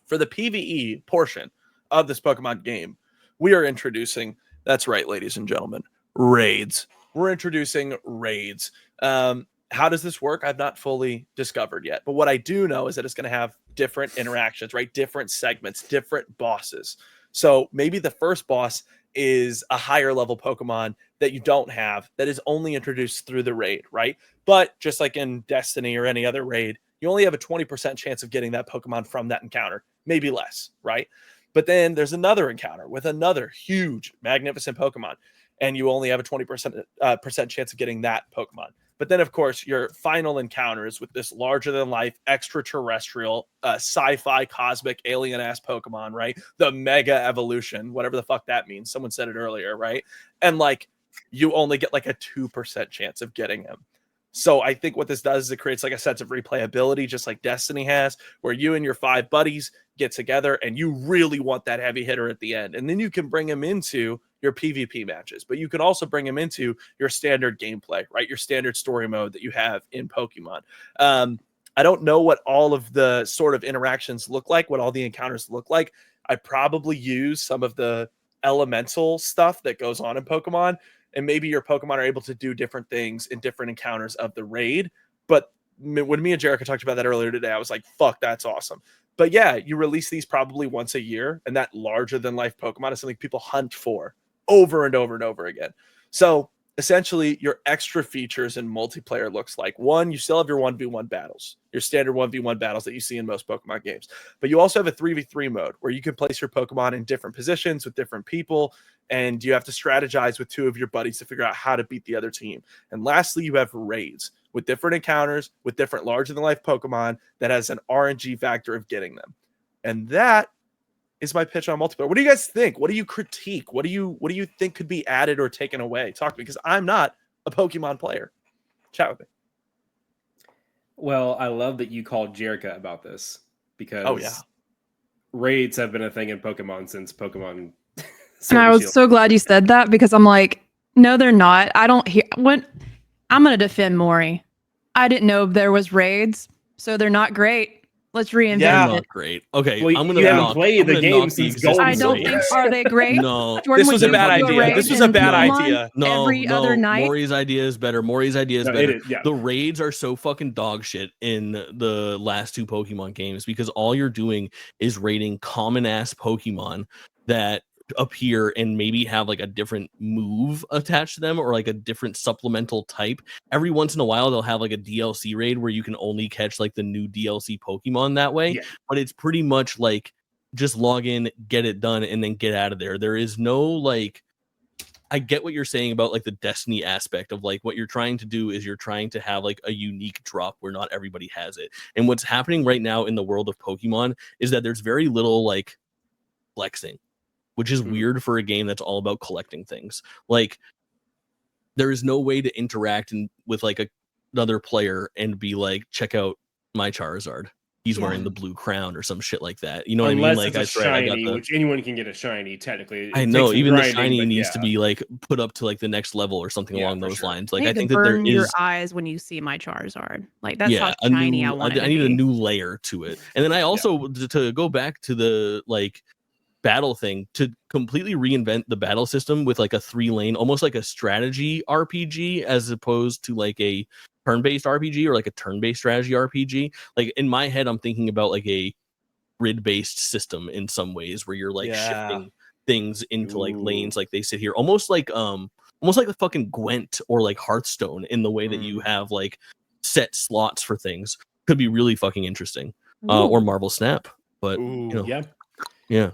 For the PvE portion of this Pokemon game, we are introducing, that's right, ladies and gentlemen, raids. We're introducing raids. How does this work? I've not fully discovered yet. But what I do know is that it's going to have different interactions, right? Different segments, different bosses. So maybe the first boss is a higher level Pokemon that you don't have that is only introduced through the raid, right? But just like in Destiny or any other raid, you only have a 20% chance of getting that Pokemon from that encounter, maybe less, right? But then there's another encounter with another huge, magnificent Pokemon, and you only have a 20% chance of getting that Pokemon. But then, of course, your final encounters with this larger-than-life, extraterrestrial, sci-fi, cosmic, alien-ass Pokemon, right? The Mega Evolution, whatever the fuck that means. Someone said it earlier, right? And, like, you only get, like, a 2% chance of getting him. So I think what this does is it creates like a sense of replayability, just like Destiny has, where you and your 5 buddies get together and you really want that heavy hitter at the end. And then you can bring him into your PvP matches, but you can also bring him into your standard gameplay, right? Your standard story mode that you have in Pokemon. I don't know what all of the sort of interactions look like, what all the encounters look like. I probably use some of the elemental stuff that goes on in Pokemon. And maybe your Pokemon are able to do different things in different encounters of the raid. But when me and Jerica talked about that earlier today, I was like, fuck, that's awesome. But yeah, you release these probably once a year. And that larger than life Pokemon is something people hunt for over and over and over again. So essentially, your extra features in multiplayer looks like, 1, you still have your 1v1 battles, your standard 1v1 battles that you see in most Pokemon games. But you also have a 3v3 mode where you can place your Pokemon in different positions with different people. And you have to strategize with 2 of your buddies to figure out how to beat the other team. And lastly, you have raids with different encounters, with different larger-than-life Pokemon that has an RNG factor of getting them. And that is my pitch on multiplayer. What do you guys think? What do you critique? What do you think could be added or taken away? Talk to me, because I'm not a Pokemon player. Chat with me. Well, I love that you called Jerica about this, because raids have been a thing in Pokemon since Pokemon. And I was so glad you said that, because I'm like, no, they're not. I don't hear when I'm going to defend Mori. I didn't know there was raids, so they're not great. Let's reinvent it. Not great. Okay, well, I'm gonna. You haven't played the game since Golden. I don't think. Are they great? No, Jordan, this was a bad idea. This was a bad idea. No, every other night. Mori's idea is better. Mori's idea is better. Yeah. The raids are so fucking dog shit in the last 2 Pokemon games, because all you're doing is raiding common ass Pokemon that appear and maybe have like a different move attached to them or like a different supplemental type. Every once in a while they'll have like a DLC raid where you can only catch like the new DLC Pokemon that way. Yeah. But it's pretty much like just log in, get it done, and then get out of there. There is no like, I get what you're saying about like the Destiny aspect of like what you're trying to do is you're trying to have like a unique drop where not everybody has it. And what's happening right now in the world of Pokemon is that there's very little like flexing, which is weird for a game that's all about collecting things. Like there is no way to interact with like another player and be like, check out my Charizard. He's wearing the blue crown or some shit like that. You know what I mean? Like it's a shiny, which anyone can get a shiny. Technically, I know even the shiny needs to be like put up to like the next level or something along those lines. Like I think that there is your eyes when you see my Charizard. Like that's how shiny I want it to be. I need a new layer to it. And then I also to go back to the like battle thing, to completely reinvent the battle system with like a 3-lane, almost like a strategy RPG as opposed to like a turn-based RPG or like a turn-based strategy RPG. Like in my head, I'm thinking about like a grid-based system in some ways where you're like shifting things into like lanes, like they sit here, almost like a fucking Gwent or like Hearthstone in the way that you have like set slots for things. Could be really fucking interesting. Or Marvel Snap, but you know, yeah.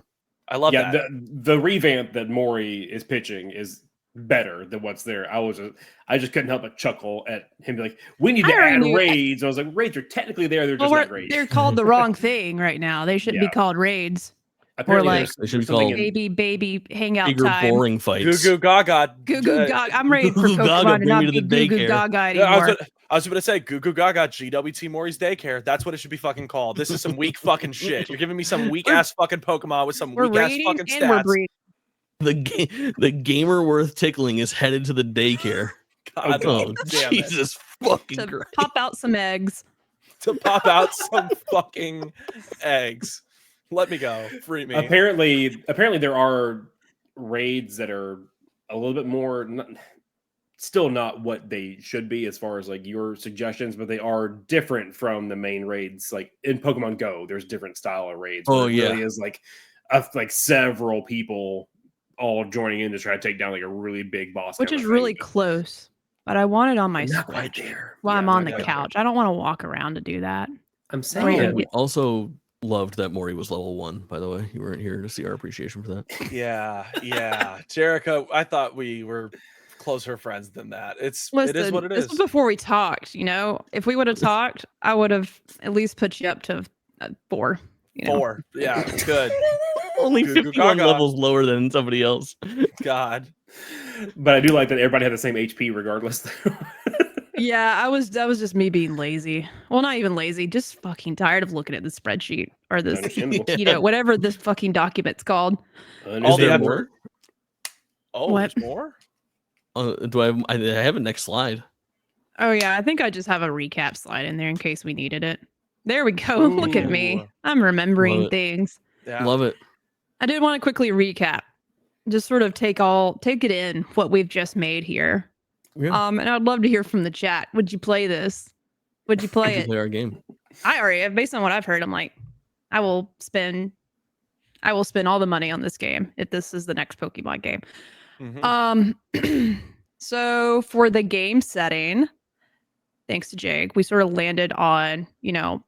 I love that. The revamp that Mori is pitching is better than what's there. I just couldn't help but chuckle at him be like, we need to add raids. I was like, raids are technically there. They're just not raids. They're called the wrong thing right now. They shouldn't be called raids. Apparently, or like they should be called baby hangout bigger, time. Boring fights. Goo Goo Gaga. Goo Goo Gaga. I'm ready for Pokemon to not be Goo Goo Gaga anymore. I was going to say Goo Goo Gaga GWTMori's daycare. That's what it should be fucking called. This is some weak fucking shit. You're giving me some weak ass fucking Pokemon with some weak ass fucking stats. The gamer worth tickling is headed to the daycare. God, Jesus fucking Christ. Pop out some eggs. To pop out some fucking eggs. Let me go. Free me. Apparently there are raids that are a little bit more, still not what they should be as far as like your suggestions, but they are different from the main raids. Like in Pokemon Go, there's different style of raids. Oh yeah, really is like several people all joining in to try to take down like a really big boss, which is really close. But I want it on my Switch right there while I'm on the couch. I don't want to walk around to do that. I'm saying. We also loved that Mori was level 1, by the way. You weren't here to see our appreciation for that. Yeah. Jerica, I thought we were closer friends than that. It is what it is. This was before we talked, you know. If we would have talked, I would have at least put you up to 4. You know? 4. Yeah, good. Only 51 levels lower than somebody else. God. But I do like that everybody had the same HP regardless. Yeah, that was just me being lazy. Well, not even lazy, just fucking tired of looking at the spreadsheet or this, you know, whatever this fucking document's called. Is there more? Oh, what? There's more? Do I have a next slide? Oh yeah, I think I just have a recap slide in there in case we needed it. There we go. Ooh. Look at me. I'm remembering things. Yeah. Love it. I did want to quickly recap. Just sort of take it in what we've just made here. Yeah. And I'd love to hear from the chat. Would you play this? Would you play it? Play our game. I already have. Based on what I've heard, I'm like, I will spend all the money on this game if this is the next Pokemon game. Mm-hmm. So for the game setting, thanks to Jake, we sort of landed on, you know,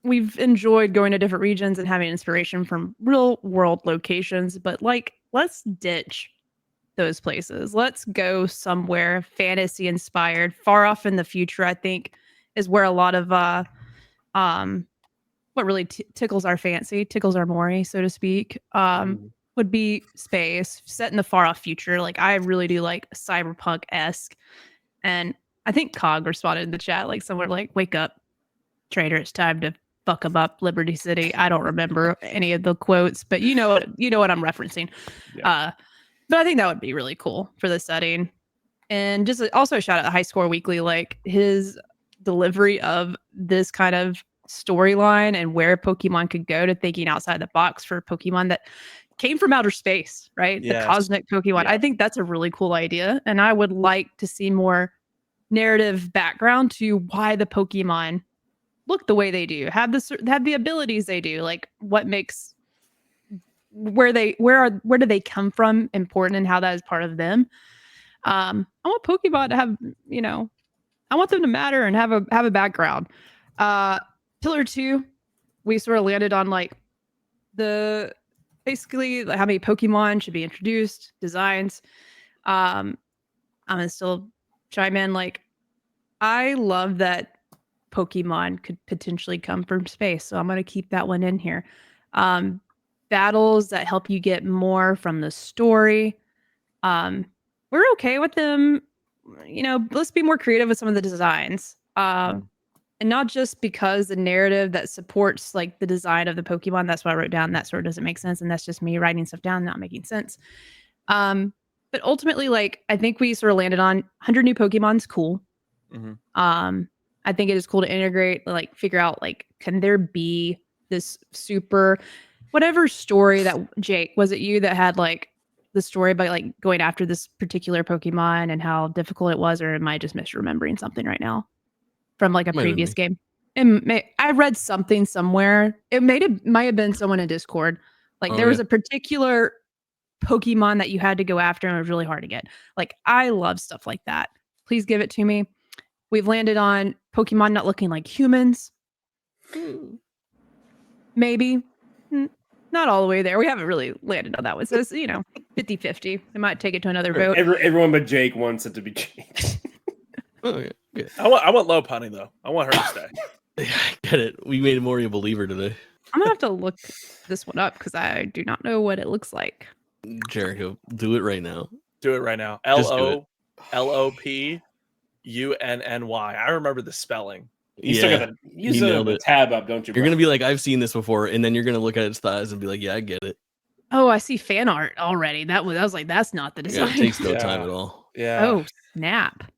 we've enjoyed going to different regions and having inspiration from real world locations, but like, let's ditch those places. Let's go somewhere fantasy inspired, far off in the future. I think is where a lot of what really tickles our fancy, tickles our Mori, so to speak, would be space set in the far off future. Like I really do like cyberpunk-esque, and I think Cog responded in the chat like somewhere like, "Wake up, trader! It's time to fuck them up, Liberty City." I don't remember any of the quotes, but you know what I'm referencing. Yeah. But I think that would be really cool for the setting. And just also shout out to High Score Weekly, like his delivery of this kind of storyline and where Pokemon could go to thinking outside the box for Pokemon that came from outer space, right? Yes. The cosmic Pokemon. Yeah. I think that's a really cool idea. And I would like to see more narrative background to why the Pokemon look the way they do, have the abilities they do, like what makes where do they come from important and how that is part of them. I want Pokemon to have, I want them to matter and have a background. Pillar 2, we sort of landed on like basically how many Pokemon should be introduced, designs. I'm gonna still chime in. Like, I love that Pokemon could potentially come from space, so I'm gonna keep that one in here. Battles that help you get more from the story. We're okay with them. Let's be more creative with some of the designs. And not just because the narrative that supports like the design of the Pokemon. That's what I wrote down. That sort of doesn't make sense, and that's just me writing stuff down, not making sense. But ultimately, like, I think we sort of landed on 100 new Pokemon's cool. I think it is cool to integrate, like, figure out, like, can there be this super, whatever story that, Jake, was it you that had, like, the story about, like, going after this particular Pokemon and how difficult it was, or am I just misremembering something right now from, like, a previous game? I read something somewhere. It might have been someone in Discord. Like, there was a particular Pokemon that you had to go after and it was really hard to get. Like, I love stuff like that. Please give it to me. We've landed on Pokemon not looking like humans. Maybe. Not all the way there. We haven't really landed on that one. So it's, 50-50. I might take it to another vote. Everyone but Jake wants it to be changed. Okay. I want low punny though. I want her to stay. Yeah, I get it. We made Mori a believer today. I'm gonna have to look this one up because I do not know what it looks like. Jericho, do it right now. Do it right now. LOPUNNY. I remember the spelling. You still got the tab up, don't you? You're gonna be like, I've seen this before, and then you're gonna look at its thighs and be like, yeah, I get it. Oh, I see fan art already. I was like, that's not the design. Yeah, it takes no time at all. Yeah. Oh, snap.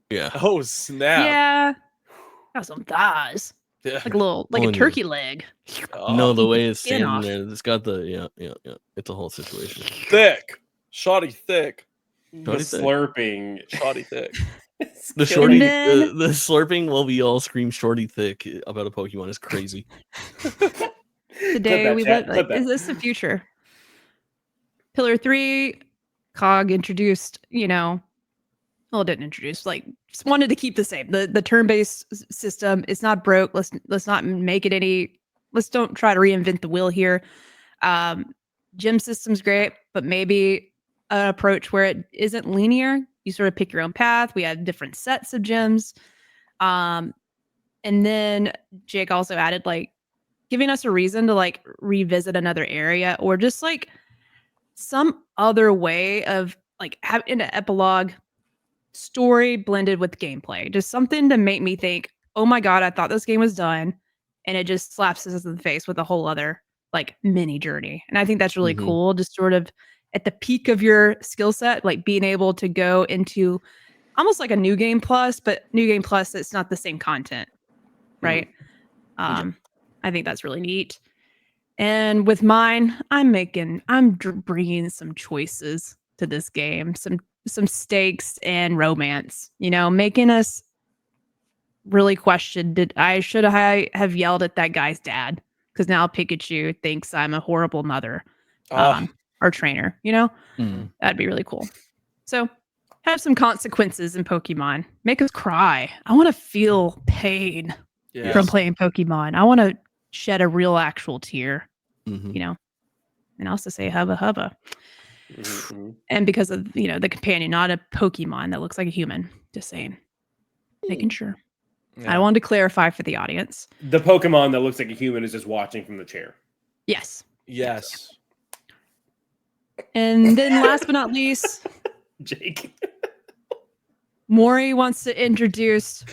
Yeah. Oh, snap. Yeah. Got some thighs. Yeah. Like a turkey leg. No, the way it's standing there, it's got the yeah. It's a whole situation. Thick. Shoddy thick. The slurping. Shoddy thick. The shorty, the slurping while we all scream shorty thick about a Pokemon is crazy. Today we live. Like, is this the future? Pillar 3, Cog introduced. Well, didn't introduce. Like, just wanted to keep the same. The turn-based system. It's not broke. Let's not make it any. Let's don't try to reinvent the wheel here. Gym system's great, but maybe an approach where it isn't linear. You sort of pick your own path. We had different sets of gyms. And then Jake also added, like, giving us a reason to, like, revisit another area or just, like, some other way of, like, having an epilogue story blended with gameplay. Just something to make me think, oh my God, I thought this game was done. And it just slaps us in the face with a whole other, like, mini journey. And I think that's really cool. Just sort of at the peak of your skill set, like being able to go into almost like a new game plus, but new game plus, it's not the same content, right? I think that's really neat. And with mine, I'm bringing some choices to this game, some stakes and romance, making us really question, should I have yelled at that guy's dad? Because now Pikachu thinks I'm a horrible mother. Or trainer, that'd be really cool. So have some consequences in Pokemon. Make us cry. I want to feel pain from playing Pokemon. I want to shed a real actual tear, and also say hubba hubba. And because of, the companion, not a Pokemon that looks like a human. Just saying. Making sure. I wanted to clarify for the audience. The Pokemon that looks like a human is just watching from the chair. Yes. And then last but not least, Jake. Mori wants to introduce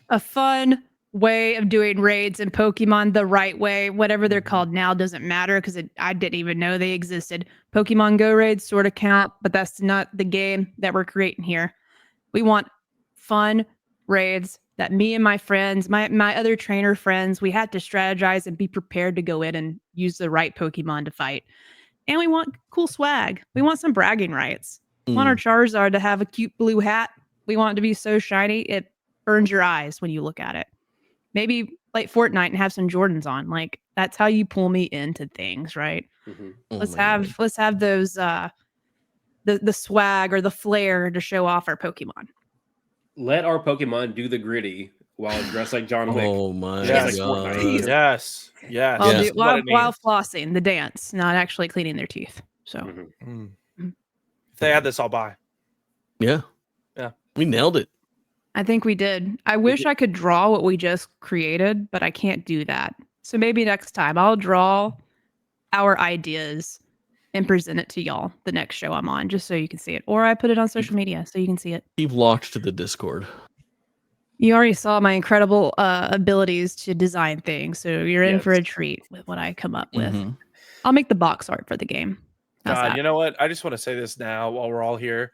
a fun way of doing raids in Pokemon the right way. Whatever they're called now doesn't matter because I didn't even know they existed. Pokemon Go raids sort of count, but that's not the game that we're creating here. We want fun raids that me and my friends, my other trainer friends, we had to strategize and be prepared to go in and use the right Pokemon to fight. And we want cool swag. We want some bragging rights. We want our Charizard to have a cute blue hat. We want it to be so shiny, it burns your eyes when you look at it. Maybe play Fortnite and have some Jordans on. Like that's how you pull me into things, right? Mm-hmm. Oh let's my God. have those the swag or the flair to show off our Pokemon. Let our Pokemon do the gritty while dressed like John Wick. Oh my Yes. God. Yes. Yes. While, Yes. do, while flossing, the dance, not actually cleaning their teeth. So If they had this, I'll buy. Yeah. Yeah. We nailed it. I think we did. I wish I could draw what we just created, but I can't do that. So maybe next time I'll draw our ideas and present it to y'all the next show I'm on, just so you can see it. Or I put it on social media so you can see it. Keep locked to the Discord. You already saw my incredible abilities to design things, so you're in for a treat with what I come up with. Mm-hmm. I'll make the box art for the game. God, you know what? I just want to say this now while we're all here.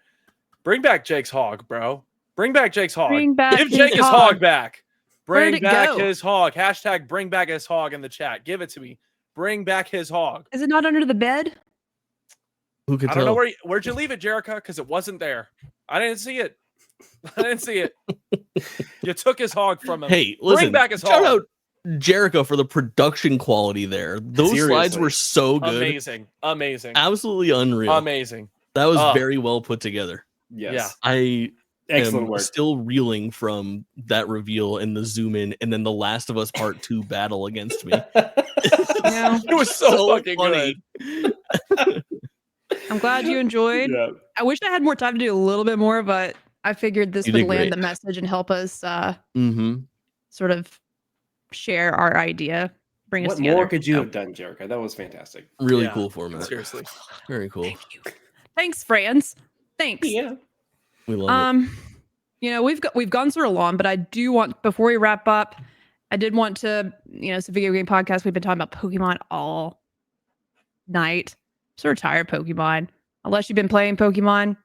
Bring back Jake's hog, bro. Bring back Jake's hog. Give Jake his hog back. Bring back his hog. Hashtag bring back his hog in the chat. Give it to me. Bring back his hog. Is it not under the bed? Who could I don't know where'd you leave it, Jerica? Because it wasn't there. I didn't see it. I didn't see it. You took his hog from him. Hey, listen. Bring back his hog. Shout out Jerica for the production quality there. Those slides were so good. Amazing. Amazing. Absolutely unreal. Amazing. That was very well put together. Yes. Yeah. I Excellent am work. still reeling from that reveal and the zoom in and then the Last of Us Part 2 battle against me. It was so fucking funny. good. I'm glad you enjoyed. Yeah. I wish I had more time to do a little bit more, but I figured this would land the message and help us sort of share our idea, bring us together. What more could you have done, Jerica? That was fantastic. Really cool format. Seriously. Very cool. Thank you. Thanks, friends. Thanks. Yeah. We love it. You know, we've gone sort of long, but I do want, before we wrap up, I did want to, you know, it's a video game podcast. We've been talking about Pokemon all night. Sort of tired of Pokemon. Unless you've been playing Pokemon.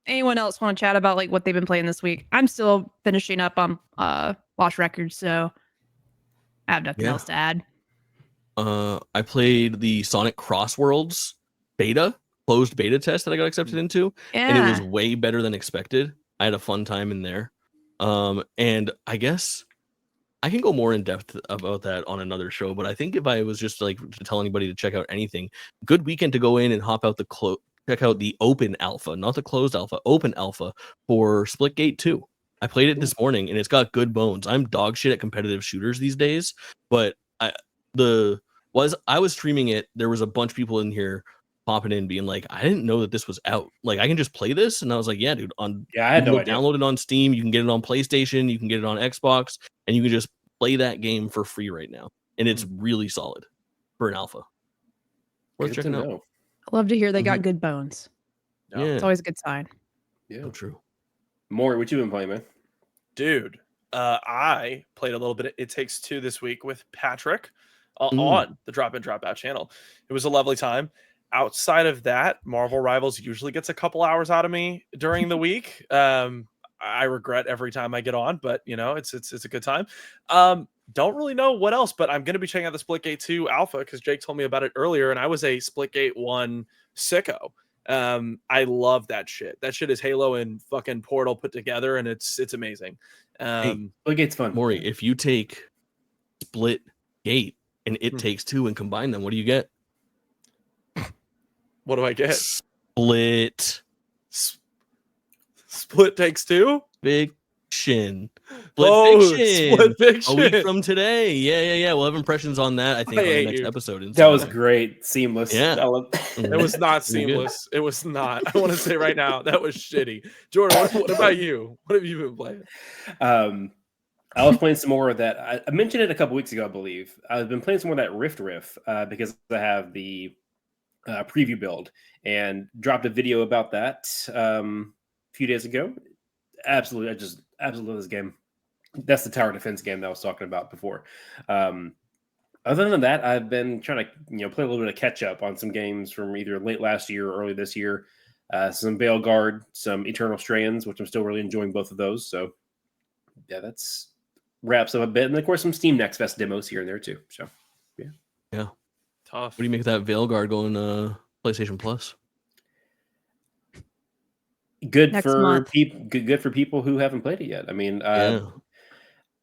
Anyone else want to chat about like what they've been playing this week? I'm still finishing up on Lost Records, so I have nothing else to add. I played the Sonic Crossworlds closed beta test that I got accepted into, and it was way better than expected. I had a fun time in there. And I guess I can go more in depth about that on another show, but I think if I was just like to tell anybody to check out anything, good weekend to go in and hop out check out the open alpha, not the closed alpha, open alpha for Splitgate 2. I played it this morning and it's got good bones. I'm dog shit at competitive shooters these days, but I was streaming it, there was a bunch of people in here popping in being like, I didn't know that this was out. Like, I can just play this? And I was like, yeah, dude, I had no idea. Download it on Steam, you can get it on PlayStation, you can get it on Xbox, and you can just play that game for free right now. And it's really solid for an alpha. Worth checking out. I love to hear they got good bones. Yeah. It's always a good sign. Yeah. So true. Maury, what you been playing, man? Dude, I played a little bit of It Takes Two this week with Patrick on the Drop In Drop Out channel. It was a lovely time. Outside of that, Marvel Rivals usually gets a couple hours out of me during the week. I regret every time I get on, but you know, it's a good time. Don't really know what else, but I'm going to be checking out the Splitgate 2 alpha because Jake told me about it earlier, and I was a Splitgate 1 sicko. I love that shit. That shit is Halo and fucking Portal put together, and it's amazing. Splitgate's fun. Maury, if you take Splitgate and It Takes Two and combine them, what do you get? What do I get? Split Takes Two? Fiction. Split Fiction. A week from today. Yeah. We'll have impressions on that, I think, on the next episode. That was great. Seamless. Yeah. It was not seamless. It was not. I want to say right now, that was shitty. Jordan, what about you? What have you been playing? I was playing some more of that. I mentioned it a couple weeks ago, I believe. I've been playing some more of that Rift because I have the preview build and dropped a video about that a few days ago. Absolutely. I just absolutely love this game. That's the tower defense game that I was talking about before. Other than that, I've been trying to play a little bit of catch up on some games from either late last year or early this year. Some Veilguard, some Eternal Strands, which I'm still really enjoying both of those. So yeah, that's wraps up a bit. And of course, some Steam Next Fest demos here and there too. So yeah. Tough. What do you make of that Veilguard going PlayStation Plus? Good for people who haven't played it yet. I mean,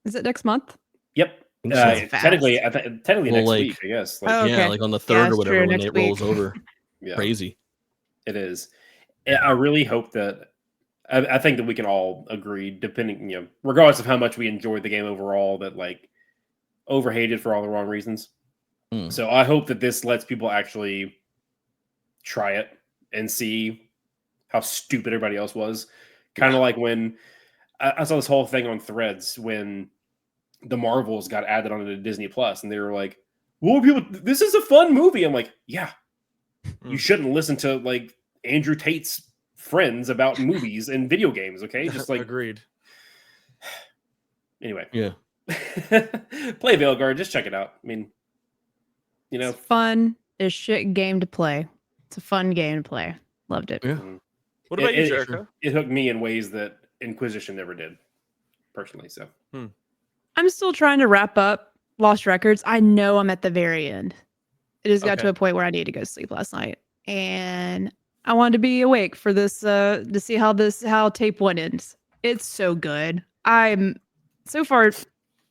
is it next month? Yep. Technically next like, week, I guess. Oh, okay. Yeah, like on the 3rd or whatever true, when next it rolls over. Yeah, Crazy. it is. I really hope that. I think that we can all agree, depending, regardless of how much we enjoyed the game overall, that like overhated for all the wrong reasons. So I hope that this lets people actually try it and see how stupid everybody else was. Kind of like when I saw this whole thing on Threads when the Marvels got added onto Disney Plus, and they were like, "Well, people, this is a fun movie." I'm like, "Yeah, you shouldn't listen to like Andrew Tate's friends about movies and video games." Okay, just like agreed. Anyway, yeah. Play Veilguard. Just check it out. I mean, it's fun as shit game to play. It's a fun game to play. Loved it. Yeah. What about you, Jerica? It hooked me in ways that Inquisition never did, personally. So I'm still trying to wrap up Lost Records. I know I'm at the very end. It just got to a point where I need to go to sleep last night, and I wanted to be awake for this to see how tape 1 ends. It's so good. I'm so far.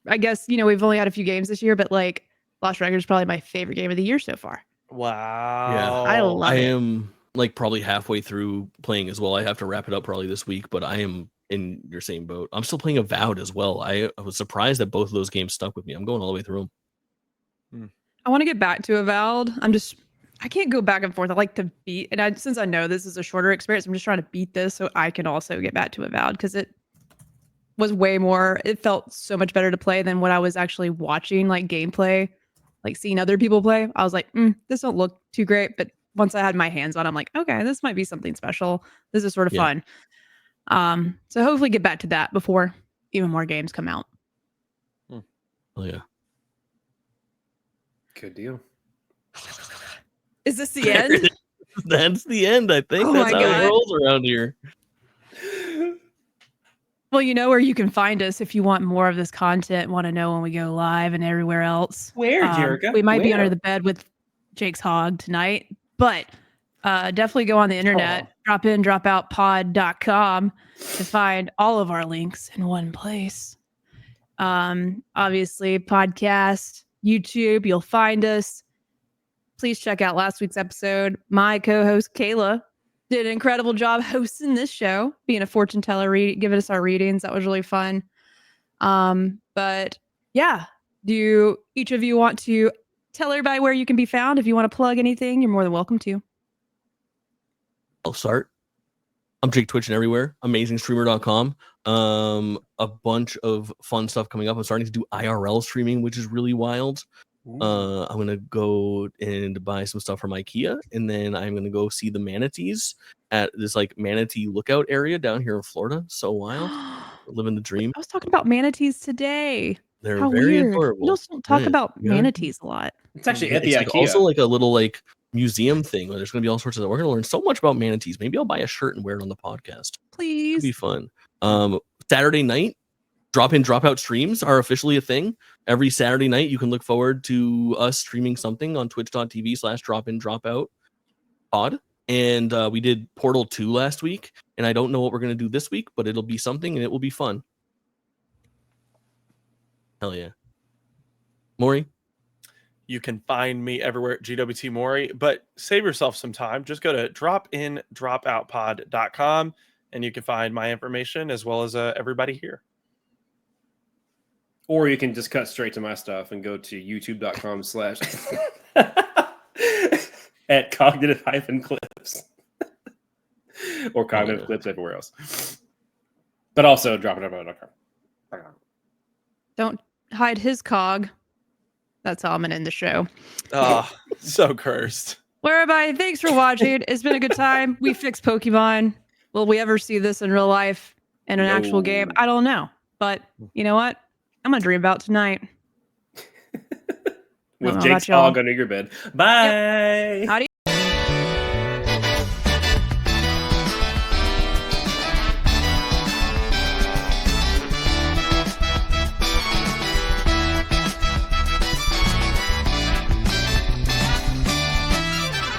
I guess we've only had a few games this year, but like Lost Records is probably my favorite game of the year so far. Wow. Yeah, I love it. I am like probably halfway through playing as well. I have to wrap it up probably this week, but I am in your same boat. I'm still playing Avowed as well. I was surprised that both of those games stuck with me. I'm going all the way through them. I want to get back to Avowed. I can't go back and forth. I like to beat, and since I know this is a shorter experience, I'm just trying to beat this so I can also get back to Avowed because it was way more. It felt so much better to play than what I was actually watching, like gameplay, like seeing other people play. I was like, this don't look too great, but once I had my hands on, I'm like, okay, this might be something special. This is sort of fun. So hopefully get back to that before even more games come out. Oh yeah. Good deal. Is this the end? That's the end. I think that's how it rolls around here. Well, you know where you can find us if you want more of this content, want to know when we go live and everywhere else. Where, Jerica? We might be under the bed with Jake's hog tonight, but definitely go on the internet, dropout.pod.com to find all of our links in one place. Obviously, podcast, YouTube, you'll find us. Please check out last week's episode. My co-host, Kayla, did an incredible job hosting this show, being a fortune teller, giving us our readings. That was really fun. But yeah, do each of you want to tell everybody where you can be found? If you want to plug anything, you're more than welcome to. I'll start. I'm Jake Twitch and everywhere. AmazingStreamer.com. A bunch of fun stuff coming up. I'm starting to do IRL streaming, which is really wild. I'm gonna go and buy some stuff from IKEA, and then I'm gonna go see the manatees at this like manatee lookout area down here in Florida. So wild, living the dream. I was talking about manatees today. They're How very weird. adorable. You don't talk about manatees a lot. It's actually at the it's IKEA. Like also like a little like museum thing where there's gonna be all sorts of. We're gonna learn so much about manatees. Maybe I'll buy a shirt and wear it on the podcast. Please. It'll be fun. Saturday night. Drop in, drop out streams are officially a thing. Every Saturday night, you can look forward to us streaming something on twitch.tv/drop-in-drop-out pod. And we did Portal 2 last week. And I don't know what we're going to do this week, but it'll be something and it will be fun. Hell yeah. Mori? You can find me everywhere at GWTMori, but save yourself some time. Just go to dropindropoutpod.com and you can find my information as well as everybody here. Or you can just cut straight to my stuff and go to youtube.com/ at cognitive-clips or cognitive clips everywhere else. But also drop-it-up.com. Don't hide his cog. That's how I'm going to end the show. Oh, so cursed. Well, everybody, thanks for watching. It's been a good time. We fixed Pokemon. Will we ever see this in real life in an actual game? I don't know. But you know what? I'm going to dream about tonight. With Jake's hog under your bed. Bye. Yep. Adios.